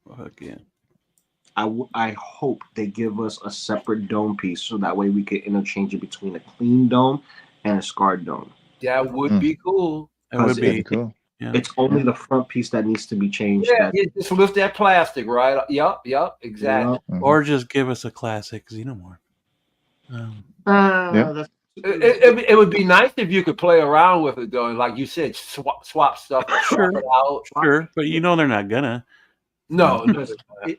S1: Fuck yeah.
S4: I hope they give us a separate dome piece so that way we can interchange it between a clean dome and a scarred dome.
S3: That would be cool.
S1: That would be
S2: cool.
S1: Yeah.
S4: It's only the front piece that needs to be changed.
S3: Yeah, just lift that plastic, right? Yep, exactly.
S1: Yep. Or just give us a classic Xenomorph.
S3: It would be nice if you could play around with it, though. Like you said, swap stuff out.
S1: Sure, but you know they're not gonna.
S3: No,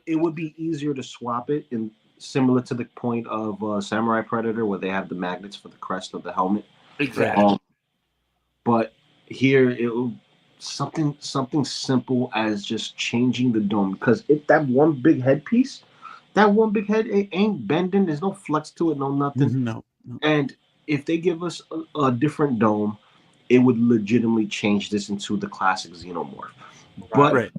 S4: it would be easier to swap it, and similar to the point of Samurai Predator, where they have the magnets for the crest of the helmet.
S3: Exactly.
S4: But here it will something simple as just changing the dome, because that one big headpiece That one big head, it ain't bending. There's no flex to it, no nothing.
S1: No.
S4: And if they give us a different dome, it would legitimately change this into the classic Xenomorph. But
S1: Right.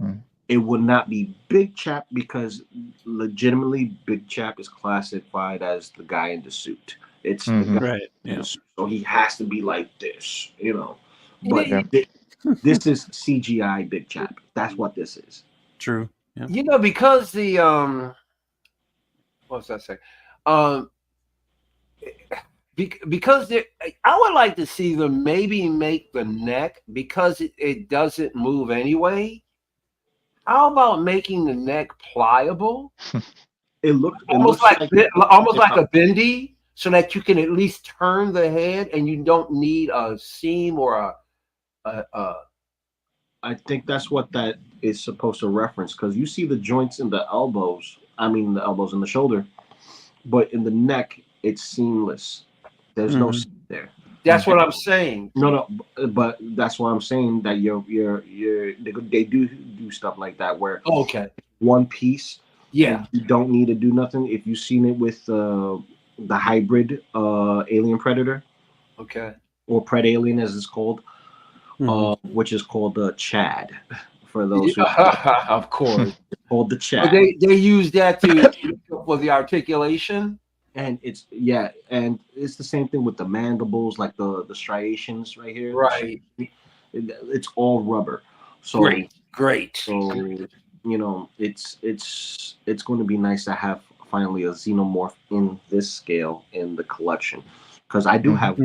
S4: it would not be Big Chap because legitimately Big Chap is classified as the guy in the suit. It's the guy
S1: Right.
S4: in
S1: Yeah.
S4: the suit. So he has to be like this, you know. But
S3: Yeah.
S4: this is CGI Big Chap. That's what this is.
S1: True. Yeah.
S3: You know, because the what's that say? Because I would like to see them maybe make the neck, because it doesn't move anyway. How about making the neck pliable?
S4: It
S3: Almost
S4: looks
S3: like a bendy, so that you can at least turn the head and you don't need a seam or a
S4: I think that's what that is supposed to reference, because you see the joints in the elbows. I mean, the elbows and the shoulder, but in the neck, it's seamless. There's no seam there.
S3: That's what I'm saying.
S4: No, but that's why I'm saying that they do stuff like that where
S3: Okay.
S4: one piece.
S3: Yeah.
S4: You don't need to do nothing. If you've seen it with the hybrid alien predator,
S3: Okay.
S4: or pred alien as it's called, which is called Chad. For those who,
S3: of course,
S4: it's called the Chad.
S3: But they use that for the articulation.
S4: And it's the same thing with the mandibles, like the striations right here.
S3: Right.
S4: It's all rubber. So
S3: Great.
S4: So you know, it's going to be nice to have finally a Xenomorph in this scale in the collection, because I do have.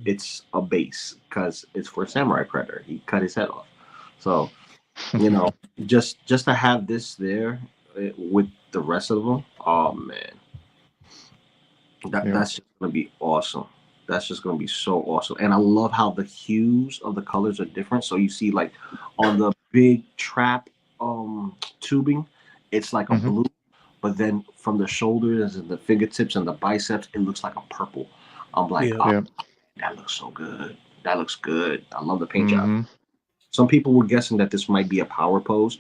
S4: It's a base because it's for Samurai Predator. He cut his head off, so you know, just to have this there with the rest of them. Oh man. That's just gonna be awesome. That's just gonna be so awesome. And I love how the hues of the colors are different. So you see, like on the big trap tubing, it's like a blue, but then from the shoulders and the fingertips and the biceps, it looks like a purple. I'm like, that looks so good. That looks good. I love the paint job. Some people were guessing that this might be a power pose.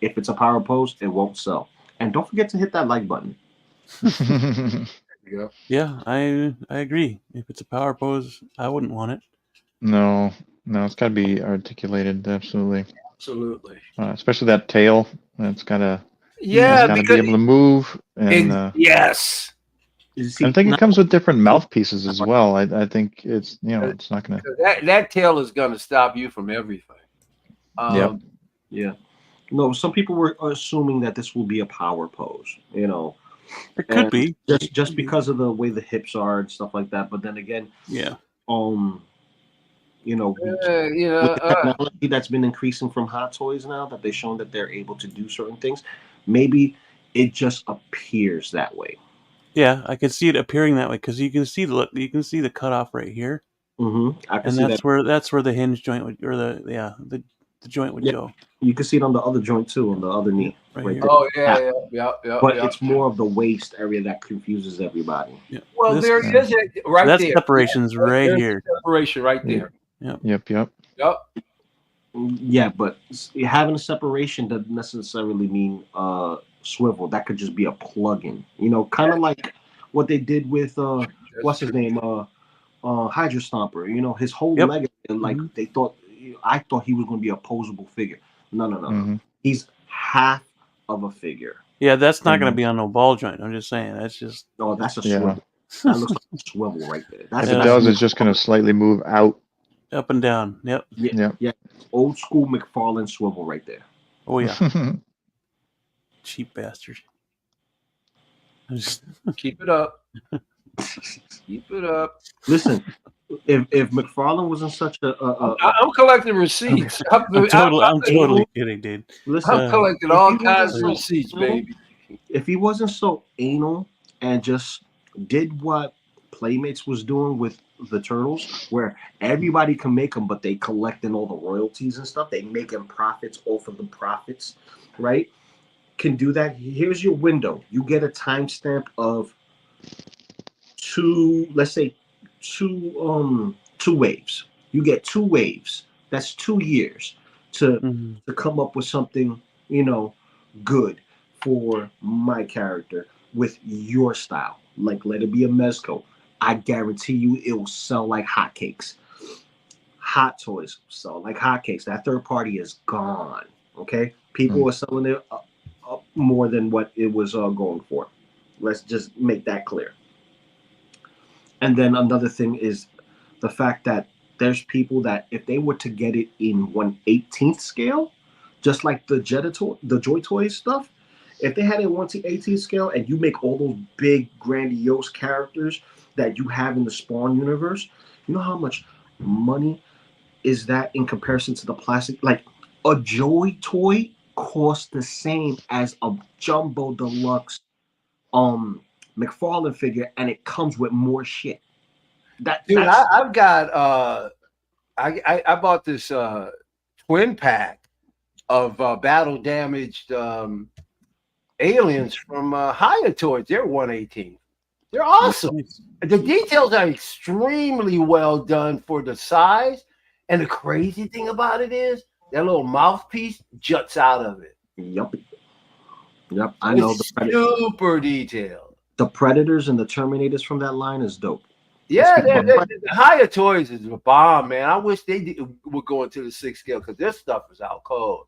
S4: If it's a power pose, it won't sell. And don't forget to hit that like button.
S1: Yeah, I agree. If it's a power pose, I wouldn't want it.
S2: No, it's got to be articulated. Absolutely.
S3: Especially
S2: that tail. It's gotta.
S3: Yeah,
S2: it's gotta be able to move. And
S3: yes.
S2: I think it comes with different mouthpieces as well. I think it's it's not gonna.
S3: That tail is gonna stop you from everything.
S4: Yeah. No, some people were assuming that this will be a power pose. You know.
S1: It could be
S4: just because of the way the hips are and stuff like that. But then again,
S1: with
S4: the technology that's been increasing from Hot Toys now, that they've shown that they're able to do certain things, maybe it just appears that way.
S1: Yeah, I could see it appearing that way because you can see the cutoff right here,
S4: and
S1: that's where the hinge joint would, or the joint would go.
S4: You can see it on the other joint too, on the other knee.
S1: Right
S3: oh yeah.
S4: But it's more of the waist area that confuses everybody.
S1: Yeah.
S3: Well, there is it right
S1: that
S3: there.
S1: Separation's right here.
S3: Separation right there.
S1: Yep.
S4: Yeah, but having a separation doesn't necessarily mean swivel. That could just be a plug-in. You know, kind of like what they did with what's his name, Hydra Stomper. You know, his whole leg, like they thought. I thought he was going to be a posable figure. No. He's half of a figure.
S1: Yeah, that's not going to be on no ball joint. I'm just saying. That's just.
S4: Oh, that's a swivel. That looks like a swivel right there.
S2: If it does, it's just going to slightly move out.
S1: Up and down. Yep.
S4: Yeah. Old school McFarlane swivel right there.
S1: Oh yeah. Cheap bastard.
S3: Keep it up. Keep it up.
S4: Listen, if McFarlane wasn't such
S3: I'm collecting receipts.
S1: I'm totally kidding, dude.
S4: Listen,
S3: I'm collecting all kinds of receipts, baby.
S4: If he wasn't so anal and just did what Playmates was doing with the Turtles, where everybody can make them, but they collecting all the royalties and stuff. They making profits off of the profits, right? Can do that. Here's your window. You get a timestamp of two waves. You get 2 waves. That's 2 years to come up with something, good. for my character with your style. Like, let it be a mezco. I guarantee you it will sell like hotcakes. Hot Toys sell like hotcakes. That third party is gone. Okay, people are selling it more than what it was going for. Let's just make that clear. And then another thing is the fact that there's people that if they were to get it in 1/18th scale, just like the the Joy Toys stuff, if they had it 1/18th scale and you make all those big grandiose characters that you have in the Spawn universe, you know how much money is that in comparison to the plastic? Like a Joy Toy costs the same as a jumbo deluxe McFarlane figure, and it comes with more shit.
S3: Dude, I've got I bought this twin pack of battle damaged aliens from Higher Toys. They're 1/18. They're awesome. The details are extremely well done for the size. And the crazy thing about it is that little mouthpiece juts out of it.
S4: Yep. I know
S3: super detailed.
S4: The Predators and the Terminators from that line is dope.
S3: Yeah, the Higher Toys is a bomb, man. I wish they would go into the 6th scale because this stuff is out cold.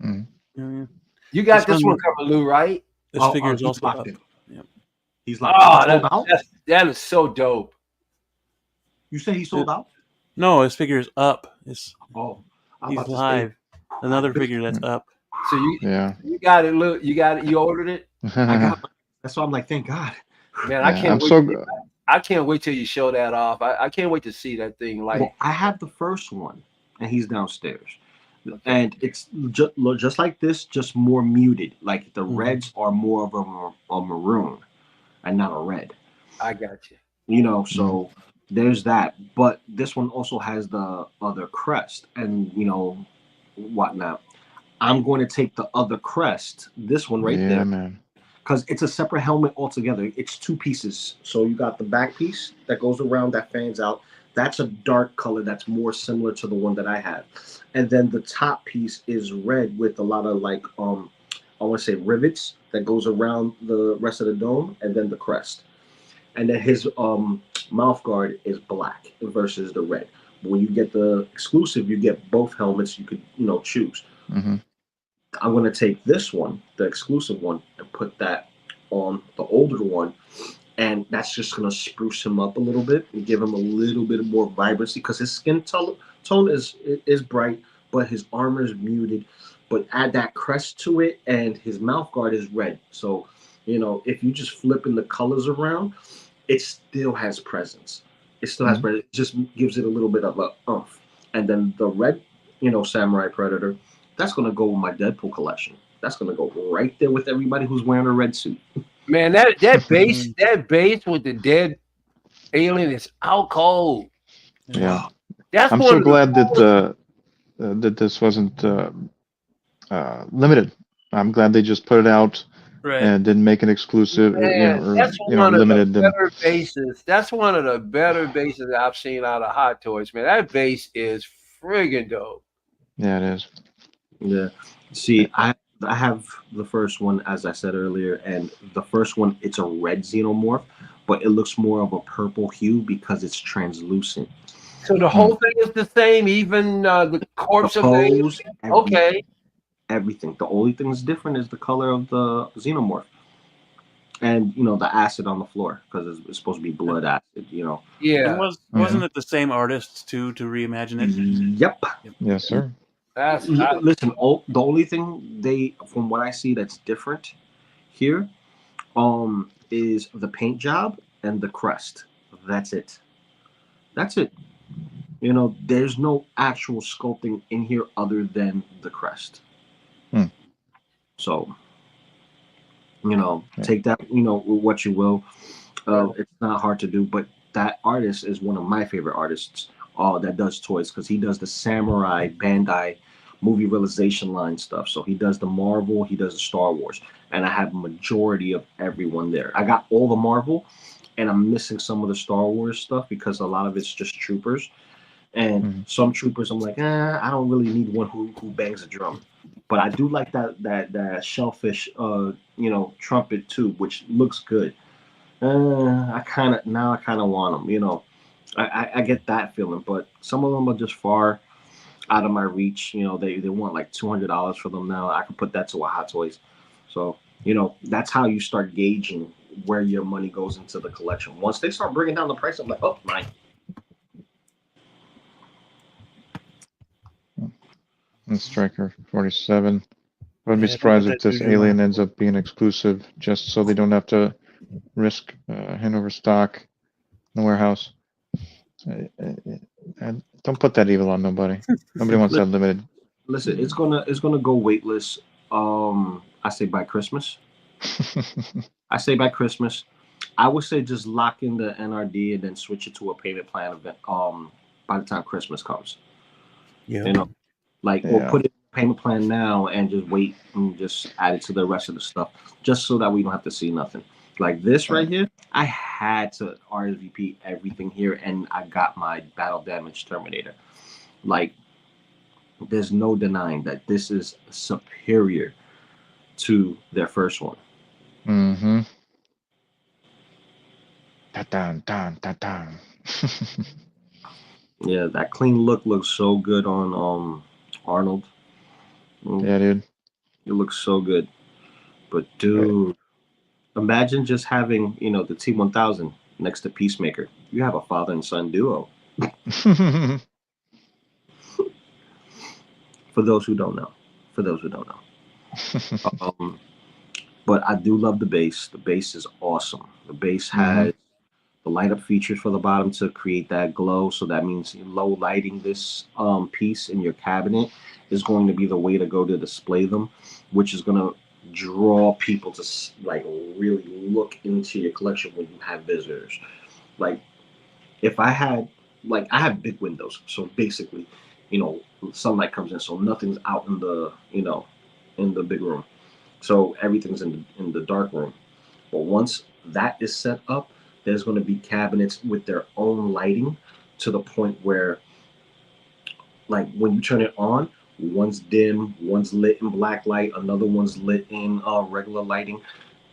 S3: You got this one covered, Lou, right?
S1: This figure is also up.
S4: Yep. He's locked out.
S3: That is so dope.
S4: You say he sold out?
S1: No, his figure is up.
S4: He's
S1: live. Another figure that's up.
S3: So you got it, Lou. You got it. You ordered it.
S4: That's why I'm like, thank God.
S3: Man, I can't wait. I can't wait till you show that off. I can't wait to see that thing. Like,
S4: I have the first one, and he's downstairs, and it's just like this, just more muted. Like the reds are more of a maroon, and not a red.
S3: I got you.
S4: You know, so there's that. But this one also has the other crest, and whatnot. I'm going to take the other crest. This one right there,
S2: man.
S4: Because it's a separate helmet altogether. It's 2 pieces. So you got the back piece that goes around, that fans out. That's a dark color that's more similar to the one that I have. And then the top piece is red with a lot of I want to say rivets that goes around the rest of the dome, and then the crest. And then his mouth guard is black versus the red. But when you get the exclusive, you get both helmets. You could, choose. I'm going to take this one, the exclusive one, and put that on the older one. And that's just going to spruce him up a little bit and give him a little bit more vibrancy because his skin tone is bright, but his armor is muted. But add that crest to it, and his mouth guard is red. So, if you just flipping the colors around, it still has presence. It still has presence. It just gives it a little bit of a oomph. And then the red, Samurai Predator, that's going to go with my Deadpool collection. That's going to go right there with everybody who's wearing a red suit.
S3: Man, that base with the dead alien is out cold.
S2: Yeah, I'm so glad that this wasn't limited. I'm glad they just put it out and didn't make an exclusive.
S3: Man, that's one
S2: limited.
S3: Of the better bases. That's one of the better bases I've seen out of Hot Toys. Man, that base is friggin' dope.
S2: Yeah, it is.
S4: Yeah. See, I have the first one, as I said earlier, and the first one, it's a red xenomorph, but it looks more of a purple hue because it's translucent.
S3: So the whole thing is the same, even the corpse of the okay.
S4: Everything. The only thing that's different is the color of the xenomorph. And the acid on the floor because it's supposed to be blood acid.
S3: Yeah.
S1: And wasn't it the same artists too to reimagine it?
S4: Yep.
S2: Yes, sir.
S4: Listen, the only thing from what I see that's different here, is the paint job and the crest. That's it. There's no actual sculpting in here other than the crest. So, take that, what you will. It's not hard to do, but that artist is one of my favorite artists that does toys because he does the Samurai Bandai movie realization line stuff. So he does the Marvel, he does the Star Wars, and I have a majority of everyone there. I got all the Marvel, and I'm missing some of the Star Wars stuff because a lot of it's just troopers. And some troopers, I'm like, I don't really need one who bangs a drum. But I do like that shellfish, trumpet too, which looks good. I kind of want them. I get that feeling, but some of them are just far out of my reach. They want like $200 for them now. I can put that to a Hot Toys. So that's how you start gauging where your money goes into the collection. Once they start bringing down the price, I'm like, oh my.
S2: And Striker 47. Wouldn't be surprised if this alien ends up being exclusive, just so they don't have to risk handover stock in the warehouse. And don't put that evil on nobody. Nobody wants that limited.
S4: Listen, it's gonna go weightless. I say by Christmas. I would say just lock in the NRD and then switch it to a payment plan event. By the time Christmas comes,
S1: Yeah.
S4: We'll put it in payment plan now and just wait and just add it to the rest of the stuff, just so that we don't have to see nothing. Like this right here, I had to RSVP everything here, and I got my Battle Damage Terminator. Like, there's no denying that this is superior to their first one.
S2: Mm-hmm. Ta-dun.
S4: Yeah, that clean look looks so good on Arnold.
S2: Yeah, dude.
S4: It looks so good. But dude, imagine just having, the T-1000 next to Peacemaker. You have a father and son duo. For those who don't know. But I do love the base. The base is awesome. The base has the light up features for the bottom to create that glow. So that means low lighting this piece in your cabinet is going to be the way to go to display them, which is going to draw people to really look into your collection when you have visitors. Like, if I had, I have big windows, so basically, sunlight comes in, so nothing's out in the in the big room, so everything's in the dark room. But once that is set up, there's going to be cabinets with their own lighting, to the point where, when you turn it on, one's dim, one's lit in black light, another one's lit in regular lighting,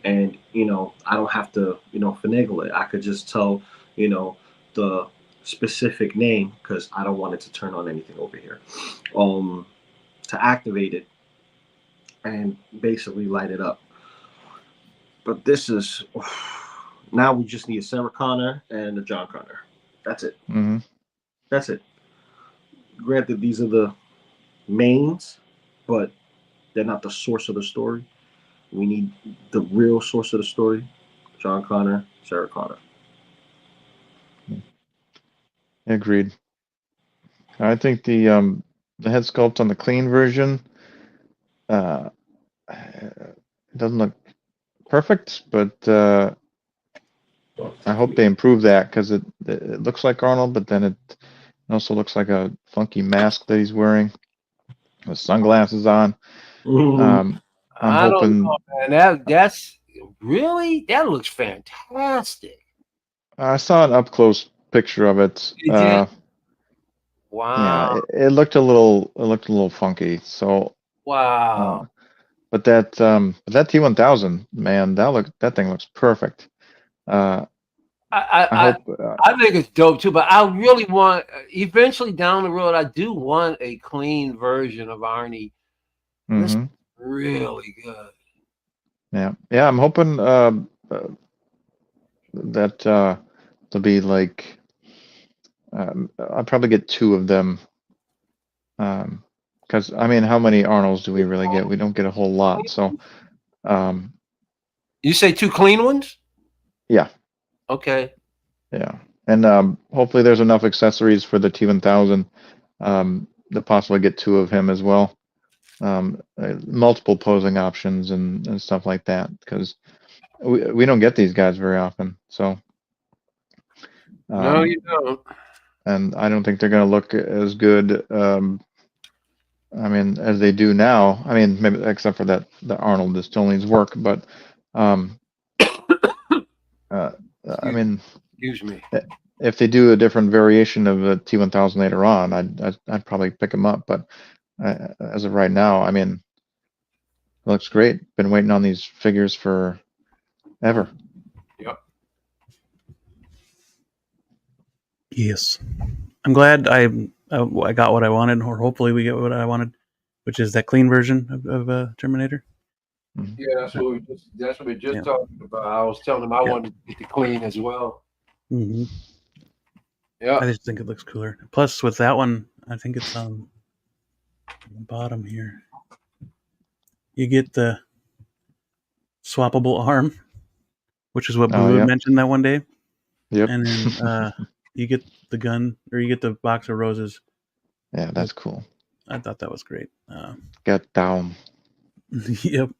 S4: and I don't have to finagle it. I could just tell the specific name, because I don't want it to turn on anything over here, to activate it and basically light it up. But this is now we just need a Sarah Connor and a John Connor. That's it. That's it. Granted, these are the mains, but they're not the source of the story. We need the real source of the story: John Connor, Sarah Connor.
S2: Agreed. I think the head sculpt on the clean version it doesn't look perfect, but I hope they improve that, because it looks like Arnold, but then it also looks like a funky mask that he's wearing with sunglasses on. I'm hoping.
S3: Don't know, man. That's really, that looks fantastic.
S2: I saw an up close picture of it.
S3: Wow.
S2: Yeah, it looked a little funky. So
S3: wow.
S2: But that T1000, man, that thing looks perfect. I
S3: think it's dope too, but I really want, eventually down the road, I do want a clean version of Arnie. This is really good.
S2: Yeah, I'm hoping that there'll be I'll probably get 2 of them. Because I mean, how many Arnolds do we really get? We don't get a whole lot. So,
S3: you say 2 clean ones?
S2: Yeah.
S3: Okay.
S2: Yeah, and hopefully there's enough accessories for the T1000 to possibly get 2 of him as well. Multiple posing options and stuff like that, because we don't get these guys very often. So.
S3: No, you don't.
S2: And I don't think they're going to look as good. I mean, as they do now. I mean, maybe except for that the Arnold still needs work, but I mean,
S3: excuse me.
S2: If they do a different variation of the T1000 later on, I'd probably pick them up. But as of right now, I mean, Looks great. Been waiting on these figures for ever.
S3: Yep.
S1: Yes, I'm glad I got what I wanted, or hopefully we get what I wanted, which is that clean version of Terminator.
S3: Yeah, that's what we just
S1: Yeah.
S3: talked about. I was telling him I wanted to get the clean as well.
S1: Mm-hmm.
S3: Yeah.
S1: I just think it looks cooler. Plus, with that one, I think it's on the bottom here. You get the swappable arm, which is what
S2: Oh,
S1: Blue
S2: yep.
S1: mentioned that one day.
S2: Yep.
S1: And then you get the gun, or you get the box of roses.
S2: Yeah, that's cool.
S1: I thought that was great.
S2: Got down.
S1: Yep.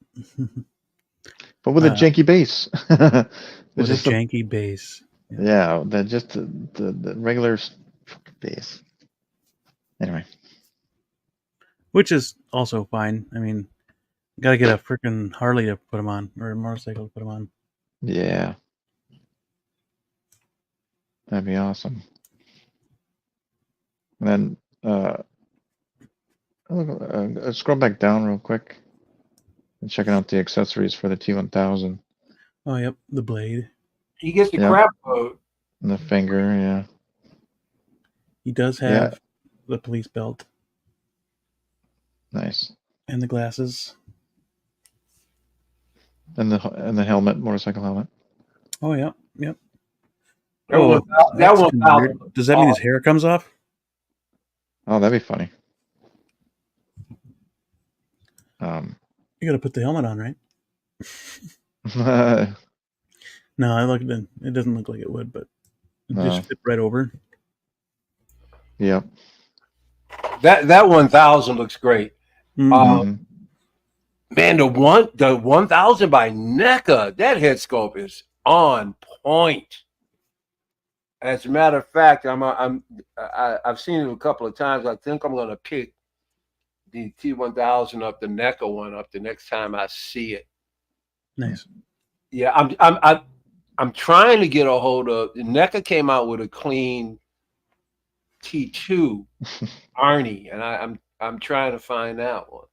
S2: But with a janky base.
S1: With a janky base.
S2: Yeah, just the regular base. Anyway.
S1: Which is also fine. I mean, gotta get a freaking Harley to put them on, or a motorcycle to put them on.
S2: Yeah. That'd be awesome. And then scroll back down real quick. And checking out the accessories for the T1000.
S1: Oh, yep, the blade.
S3: He gets the crap load.
S2: And the finger, yeah.
S1: He does have the police belt.
S2: Nice.
S1: And the glasses.
S2: And the helmet, motorcycle helmet.
S1: Oh, yep, yep.
S3: That one
S1: weird. Does that mean his hair comes off?
S2: Oh, that'd be funny.
S1: You gotta put the helmet on, right? No, it doesn't look like it would, but it just fit right over.
S2: Yep.
S3: That 1000 looks great. Man, the 1000 by NECA, that head sculpt is on point. As a matter of fact, I've seen it a couple of times. I think I'm gonna pick the T1000 up, the NECA one up the next time I see it.
S1: Nice.
S3: Yeah, I'm trying to get a hold of. NECA came out with a clean T2 Arnie, and I'm trying to find that one.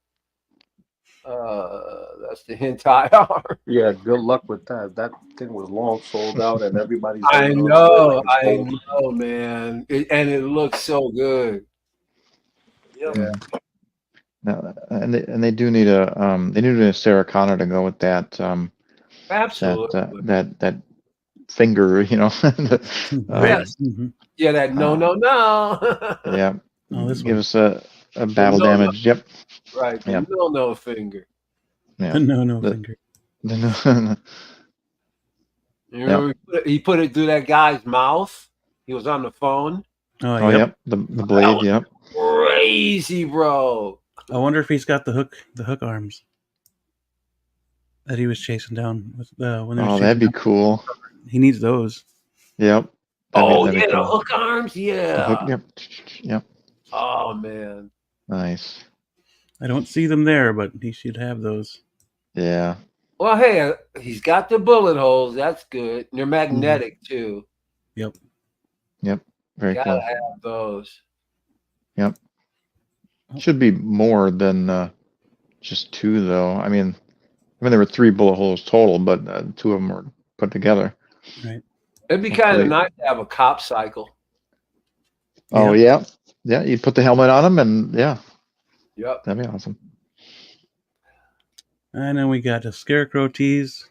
S3: That's the hentai arm.
S4: Yeah, good luck with that. That thing was long sold out, and everybody's.
S3: I know, man, and it looks so good.
S2: Yeah. No, and they do need a Sarah Connor to go with that.
S3: Absolutely.
S2: That finger, you know.
S3: Yeah, that no.
S2: Yeah.
S1: Oh, this
S2: Give
S1: one.
S2: us a battle damage. Yep.
S3: Right. The
S2: yep.
S3: no finger.
S2: Yeah.
S1: The no finger.
S3: Remember he put it through that guy's mouth. He was on the phone.
S2: Oh, yep. The blade. Yep.
S3: Crazy, bro.
S1: I wonder if he's got the hook arms that he was chasing down with when they was
S2: that'd be cool.
S1: He needs those.
S2: Yep.
S3: That'd be cool. The hook arms, yeah.
S2: Yep.
S3: Oh man.
S2: Nice.
S1: I don't see them there, but he should have those.
S2: Yeah.
S3: Well, hey, he's got the bullet holes. That's good. And they're magnetic too.
S1: Yep.
S2: Very
S3: Gotta
S2: cool.
S3: have those.
S2: Yep. Should be more than just two, though. I mean, there were 3 bullet holes total, but 2 of them were put together.
S1: Right.
S3: It'd be kind of nice to have a cop cycle.
S2: Oh yeah. You put the helmet on him, and
S3: Yep.
S2: That'd be awesome.
S1: And then we got a Scarecrow tease.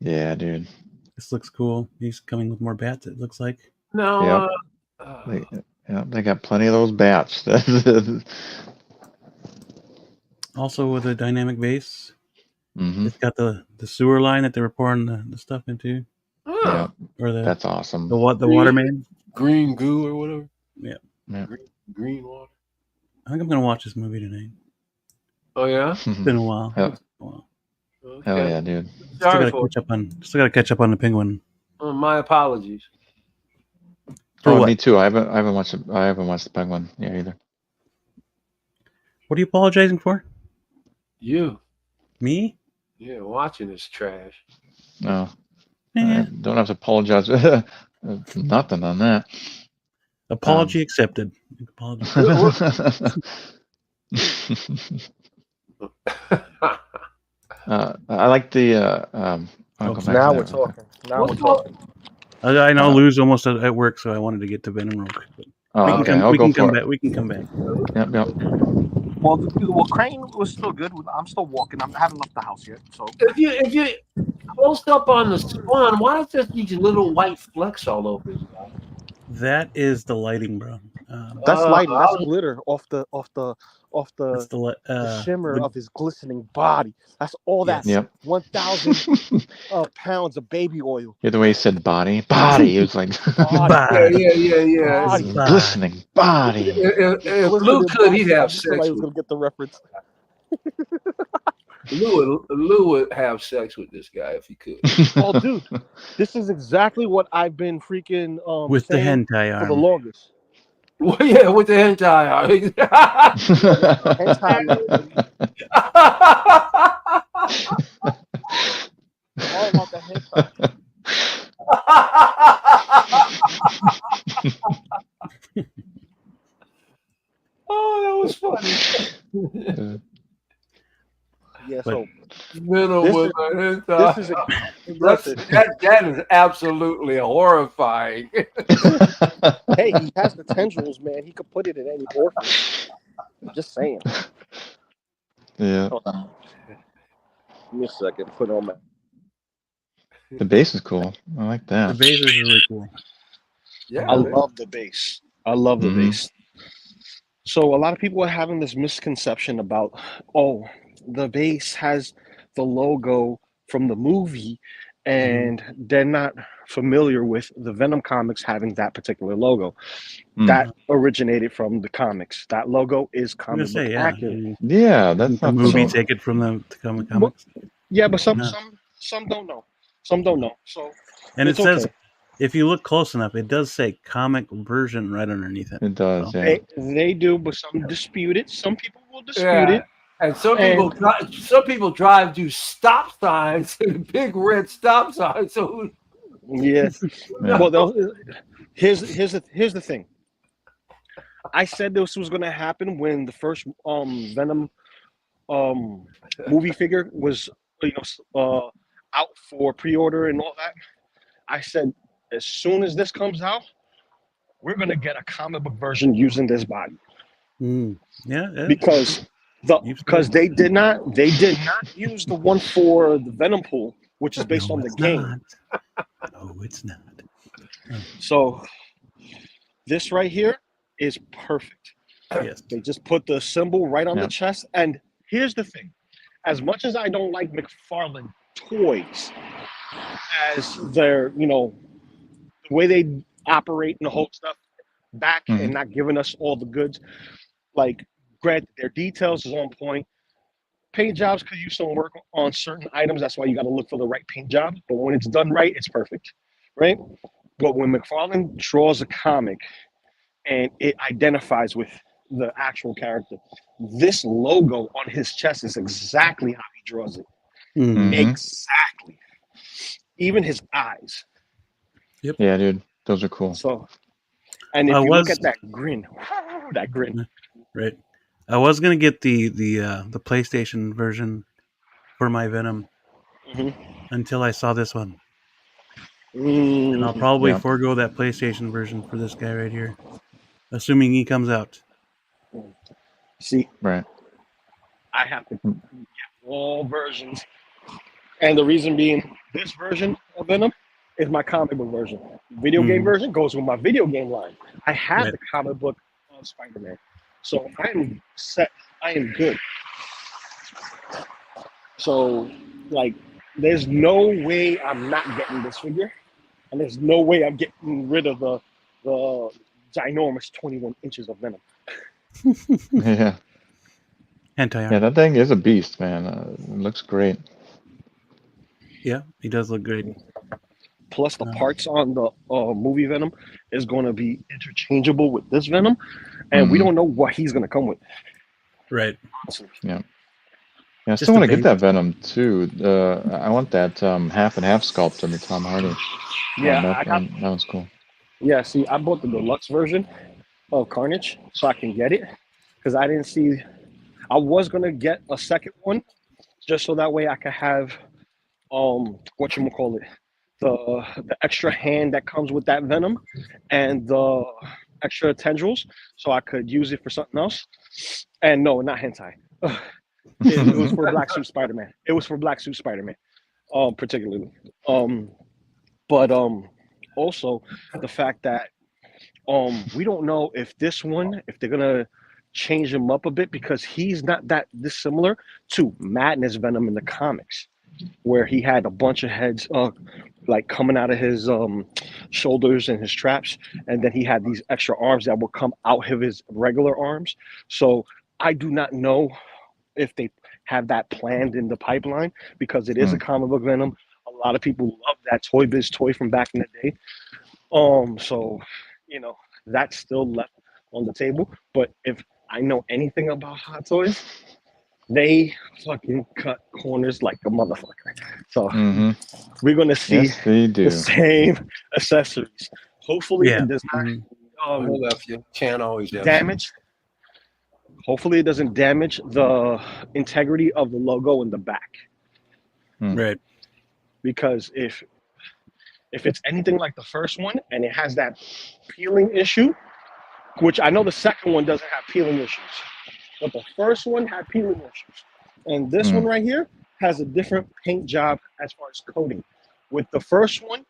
S2: Yeah, dude.
S1: This looks cool. He's coming with more bats, it looks like.
S3: No.
S2: They got plenty of those bats.
S1: Also with a dynamic base.
S2: Mm-hmm.
S1: It's got the sewer line that they were pouring the stuff into.
S2: Yeah.
S1: Or
S2: that's awesome.
S1: The water main.
S3: Green goo or whatever.
S1: Yeah.
S3: Green water.
S1: I think I'm gonna watch this movie tonight.
S3: Oh yeah?
S1: It's been a while.
S2: Hell yeah, dude.
S3: Sorry
S1: still gotta catch up on the Penguin.
S3: My apologies.
S2: Me too. I haven't watched the Penguin either.
S1: What are you apologizing for?
S3: You.
S1: Me?
S3: Yeah, watching this trash.
S2: No. I don't have to apologize. Nothing on that.
S1: Apology accepted.
S2: I like the. I'll go back
S4: Now
S2: to
S4: we're
S2: that.
S4: talking. Now
S3: What's
S4: we're talking.
S1: I know Lou's almost at work, so I wanted to get to Venom real quick. But
S2: Oh, okay. I'll
S1: we
S2: go
S1: can come
S2: for
S1: back.
S2: it.
S1: We can come back.
S2: Yep.
S4: Well, Crane was still good. I'm still walking. I haven't left the house yet. So
S3: If you close up on the spawn, why is there these little white flecks all over his body?
S1: That is the lighting, bro.
S4: that's lighting. That's
S3: I
S4: glitter off the
S1: That's
S4: the shimmer
S1: the
S4: of his glistening body. That's all that
S1: yes.
S2: Yep.
S4: 1,000 pounds of baby oil.
S2: Yeah, the way he said body. It was like
S1: Body.
S3: yeah.
S4: Body.
S2: glistening body.
S3: If Lou
S4: Glistening
S3: could, he'd
S4: body. I
S3: have
S4: knew somebody
S3: sex
S4: was
S3: with
S4: gonna get the reference.
S3: Lou would have sex with this guy if he could.
S4: Oh, dude, this is exactly what I've been freaking
S1: With the
S4: saying
S1: hentai
S4: for the
S1: arm.
S4: longest.
S3: Well, yeah, with the hentai.
S4: Hentai man. All about the hentai.
S3: Oh, that was funny.
S4: Yeah,
S1: But-
S4: so
S3: Venom
S4: This
S3: with
S4: is-
S3: a hentai.
S4: this is
S3: That's, that is absolutely horrifying.
S4: hey, he has the tendrils, man. He could put it in any orifice. I'm just saying.
S2: Yeah.
S4: Hold on. Give me a second. Put on my.
S2: The bass is cool. I like
S1: The
S2: that.
S1: base is really cool.
S3: Yeah,
S4: I love the bass. I love the
S2: Mhm.
S4: bass. So a lot of people are having this misconception about, oh, the bass has the logo from the movie, and they're not familiar with the Venom comics having that particular logo.
S2: Mm.
S4: That originated from the comics. That logo is
S1: I'm gonna
S4: comic book
S1: say yeah.
S4: accurate.
S2: Yeah, that's
S1: Didn't the
S2: not
S1: movie
S2: so.
S1: take it from the comics.
S4: Yeah, but some
S1: No.
S4: some don't know. Some don't know. So
S1: And
S4: it's
S1: it says,
S4: okay.
S1: if you look close enough, it does say comic version right underneath it.
S2: It does.
S1: So,
S2: Yeah.
S4: They do, but some dispute it. Some people will dispute
S3: Yeah.
S4: it.
S3: And some
S4: And-
S3: people drive to stop signs, big red stop signs. So
S4: Yeah.
S2: Yeah.
S4: Well, here's the thing. I said this was going to happen when the first Venom movie figure was out for pre-order and all that. I said as soon as this comes out, we're going to get a comic book version using this body
S1: yeah.
S4: because they did not use the one for the Venom pool, which is based on the game.
S1: No, it's not.
S4: So this right here is perfect.
S1: Yes.
S4: They just put the symbol right on
S2: Yeah.
S4: the chest. And here's the thing. As much as I don't like McFarlane toys as their, the way they operate and the whole stuff back
S2: Mhm.
S4: and not giving us all the goods, like, granted, their details is on point. Paint jobs could use some work on certain items. That's why you got to look for the right paint job. But when it's done right, it's perfect, right? But when McFarlane draws a comic and it identifies with the actual character, this logo on his chest is exactly how he draws it.
S2: Mhm.
S4: Exactly. Even his eyes.
S2: Yeah, dude, those are cool.
S4: So, and if you look at that grin,
S1: Right. I was gonna get the PlayStation version for my Venom until I saw this one, and I'll probably forego that PlayStation version for this guy right here, assuming he comes out.
S4: See,
S2: right.
S4: I have to get all versions, and the reason being, this version of Venom is my comic book version. Video game version goes with my video game line. I have the comic book of Spider-Man, so I am set. I am good. So, like, there's no way I'm not getting this figure, and there's no way I'm getting rid of the ginormous 21 inches of Venom.
S2: Yeah.
S1: Hentai
S2: Yeah, that thing is a beast, man. It looks great.
S1: Yeah, he does look great.
S4: Plus, the parts on the movie Venom is going to be interchangeable with this Venom, and we don't know what he's going to come with.
S1: Right.
S2: Yeah. Yeah, I still want to get that Venom too. I want that half and half sculpt under Tom Hardy.
S4: Yeah,
S2: that one's cool.
S4: Yeah, see, I bought the deluxe version of Carnage so I can get it because I didn't see. I was gonna get a second one
S6: just so that way I could have whatchamacallit, the extra hand that comes with that venom and the extra tendrils, so I could use it for something else. And no, not hentai. It was for Black Suit Spider-Man. It was for Black Suit Spider-Man, particularly. But also the fact that we don't know if this one, if they're gonna change him up a bit, because he's not that dissimilar to Madness Venom in the comics, where he had a bunch of heads like coming out of his shoulders and his traps, and then he had these extra arms that would come out of his regular arms. So I do not know if they have that planned in the pipeline, because it is a comic book Venom. A lot of people love that Toy Biz toy from back in the day. So that's still left on the table. But if I know anything about Hot Toys, they fucking cut corners like a motherfucker. So we're gonna see the same accessories. Hopefully it does not
S3: Hold up, your channel is
S6: damage. Hopefully it doesn't damage the integrity of the logo in the back.
S1: Right.
S6: Because if it's anything like the first one and it has that peeling issue, which I know the second one doesn't have peeling issues, but the first one had peeling issues. And this one right here has a different paint job as far as coating. With the first one,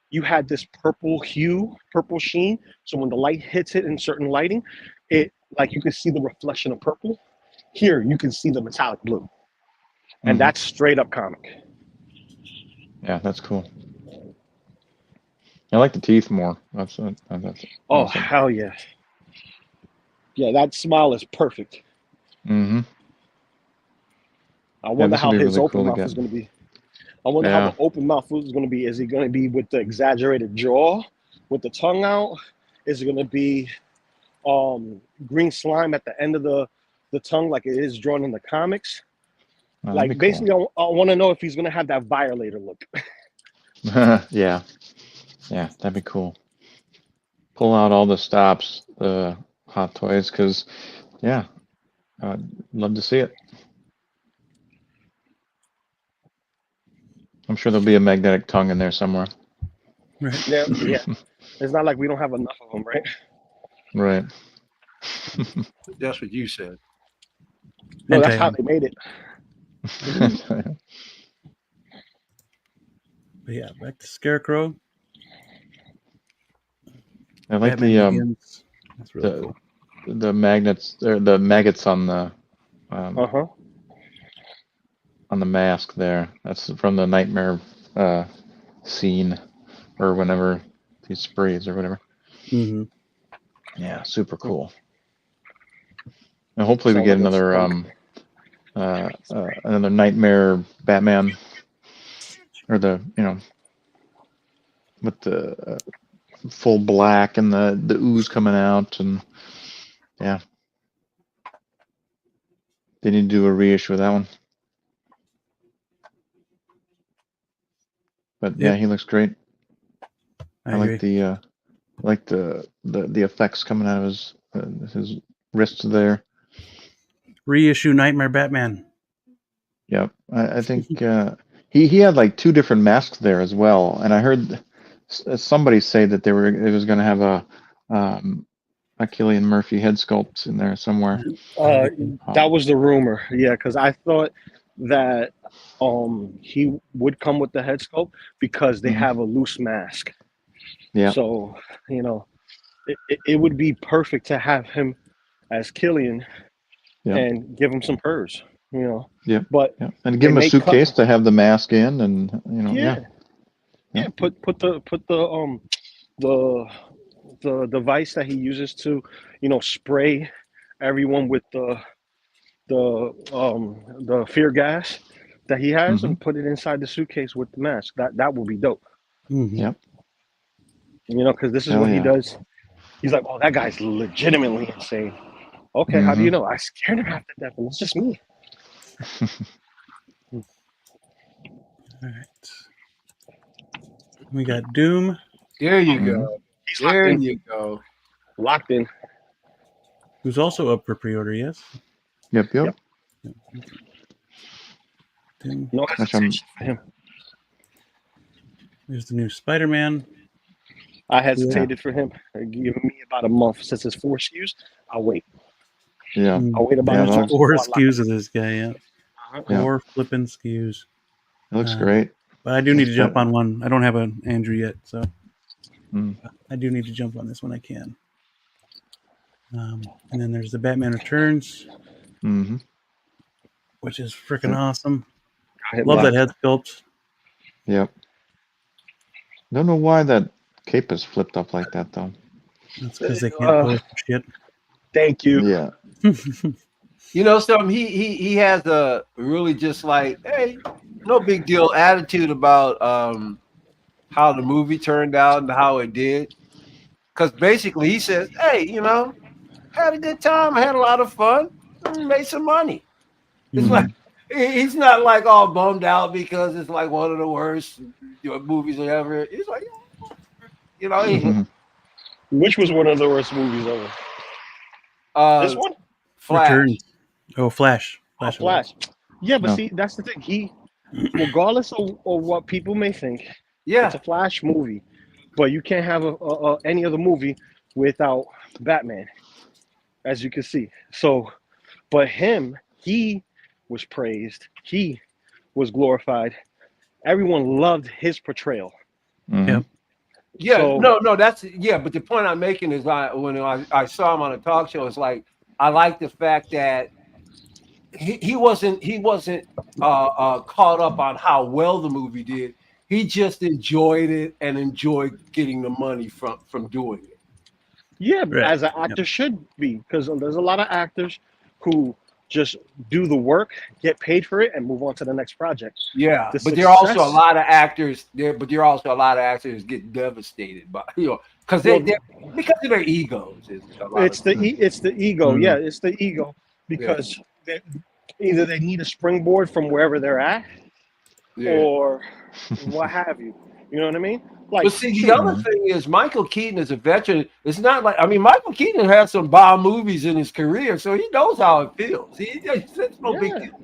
S6: you had this purple hue, purple sheen. So when the light hits it in certain lighting, it like you can see the reflection of purple. Here, you can see the metallic blue. And that's straight up comic.
S2: Yeah, that's cool. I like the teeth more. That's
S6: awesome. Hell yeah. Yeah, that smile is perfect. I wonder how his open mouth is going to be. I wonder how the open mouth is going to be. Is he going to be with the exaggerated jaw, with the tongue out? Is it going to be green slime at the end of the tongue like it is drawn in the comics? Like basically, cool. I want to know if he's going to have that violator look.
S2: Yeah, that'd be cool. Pull out all the stops, the Hot Toys, because I'd love to see it. I'm sure there'll be a magnetic tongue in there somewhere.
S6: Right. Yeah. It's not like we don't have enough of them, right?
S2: Right.
S3: That's what you said.
S6: No, that's how they made it.
S1: But yeah, back to Scarecrow.
S2: I like
S1: Batman That's really cool.
S2: The magnets or the maggots on the on the mask there. That's from the nightmare scene, or whenever he sprays or whatever. Yeah, super cool. And hopefully we get another another nightmare Batman, or the with the full black and the ooze coming out, and they need to do a reissue of that one. But yeah, he looks great. I like the effects coming out of his wrists there.
S1: Reissue Nightmare Batman.
S2: Yep, I think he had like 2 different masks there as well, and I heard somebody say that it was going to have a Cillian Murphy head sculpt in there somewhere.
S6: That was the rumor, because I thought that he would come with the head sculpt because they have a loose mask. Yeah. So it would be perfect to have him as Cillian and give him some furs. But
S2: and give him a suitcase to have the mask in, and
S6: put the device that he uses to spray everyone with the fear gas that he has, and put it inside the suitcase with the mask. That will be dope.
S2: Yep.
S6: Because this is what he does. He's like, oh, that guy's legitimately insane. Okay, how do you know? I scared him half to death, and it's just me.
S1: All right. We got Doom.
S3: There you go.
S6: He's
S3: there you go.
S6: Locked in.
S1: Who's also up for pre-order, yes?
S2: Yep.
S1: him.
S6: No
S2: Which I'm-
S6: hesitation for him.
S1: There's the new Spider-Man.
S6: I hesitated for him. Give me about a month since it's 4 SKUs. I'll wait.
S2: Yeah.
S6: I'll wait about
S2: Yeah,
S6: a
S2: that
S6: month.
S1: Four
S6: before I lock
S1: SKUs of this guy, yeah.
S6: it.
S2: Yeah.
S1: 4 flipping SKUs.
S2: It looks great.
S1: But I do need to
S2: That's
S1: jump
S2: better.
S1: on one. I don't have an Andrew yet, so
S2: Mm.
S1: I do need to jump on this when I can. And then there's the Batman Returns,
S2: Mm-hmm.
S1: which is freaking awesome.
S6: I hit
S1: Love
S6: black.
S1: that head sculpt.
S2: Yep. Don't know why that cape is flipped up like that though.
S1: That's because they can't pose for shit.
S6: Thank you.
S2: Yeah.
S3: You know something? He has a really just like, hey, no big deal attitude about how the movie turned out and how it did. Because basically he says, hey, you know, had a good time, I had a lot of fun, and made some money. It's like he's not like all bummed out because it's like one of the worst movies ever. He's like, you know,
S2: Mhm.
S6: Which was one of the worst movies ever? This one?
S3: Flash.
S1: Returns. Oh, Flash.
S6: Oh,
S1: Flash. Flash.
S6: Flash. Yeah, but
S2: No.
S6: see, that's the thing. He, regardless of what people may think,
S3: Yeah,
S6: it's a Flash movie. But you can't have any other movie without Batman, as you can see. So, but he was praised. He was glorified. Everyone loved his portrayal.
S2: Mhm.
S1: Yep.
S3: yeah,
S6: So-
S3: no, that's yeah. But the point I'm making is, when I saw him on a talk show, it's like I like the fact that he wasn't caught up on how well the movie did. He just enjoyed it and enjoyed getting the money from doing it.
S6: Yeah,
S1: Right.
S6: as an actor should be, because there's a lot of actors who just do the work, get paid for it, and move on to the next project.
S3: Yeah,
S6: The
S3: but there are also a
S6: success-
S3: lot of actors there. But there are also a lot of actors get devastated by because because of their egos.
S6: It's the ego.
S1: Mhm.
S6: Yeah, it's the ego because either they need a springboard from wherever they're at, or what have you. You know what I mean? Like,
S3: But see, the other thing is Michael Keaton is a veteran. It's not like Michael Keaton had some bomb movies in his career, so he knows how it feels. It's no big deal.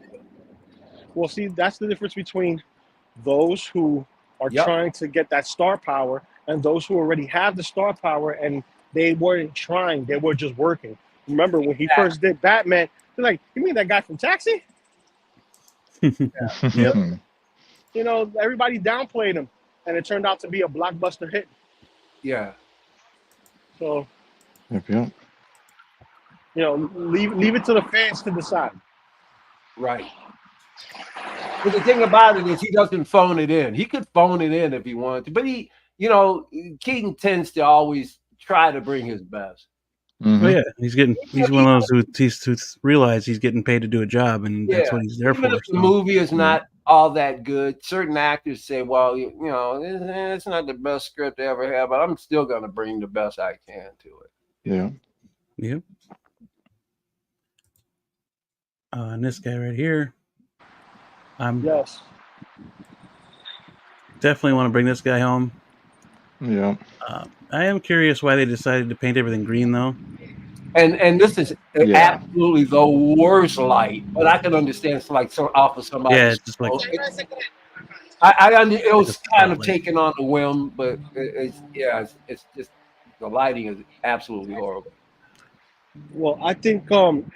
S6: Well, see, that's the difference between those who are trying to get that star power and those who already have the star power and they weren't trying; they were just working. Remember when he first did Batman? They're like, "You mean that guy from Taxi?"
S1: Yep.
S6: You know, everybody downplayed him, and it turned out to be a blockbuster hit.
S3: Yeah.
S6: So,
S2: Yep.
S6: you know, leave it to the fans to decide.
S3: Right. But the thing about it is he doesn't phone it in. He could phone it in if he wanted to, but Keaton tends to always try to bring his best.
S1: Oh yeah, he's one of those who realize he's getting paid to do a job, and that's what he's there
S3: Even
S1: for.
S3: if the movie is not all that good, certain actors say, "Well, it's not the best script I ever had, but I'm still going to bring the best I can to it."
S2: Yeah.
S1: Yep. And this guy right here,
S6: Yes.
S1: definitely want to bring this guy home.
S2: Yeah.
S1: I am curious why they decided to paint everything green, though.
S3: And this is absolutely the worst light, but I can understand it's like off of somebody.
S1: Yeah, it's just like
S3: it was
S1: just
S3: kind of
S1: like-
S3: taken on the whim, but it's just the lighting is absolutely horrible.
S6: Well, I think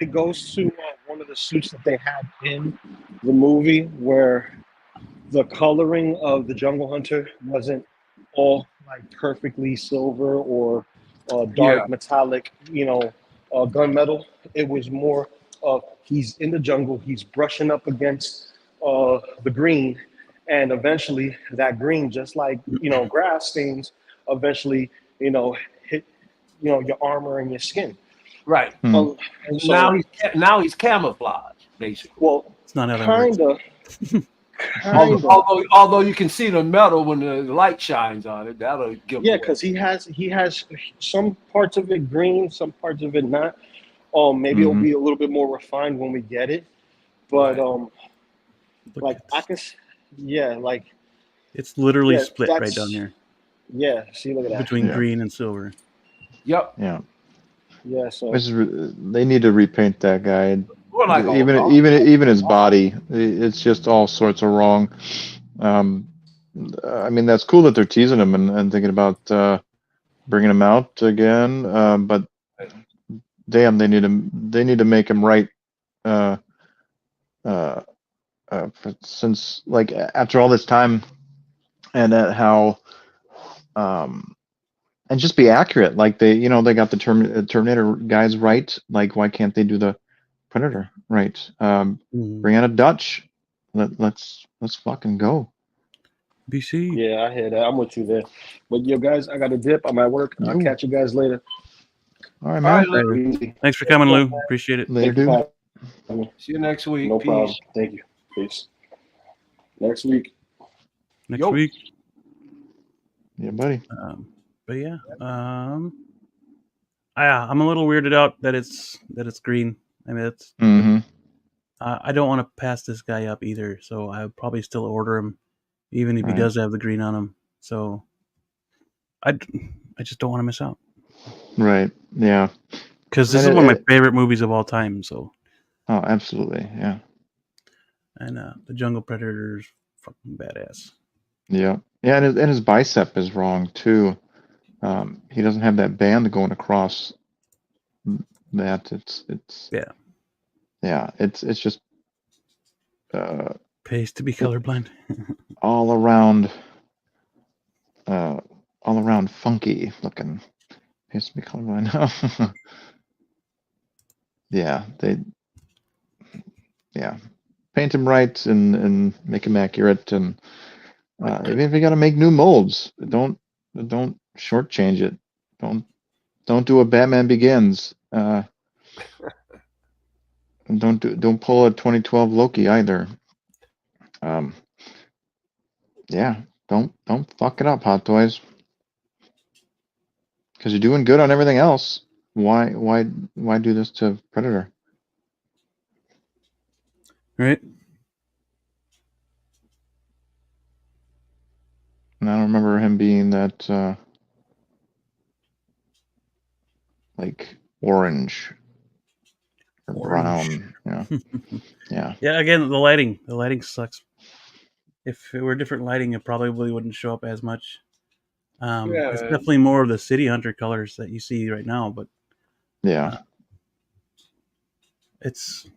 S6: it goes to one of the suits that they had in the movie where the coloring of the Jungle Hunter wasn't all like perfectly silver or dark metallic, gunmetal. It was more of he's in the jungle, he's brushing up against the green, and eventually that green, just like grass stains, eventually hit your armor and your skin.
S3: Right.
S6: So,
S3: now he's camouflaged, basically.
S6: Well,
S1: it's not how that works.
S3: Although you can see the metal when the light shines on it, that'll give.
S6: Yeah, because he has some parts of it green, some parts of it not. Maybe it'll be a little bit more refined when we get it, but like I can, like
S1: it's literally split right down here.
S6: Yeah, see, look at that
S1: between green and silver.
S3: Yep.
S2: Yeah.
S6: Yeah. So
S2: they need to repaint that guy.
S3: Or like
S2: even his body, it's just all sorts of wrong. I mean, that's cool that they're teasing him and thinking about bringing him out again. But damn, they need to make him right. Uh, uh, since like after all this time, and how and just be accurate. Like they got the Terminator guys right. Like why can't they do the Predator right? Bring out a Dutch. Let's fucking go.
S1: BC.
S6: Yeah, I hear that. I'm with you there. But yo, guys, I got to dip. I'm at work. I'll catch you guys later.
S2: All right, man.
S3: All right,
S1: Thanks for coming, Lou. Appreciate it.
S2: Later, dude.
S3: see you next week.
S6: No
S3: Peace.
S6: problem. Thank you. Peace. Next week.
S1: Next
S3: Yo.
S1: week.
S2: Yeah, buddy.
S1: But yeah, I'm a little weirded out that it's green. I mean, it's.
S2: Mm-hmm.
S1: I don't want to pass this guy up either, so I would probably still order him, even if he
S2: Right.
S1: does have the green on him. So I just don't want to miss out.
S2: Right. Yeah.
S1: Because this is one of my favorite movies of all time. So.
S2: Oh, absolutely. Yeah.
S1: And the Jungle Predator is fucking badass.
S2: Yeah. Yeah, and his bicep is wrong too. He doesn't have that band going across that. It's
S1: yeah.
S2: Yeah, it's just
S1: pays to be colorblind.
S2: all around funky looking. Pays to be colorblind. Yeah, paint him right and make him accurate, and even if you got to make new molds, don't shortchange it. Don't do a Batman Begins. And don't pull a 2012 Loki either. Yeah, don't fuck it up, Hot Toys. Because you're doing good on everything else. Why do this to Predator?
S1: Right.
S2: And I don't remember him being that like orange or brown. Yeah. Yeah.
S1: Yeah. Again, the lighting sucks. If it were different lighting, it probably wouldn't show up as much. It's definitely more of the City Hunter colors that you see right now, but
S2: yeah,
S1: it's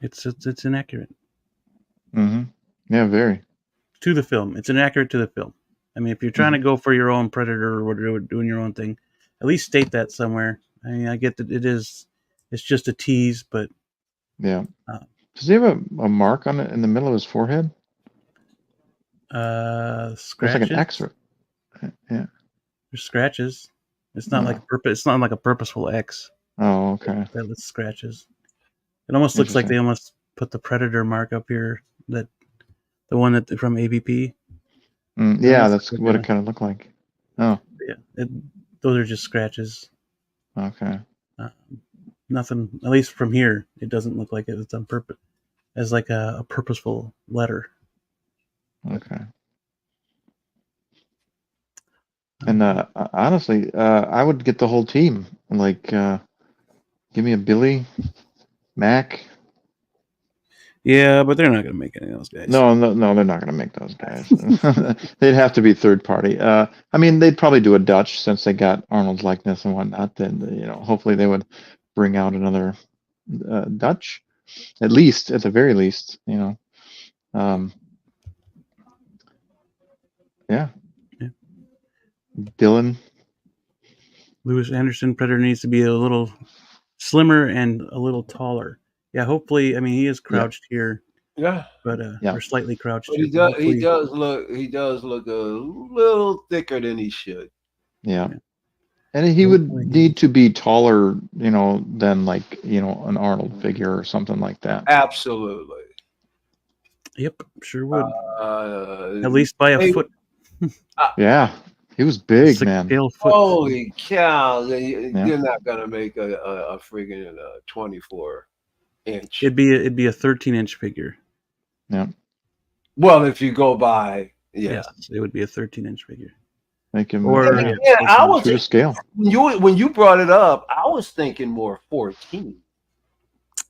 S1: inaccurate.
S2: Mm-hmm. Yeah, very.
S1: To the film, it's inaccurate to the film. I mean, if you're trying to go for your own Predator or whatever, doing your own thing, at least state that somewhere. I mean, I get that it's just a tease, but
S2: yeah. Does he have a mark on it in the middle of his forehead?
S1: Scratches.
S2: It's like an X. Yeah.
S1: There's scratches. It's not like It's not like a purposeful X.
S2: Oh, okay.
S1: That scratches. It almost looks like they almost put the Predator mark up here. That the one that from AVP.
S2: Yeah, that's what it kind of looked like. Oh.
S1: Yeah. Those are just scratches.
S2: Okay.
S1: Nothing. At least from here, it doesn't look like it's on purpose, as like a purposeful letter.
S2: Okay. And honestly, I would get the whole team. Like, give me a Billy, Mac.
S1: Yeah, but they're not going to make any of those guys.
S2: No, they're not going to make those guys. They'd have to be third party. I mean, they'd probably do a Dutch since they got Arnold's likeness and whatnot. Then hopefully they would bring out another Dutch, at the very least. Yeah. Dylan.
S1: Lewis Anderson Predator needs to be a little slimmer and a little taller. Yeah, hopefully. I mean, he is crouched here.
S3: Yeah,
S1: but or slightly crouched.
S3: But he does look a little thicker than he should.
S2: Yeah. And he would need to be taller, than like, an Arnold figure or something like that.
S3: Absolutely.
S1: Yep, sure would. At least by a foot.
S2: Yeah, he was big, man.
S3: Holy cow! You're not gonna make a friggin' 24-inch.
S1: It'd be a 13-inch figure.
S2: Yeah.
S3: Well, if you go by, yes,
S1: it would be a 13-inch figure.
S2: Make him
S1: Or-
S3: Yeah, I was
S2: true to scale.
S3: when you brought it up, I was thinking more 14.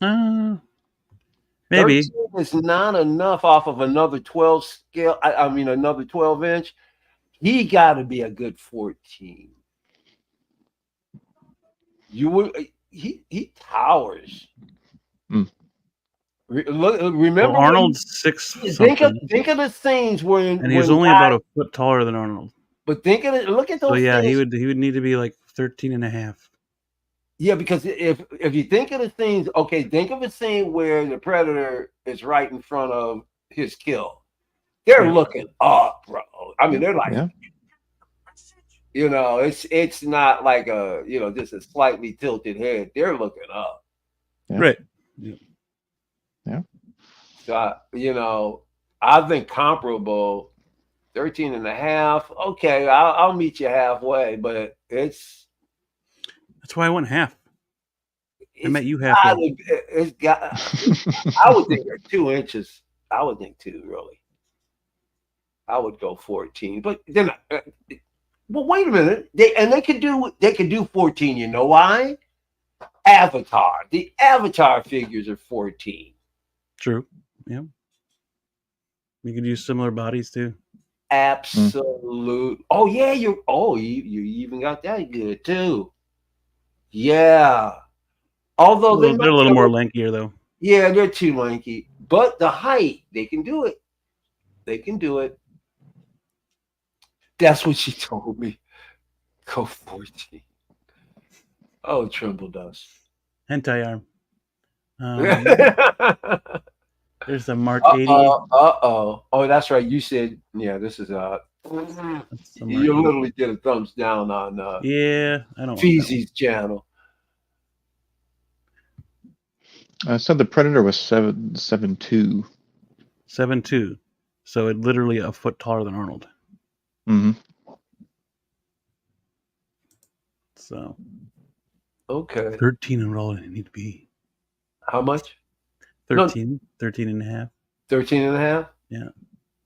S1: Maybe.
S3: 13 is not enough off of another 12 scale. I mean, another 12-inch. He got to be a good 14. You would. He towers.
S2: Mm.
S3: Remember,
S1: Well, Arnold's 6
S3: think of
S1: something,
S3: the scenes when
S1: and he's only about a foot taller than Arnold.
S3: But think of it. Look at
S1: So
S3: those.
S1: yeah,
S3: things.
S1: he would need to be like 13 and a half.
S3: Yeah, because if you think of the scenes, okay, think of a scene where the predator is right in front of his kill. They're looking up, bro. I mean, they're like, you know, it's not like a, you know, just a slightly tilted head. They're looking up.
S2: Yeah.
S1: Right.
S2: Yeah.
S3: So, you know, I think comparable 13 and a half. Okay, I'll meet you halfway, but
S1: that's why I went half. I met you halfway.
S3: It's got. I would think they're 2 inches. I would think 2, really. I would go 14, but then. Well, wait a minute. They could do 14. You know why? Avatar. The Avatar figures are 14.
S1: True. Yeah. You could use similar bodies too.
S3: Absolute. Oh yeah, you even got that good too. Yeah. Although
S1: They're a little more lankier though.
S3: Yeah, they're too lanky. But the height, they can do it. They can do it. That's what she told me. Go 14. Oh, Tremble Dust.
S1: Hentai arm.
S3: Uh
S1: There's the Mark 80.
S3: oh. Oh, that's right. You said, yeah, this is you literally did a thumbs down on
S1: yeah, I don't
S3: Feezys channel.
S2: I said the Predator was 7'2".
S1: 7'2". So it literally a foot taller than Arnold.
S2: Mm-hmm.
S1: So
S3: Okay.
S1: 13 would all it need to be.
S3: How much?
S1: 13.
S3: No.
S1: 13 and a half.
S3: 13 and a half?
S1: Yeah.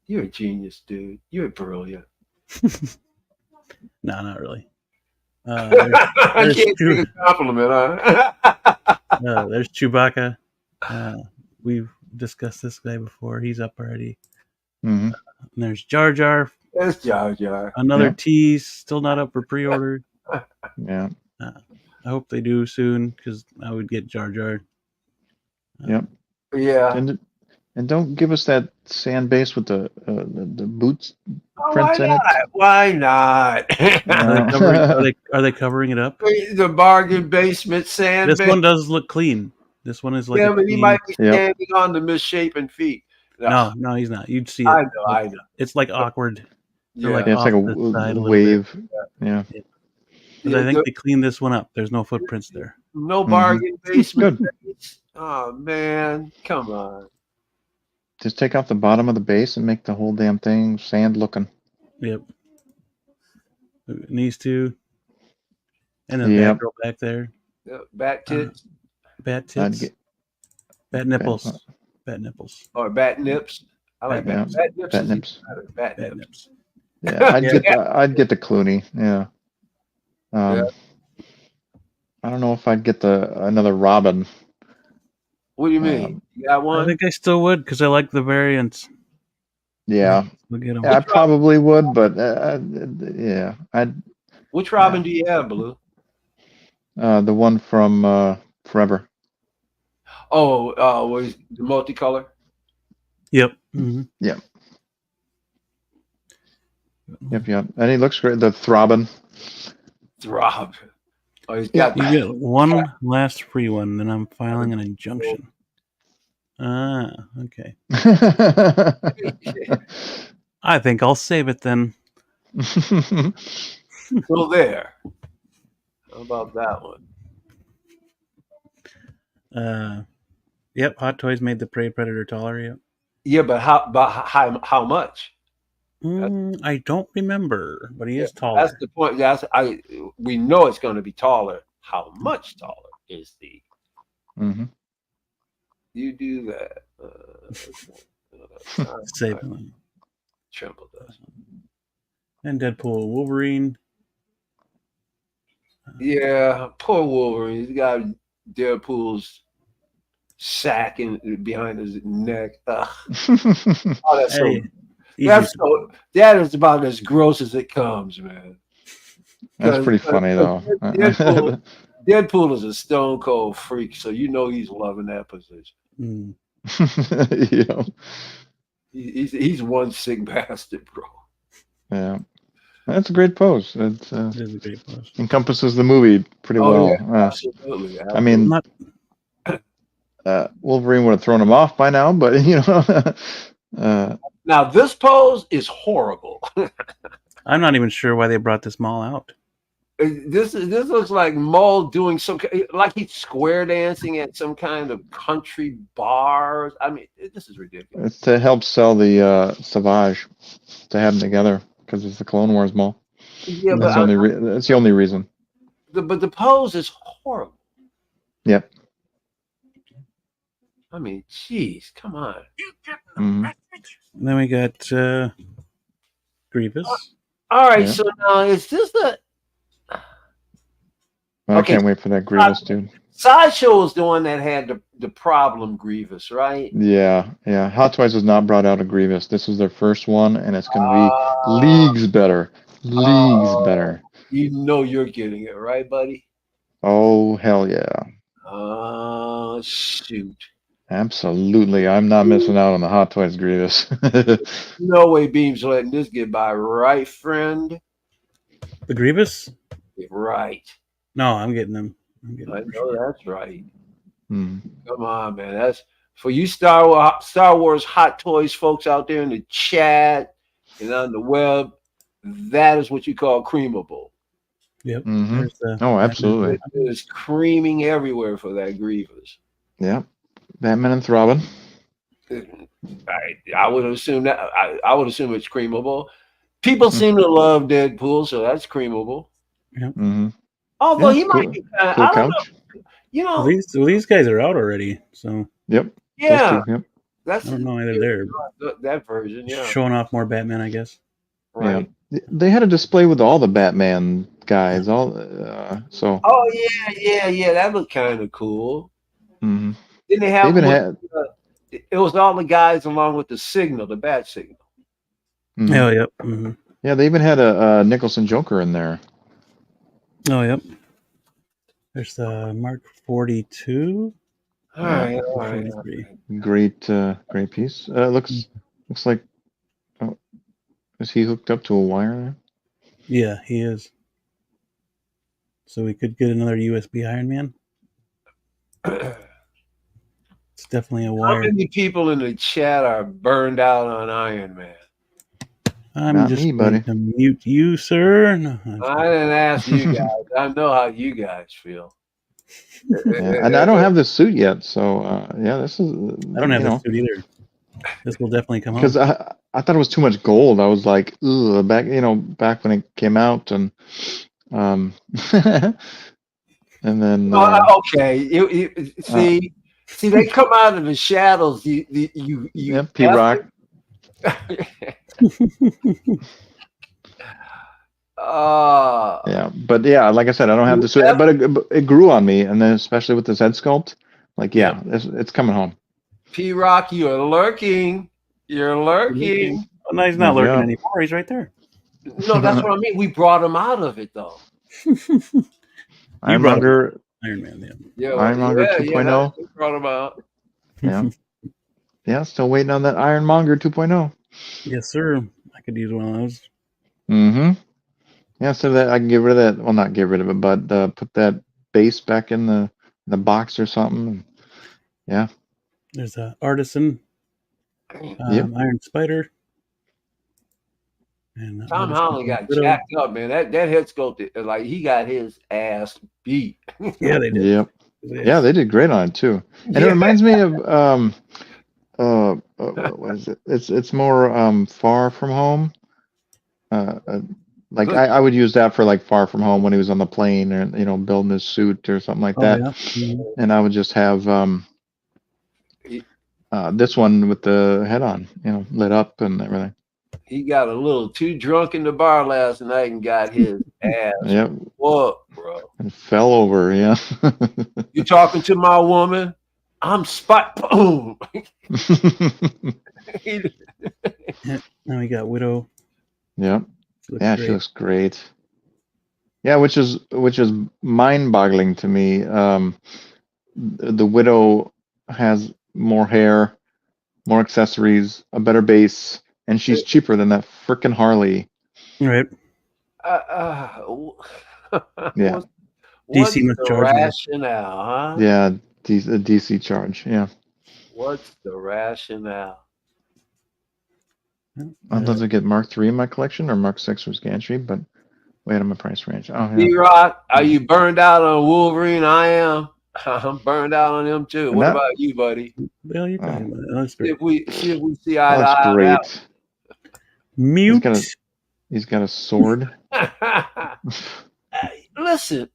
S3: You're a genius, dude. You're brilliant.
S1: No, not really.
S3: I can't take a compliment, huh?
S1: There's Chewbacca. We've discussed this guy before. He's up already.
S2: Mm-hmm.
S1: And there's Jar Jar.
S3: There's Jar Jar.
S1: Another tease. Still not up for pre-order.
S2: Yeah.
S1: I hope they do soon because I would get Jar Jar.
S2: Yep.
S3: Yeah.
S2: And don't give us that sand base with the boots prints in it.
S3: Why not?
S1: Are they covering it up?
S3: The bargain basement sand.
S1: This one does look clean. This one is like
S3: but he might be standing on the misshapen feet.
S1: No, he's not. You'd see it.
S3: I know.
S1: It's like awkward.
S3: Yeah,
S1: like
S2: it's like a wave. Yeah.
S1: Because I think they cleaned this one up. There's no footprints there.
S3: No bargain basement. Oh man, come on.
S2: Just take off the bottom of the base and make the whole damn thing sand looking.
S1: Yep. These two. And then that girl back there.
S3: Bat tits.
S1: Bat tits. Bat nipples. Bat nipples.
S3: Or bat nips. I like bat nips.
S2: Bat nips.
S3: Bat nips.
S2: Yeah, I'd get the Clooney. Yeah. I don't know if I'd get another Robin.
S3: What do you mean? You got one?
S1: I think I still would because I like the variants.
S2: Yeah.
S1: We'll get them.
S2: I probably would, but yeah,
S3: Which Robin do you have, Blue?
S2: The one from Forever.
S3: Oh, was the multicolor?
S1: Yep. Mm-hmm.
S2: Yep. Yep. And he looks great. The Throbbing.
S3: Throb. Oh, he's got.
S1: You get one last free one, then I'm filing an injunction. Okay. I think I'll save it then.
S3: So there. How about that one?
S1: Yep. Hot Toys made the Prey Predator taller. Yep.
S3: Yeah, but how much?
S1: I don't remember, but he is taller.
S3: That's the point. We know it's going to be taller. How much taller is the?
S2: Mm-hmm.
S3: You do that.
S1: Save him.
S3: Tremble does.
S1: And Deadpool, Wolverine.
S3: Yeah, poor Wolverine. He's got Deadpool's sack behind his neck. Ugh. Oh, that's so.
S1: Hey, easy.
S3: That is about as gross as it comes, man.
S2: That's pretty funny though.
S3: Deadpool is a stone cold freak, so you know he's loving that position.
S1: Mm.
S2: Yeah.
S3: He's one sick bastard, bro.
S2: Yeah. That's a great pose.
S1: It is a great pose.
S2: Encompasses the movie pretty well.
S3: Yeah, absolutely.
S2: I mean, Wolverine would have thrown him off by now, but you know.
S3: Now this pose is horrible.
S1: I'm not even sure why they brought this mall out.
S3: This looks like Maul doing like he's square dancing at some kind of country bars. I mean, this is ridiculous.
S2: It's to help sell the Savage, to have them together because it's the Clone Wars mall.
S3: Yeah,
S2: that's the only reason.
S3: But the pose is horrible.
S2: Yep.
S3: I mean, jeez, come on.
S1: And then we got Grievous.
S3: All right, so now is this the?
S2: I can't wait for that Grievous dude.
S3: Sideshow was the one that had the problem Grievous, right?
S2: Yeah. Hot Toys has not brought out a Grievous. This is their first one, and it's going to be leagues better. Better.
S3: You know you're getting it, right, buddy?
S2: Oh, hell yeah.
S3: Oh, shoot.
S2: Absolutely. I'm not missing out on the Hot Toys Grievous.
S3: No way Beam's letting this get by, right, friend?
S1: The Grievous?
S3: Right.
S1: No, I'm getting them.
S3: I know that's right.
S2: Come
S3: on, man. That's for you Star Wars Hot Toys folks out there in the chat and on the web. That is what you call creamable.
S1: Yep.
S2: Oh, absolutely.
S3: It is creaming everywhere for that Grievous.
S2: Yep. Batman and Robin.
S3: I would assume that. I would assume it's creamable. People seem to love Deadpool, so that's creamable.
S1: Yep.
S3: Although he might be kind of, I don't know. You know,
S1: these guys are out already, so.
S2: Yep.
S3: Yeah.
S2: Yep.
S3: That's
S1: I don't know either there.
S3: That version, yeah.
S1: Showing off more Batman, I guess.
S3: Right.
S2: Yeah. They had a display with all the Batman guys. So.
S3: Oh yeah. That looked kind of cool. Didn't they have? It was all the guys along with the signal, the bat signal.
S1: Oh yep.
S2: Yeah, they even had a Nicholson Joker in there.
S1: Oh yep. There's the Mark 42.
S3: All right.
S2: Great piece. Looks like. Oh, is he hooked up to a wire there?
S1: Yeah, he is. So we could get another USB Iron Man. It's definitely a wire.
S3: How many people in the chat are burned out on Iron Man?
S1: I'm
S2: Not
S1: just
S2: me, buddy.
S1: going to mute you, sir. No,
S3: I didn't ask you guys. I know how you guys feel.
S2: Yeah, and I don't have the suit yet, so this is.
S1: I don't have the suit either. This will definitely come out.
S2: Because I thought it was too much gold. I was like, ugh, back when it came out, and and then.
S3: Okay, see, they come out of the shadows.
S2: Yeah, P-Rock. Yeah, but like I said, I don't have the suit, but it grew on me, and then especially with this head sculpt, like it's coming home.
S3: P-Rock, you are lurking. You're lurking.
S1: Oh, no, he's not lurking anymore. He's right there.
S3: No, that's what I mean. We brought him out of it, though.
S2: Ironmonger.
S1: Iron Man,
S3: yeah.
S2: Ironmonger 2.0.
S3: We brought him out.
S2: Yeah, still waiting on that Ironmonger 2.0.
S1: Yes, sir. I could use one of those.
S2: Yeah, so that I can get rid of that. Well, not get rid of it, but put that base back in the box or something. Yeah.
S1: There's a Artisan. Iron Spider. And
S3: Tom Holland got jacked up, man. That head sculpt, like he got his ass beat.
S1: Yeah, they did.
S2: Yep. Yeah, they did great on it too. And it reminds me of what is it? It's more Far From Home. Like I would use that for like Far From Home when he was on the plane or building his suit or something like that. Yeah. And I would just have this one with the head on, lit up and everything.
S3: he got a little too drunk in the bar last night and got his ass
S2: Yep.
S3: whooped, bro.
S2: And fell over. Yeah.
S3: You talking to my woman? I'm spot. Boom.
S1: Now we got Widow.
S2: Yep.
S1: Looks
S2: Yeah,
S1: great.
S2: she looks great. Yeah, which is mind-boggling to me. The Widow has more hair, more accessories, a better base, and she's cheaper than that frickin' Harley.
S1: Right.
S2: Yeah.
S3: What's
S1: DC must
S3: the
S1: charge more.
S3: rationale, huh?
S2: Yeah, DC charge. Yeah.
S3: What's the rationale?
S2: I'd love to get Mark III in my collection or Mark 6 was gantry, but wait on my price range. Oh, yeah.
S3: D-Rock, are you burned out on Wolverine? I am. I'm burned out on him too.
S2: And
S3: What
S2: that-
S3: about you, buddy?
S1: Well, you're talking about it. That's
S3: See
S1: great.
S3: if we see eye to
S2: That's
S3: eye on that
S2: great.
S1: Mute.
S2: He's got a sword.
S3: Listen,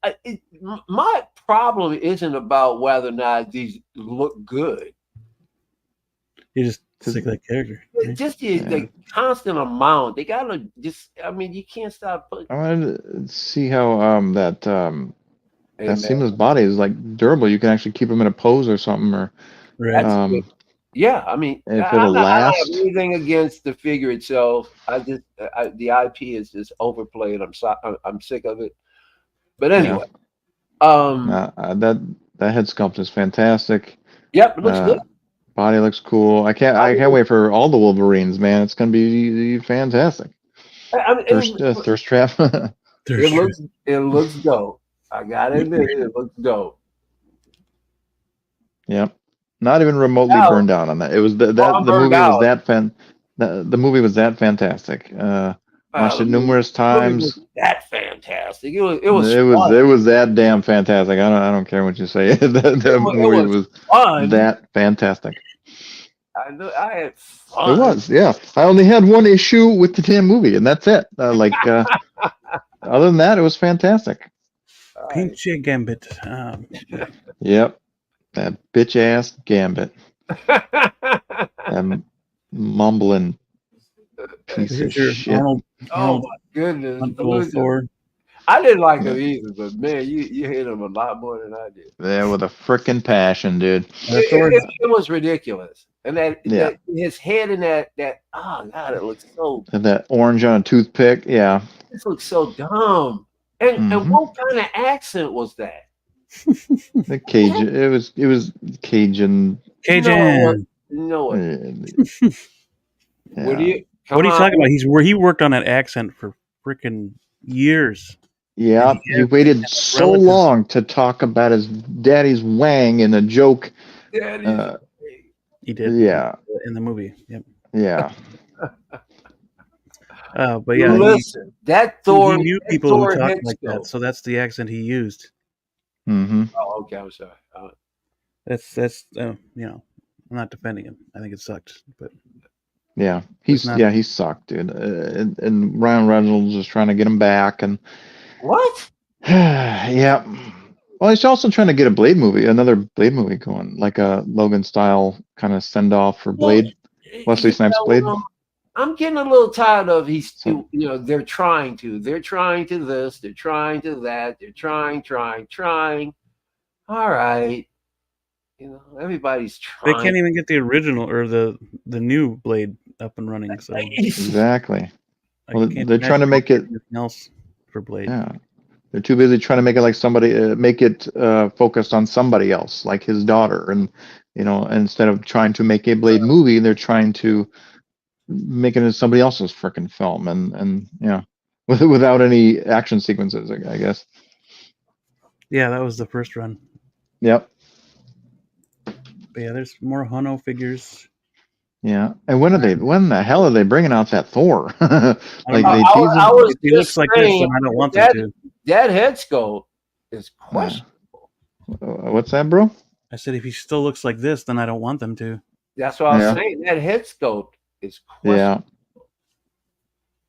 S3: my problem isn't about whether or not these look good.
S1: You're just sick of that character. Right?
S3: Just the constant amount. They gotta just. I mean, you can't stop putting.
S2: I wanted to see how that seamless body is like durable. You can actually keep him in a pose or something, or
S1: Right.
S3: yeah. I mean,
S2: if it'll
S3: I don't
S2: last.
S3: have anything against the figure itself. I just the IP is just overplayed. I'm sick of it. But anyway,
S2: that head sculpt is fantastic.
S3: Yep, it looks good.
S2: Body looks cool. I can't wait for all the Wolverines, man. It's gonna be fantastic. Thirst trap.
S3: It looks dope. I gotta admit it looks dope.
S2: Yep. Not even remotely burned down on that. It was the movie was that fantastic. Watched it numerous times.
S3: That fantastic. It was
S2: that damn fantastic. I don't care what you say. The movie was
S3: fun.
S2: That fantastic.
S3: I had fun.
S2: It was, yeah. I only had one issue with the damn movie, and that's it. Other than that, it was fantastic.
S1: Pinche Gambit.
S2: Yep. That bitch ass Gambit. That mumbling piece of shit.
S1: Arnold,
S3: oh my goodness.
S1: Thor.
S3: I didn't like him either, but man, you hit him a lot more than I did.
S2: Yeah, with a freaking passion, dude.
S3: It was ridiculous. And that his head in that oh god, it looks so.
S2: And that orange on a toothpick, yeah.
S3: This looks so dumb. And what kind of accent was that?
S2: The Cajun. It was Cajun.
S1: Cajun.
S3: No.
S1: What are you talking about? He worked on that accent for freaking years.
S2: Yeah, he waited so long to talk about his daddy's wang in a joke.
S1: He did.
S2: Yeah.
S1: In the movie. Yep.
S2: Yeah.
S1: But yeah.
S3: Listen, that Thor.
S1: He knew people who talked like that, so that's the accent he used.
S2: Mm-hmm.
S3: Oh, okay. I'm sorry.
S1: That's I'm not defending him. I think it sucked, but
S2: yeah, he sucked, dude. And Ryan Reynolds was trying to get him back, and
S3: what?
S2: Yeah. Well, he's also trying to get another Blade movie going, like a Logan style kind of send off for Blade. Wesley Snipes Blade.
S3: I'm getting a little tired of they're trying to this, they're trying to that, they're trying. All right. Everybody's trying.
S1: They can't even get the original or the new Blade up and running. So
S2: exactly. Well, they're trying to make it
S1: else for Blade.
S2: Yeah. They're too busy trying to make it like make it focused on somebody else, like his daughter, and instead of trying to make a Blade movie, they're trying to make it as somebody else's freaking film, and without any action sequences, I guess.
S1: Yeah, that was the first run.
S2: Yep.
S1: But yeah, there's more Huno figures.
S2: Yeah, and when the hell are they bringing out that Thor?
S1: Like they tease him. If he looks like this, then I don't want them to.
S3: That head sculpt is questionable.
S2: What's that, bro?
S1: I said if he still looks like this, then I don't want them to.
S3: That's what I was saying. That head sculpt is questionable.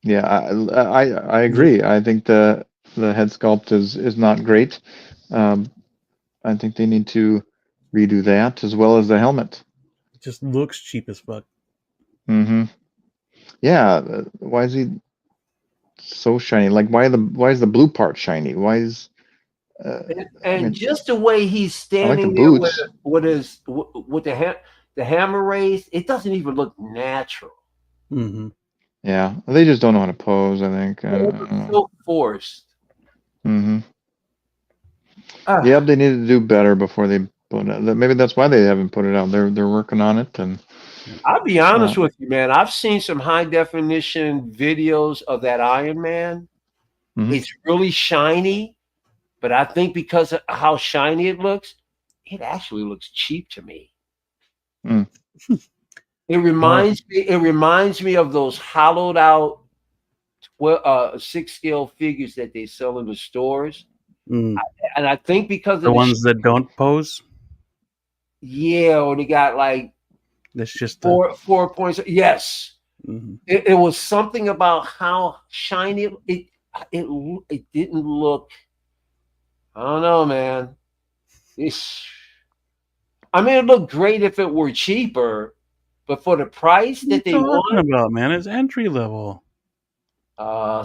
S2: Yeah, I agree. I think the head sculpt is not great. I think they need to redo that as well as the helmet.
S1: It just looks cheap as fuck.
S2: Mm-hmm. Yeah, why is he so shiny? Like, why is the blue part shiny? Why is I mean,
S3: just the way he's
S2: I like the
S3: standing there
S2: boots.
S3: with the hammer raised, it doesn't even look natural.
S1: Mm-hmm.
S2: Yeah, they just don't know how to pose, I think.
S3: It looks so forced.
S2: Mm-hmm.
S3: Ah,
S2: Yep, they need to do better before they put it. Maybe that's why they haven't put it out. They're working on it, and
S3: I'll be honest with you, man. I've seen some high definition videos of that Iron Man.
S2: Mhm.
S3: It's really shiny, but I think because of how shiny it looks, it actually looks cheap to me.
S2: Mm.
S3: It reminds me of those hollowed out 6 scale figures that they sell in the stores.
S1: Mm.
S3: And I think because
S1: The
S3: of
S1: ones that don't pose.
S3: yeah, or they got like
S1: That's just the.
S3: 4 points. Yes.
S1: Mm-hmm.
S3: It was something about how shiny it didn't look. I don't know, man. I mean, it looked great if it were cheaper, but for the price
S1: What are you
S3: that they
S1: talking
S3: want,
S1: about, man? It's entry level.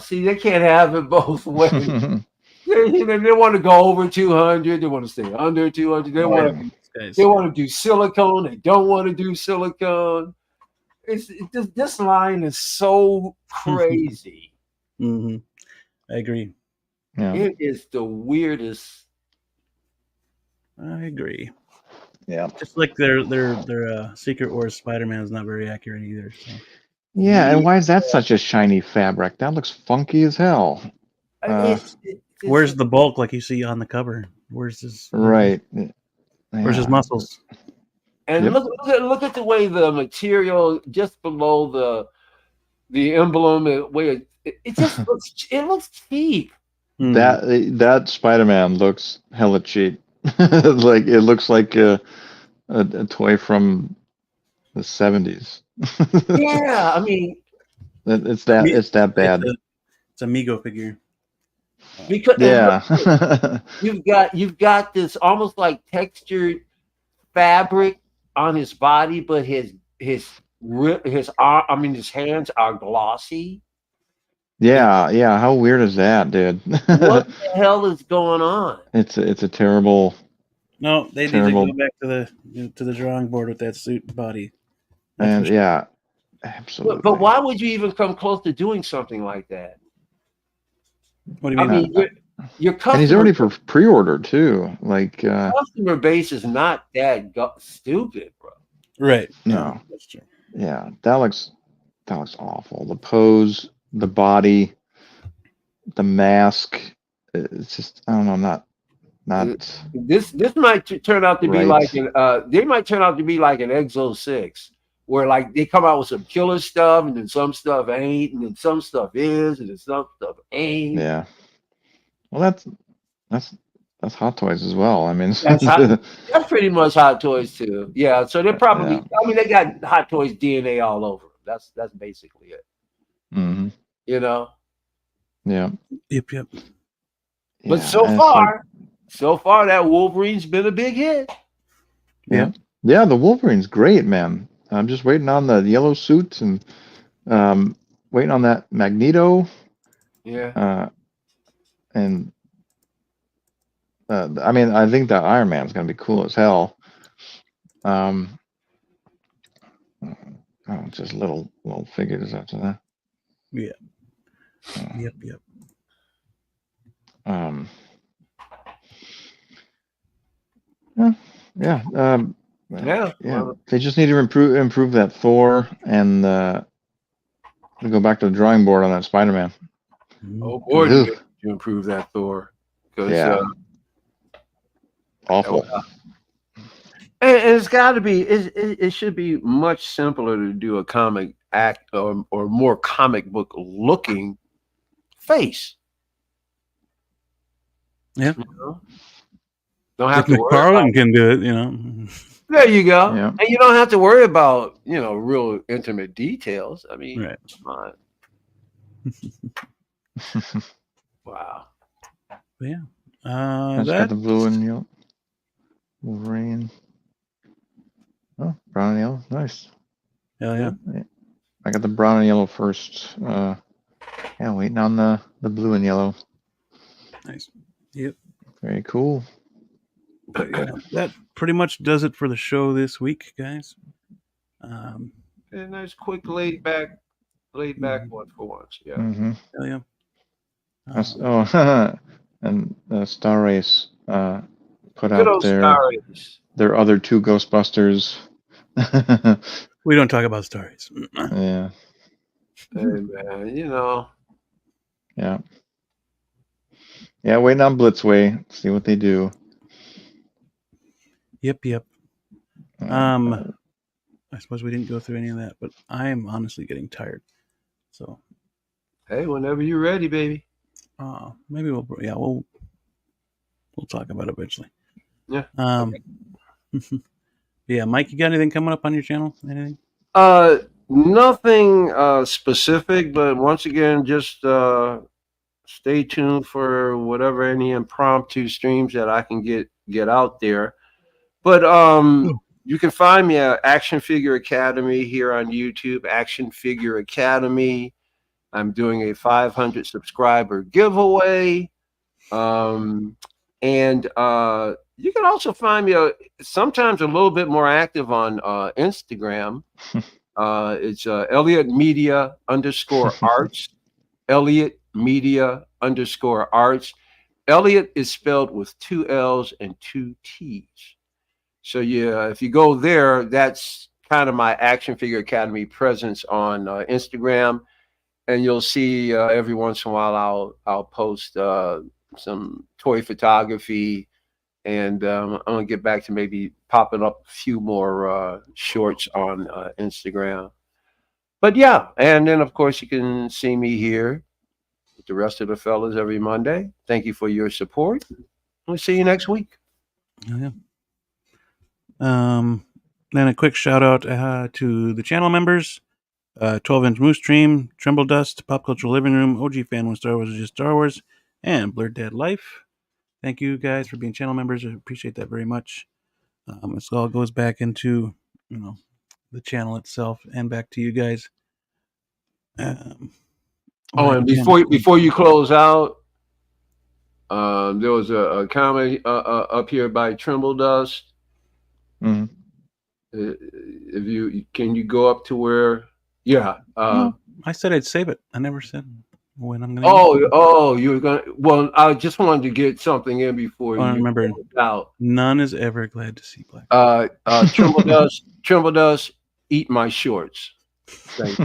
S3: see, they can't have it both ways. They want to go over 200. They want to stay under 200. They want to. They want to do silicone. They don't want to do silicone. This line is so crazy.
S1: Mm-hmm. I agree.
S2: Yeah,
S3: It is the weirdest.
S1: I agree.
S2: yeah,
S1: Just like their Secret Wars Spider-Man is not very accurate either. So
S2: yeah. And why is that such a shiny fabric? That looks funky as hell.
S3: It's
S1: where's the bulk like you see on the cover? Where's his
S2: Right.
S1: Where's his
S2: Yeah.
S1: muscles?
S3: and
S2: Yep.
S3: look at the way the material just below the emblem, the way it just looks cheap.
S2: That Spider-Man looks hella cheap. Like it looks like a toy from the 70s.
S3: Yeah, I mean,
S2: It's that bad.
S1: It's a Migo figure.
S3: because and look,
S2: Yeah.
S3: you've got this almost like textured fabric on his body, but his arm, I mean his hands are glossy.
S2: Yeah, yeah. How weird is that, dude?
S3: What the hell is going on?
S2: It's a terrible,
S1: No, they need to go
S2: terrible,
S1: back to the drawing board with that suit body. That's for
S2: and
S1: sure.
S2: yeah,
S3: But
S2: absolutely.
S3: why would you even come close to doing something like that?
S1: What do you
S3: I
S1: mean?
S3: mean, your
S2: And he's already for pre-order too. Like,
S3: customer base is not that stupid, bro.
S1: Right.
S2: no,
S1: That's true.
S2: yeah, that looks awful. The pose, the body, the mask. It's just, I don't know, not
S3: This might turn out to be
S2: right.
S3: like they might turn out to be like an Exo 6, where like they come out with some killer stuff and then some stuff ain't, and then some stuff is, and then some stuff ain't.
S2: Yeah. Well, that's Hot Toys as well. I mean,
S3: That's pretty much Hot Toys too. Yeah, so they're probably.
S2: yeah.
S3: I mean, they got Hot Toys DNA all over them. That's basically it.
S2: Hmm.
S3: You know.
S2: Yeah.
S1: Yep.
S3: But
S2: Yeah. And
S3: so far that Wolverine's been a big hit.
S2: yeah. Yeah, the Wolverine's great, man. I'm just waiting on the yellow suits and waiting on that Magneto.
S3: Yeah.
S2: And I mean, I think that Iron Man's gonna be cool as hell. Um, just little figures after that.
S1: Yeah. Yep.
S2: Um, yeah.
S3: Yeah. Well,
S2: They just need to improve that Thor and go back to the drawing board on that Spider-Man.
S3: oh boy, do they
S2: Ugh.
S3: need to improve that Thor.
S2: Yeah. Awful.
S3: And it's got to be. It should be much simpler to do a comic act or more comic book looking face.
S1: Yeah.
S3: You know? Don't have
S1: If
S3: to worry about.
S1: McFarlane can do it,
S3: There you go.
S2: Yeah.
S3: And you don't have to worry about real intimate details. I mean,
S1: Right.
S3: come on. Wow.
S1: Yeah.
S2: I just got the blue and yellow. Wolverine. Oh, brown and yellow. Nice.
S1: Hell yeah.
S2: I got the brown and yellow first. Yeah, waiting on the blue and yellow.
S1: Nice. Yep.
S2: Very cool.
S1: But yeah, that pretty much does it for the show this week, guys.
S3: A nice, quick, laid back one for once. Yeah.
S2: Mm-hmm.
S1: Hell yeah.
S2: And Star Race put
S3: Good
S2: out
S3: old Star Race.
S2: their other 2 Ghostbusters.
S1: We don't talk about Star Race.
S2: Yeah.
S3: Hey, man, you know.
S2: Yeah. Yeah, waiting on Blitzway. See what they do.
S1: Yep. I suppose we didn't go through any of that, but I'm honestly getting tired. So,
S3: hey, whenever you're ready, baby.
S1: Maybe we'll talk about it eventually.
S3: Yeah.
S1: Yeah, Mike, you got anything coming up on your channel? Anything?
S3: Nothing specific, but once again, just stay tuned for whatever any impromptu streams that I can get out there. But you can find me at Action Figure Academy here on YouTube, Action Figure Academy. I'm doing a 500 subscriber giveaway. And you can also find me sometimes a little bit more active on Instagram. It's Elliot Media _arts. Elliot Media _arts. Elliot is spelled with 2 L's and 2 T's. So yeah, if you go there, that's kind of my Action Figure Academy presence on Instagram, and you'll see every once in a while I'll post some toy photography, and I'm gonna get back to maybe popping up a few more shorts on Instagram. But yeah, and then of course you can see me here with the rest of the fellas every Monday. Thank you for your support. We'll see you next week.
S1: Oh, yeah. Then a quick shout out to the channel members: 12-inch Moose Stream, Tremble Dust, Pop Culture Living Room, OG Fan When Star Wars is Just Star Wars, and Blurred Dad Life. Thank you guys for being channel members. I appreciate that very much. This all goes back into the channel itself and back to you guys.
S3: And before you close out, there was a comment up here by Tremble Dust.
S2: Mm-hmm.
S3: If you can you go up to where? Yeah.
S1: I said I'd save it. I never said when I'm going
S3: to. Oh, you were going to. Well, I just wanted to get something in before you
S1: remember.
S3: Out.
S1: None is ever glad to see black.
S3: Tremble Dust, eat my shorts. Thank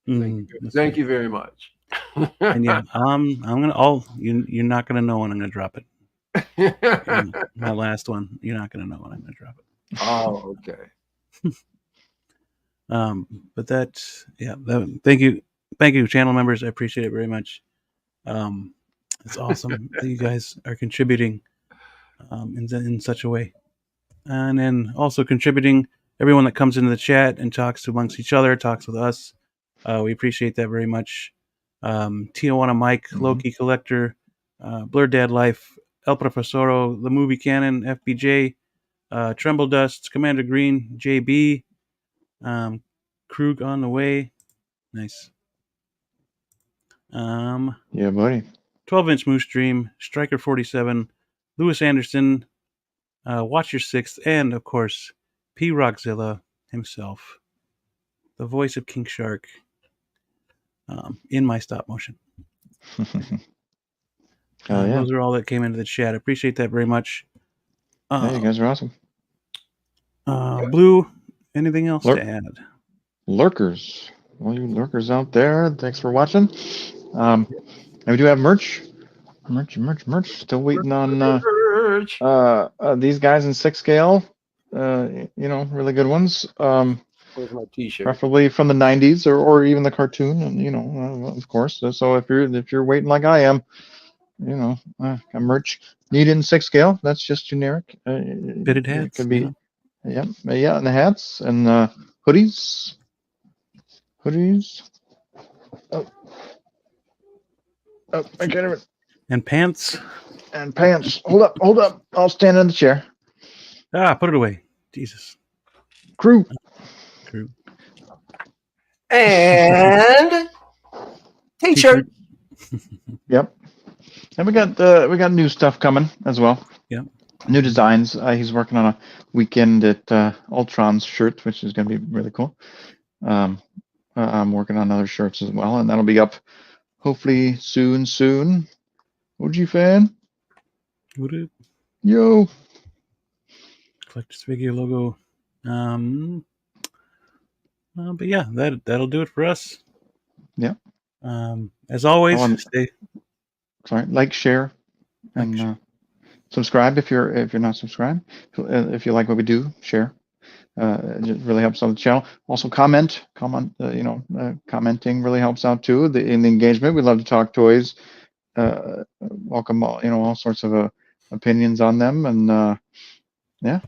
S3: you. Thank you very much.
S1: And yeah, I'm gonna. You're not gonna know when I'm gonna drop it. My last one, you're not gonna know when I'm gonna drop it.
S3: Oh, okay.
S1: But that's thank you, channel members. I appreciate it very much. It's awesome that you guys are contributing in such a way, and then also contributing everyone that comes into the chat and talks amongst each other, talks with us. We appreciate that very much. Tijuana Mike, Loki Collector, Blurred Dad Life, El Professoro, The Movie Canon, FBJ, Tremble Dust, Commander Green, JB, Krug on the way. Nice.
S2: Yeah, buddy.
S1: 12-inch Moose Dream, Striker 47, Lewis Anderson, Watch Your Sixth, and of course, P. Rockzilla himself, the voice of King Shark, in my stop motion. Those are all that came into the chat. I appreciate that very much.
S2: Yeah, you guys are awesome.
S1: Blue, anything else to add?
S2: Lurkers. All you lurkers out there, thanks for watching. And we do have merch. Still waiting on these guys in 6 scale. Really good ones.
S3: Where's my t-shirt?
S2: Preferably from the 90s or even the cartoon, and of course. So if you're waiting like I am, a merch needed in 6 scale. That's just generic.
S1: Fitted hats.
S2: It could be, and the hats and hoodies. Oh, I can't even.
S1: And pants.
S2: Hold up. I'll stand in the chair.
S1: Put it away. Jesus.
S2: Crew.
S3: and t-shirt.
S2: Yep. And we got new stuff coming as well.
S1: Yeah.
S2: New designs. He's working on a weekend at Ultron's shirt, which is going to be really cool. I'm working on other shirts as well, and that'll be up hopefully soon. OG fan,
S1: What it?
S2: yo.
S1: Collector's figure logo. But yeah, that'll do it for us.
S2: Yeah.
S1: As always,
S2: like, share, and subscribe if you're not subscribed. If you like what we do, share. It just really helps out the channel. Also, comment. Commenting really helps out too. In the engagement, we love to talk toys. Welcome all sorts of opinions on them, and yeah,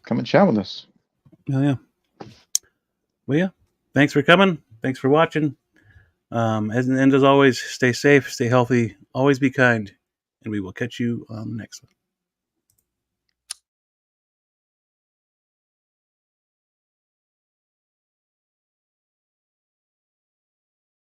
S2: come and chat with us.
S1: Oh yeah. Well, yeah. Thanks for coming. Thanks for watching. As always, stay safe, stay healthy, always be kind, and we will catch you on the next one.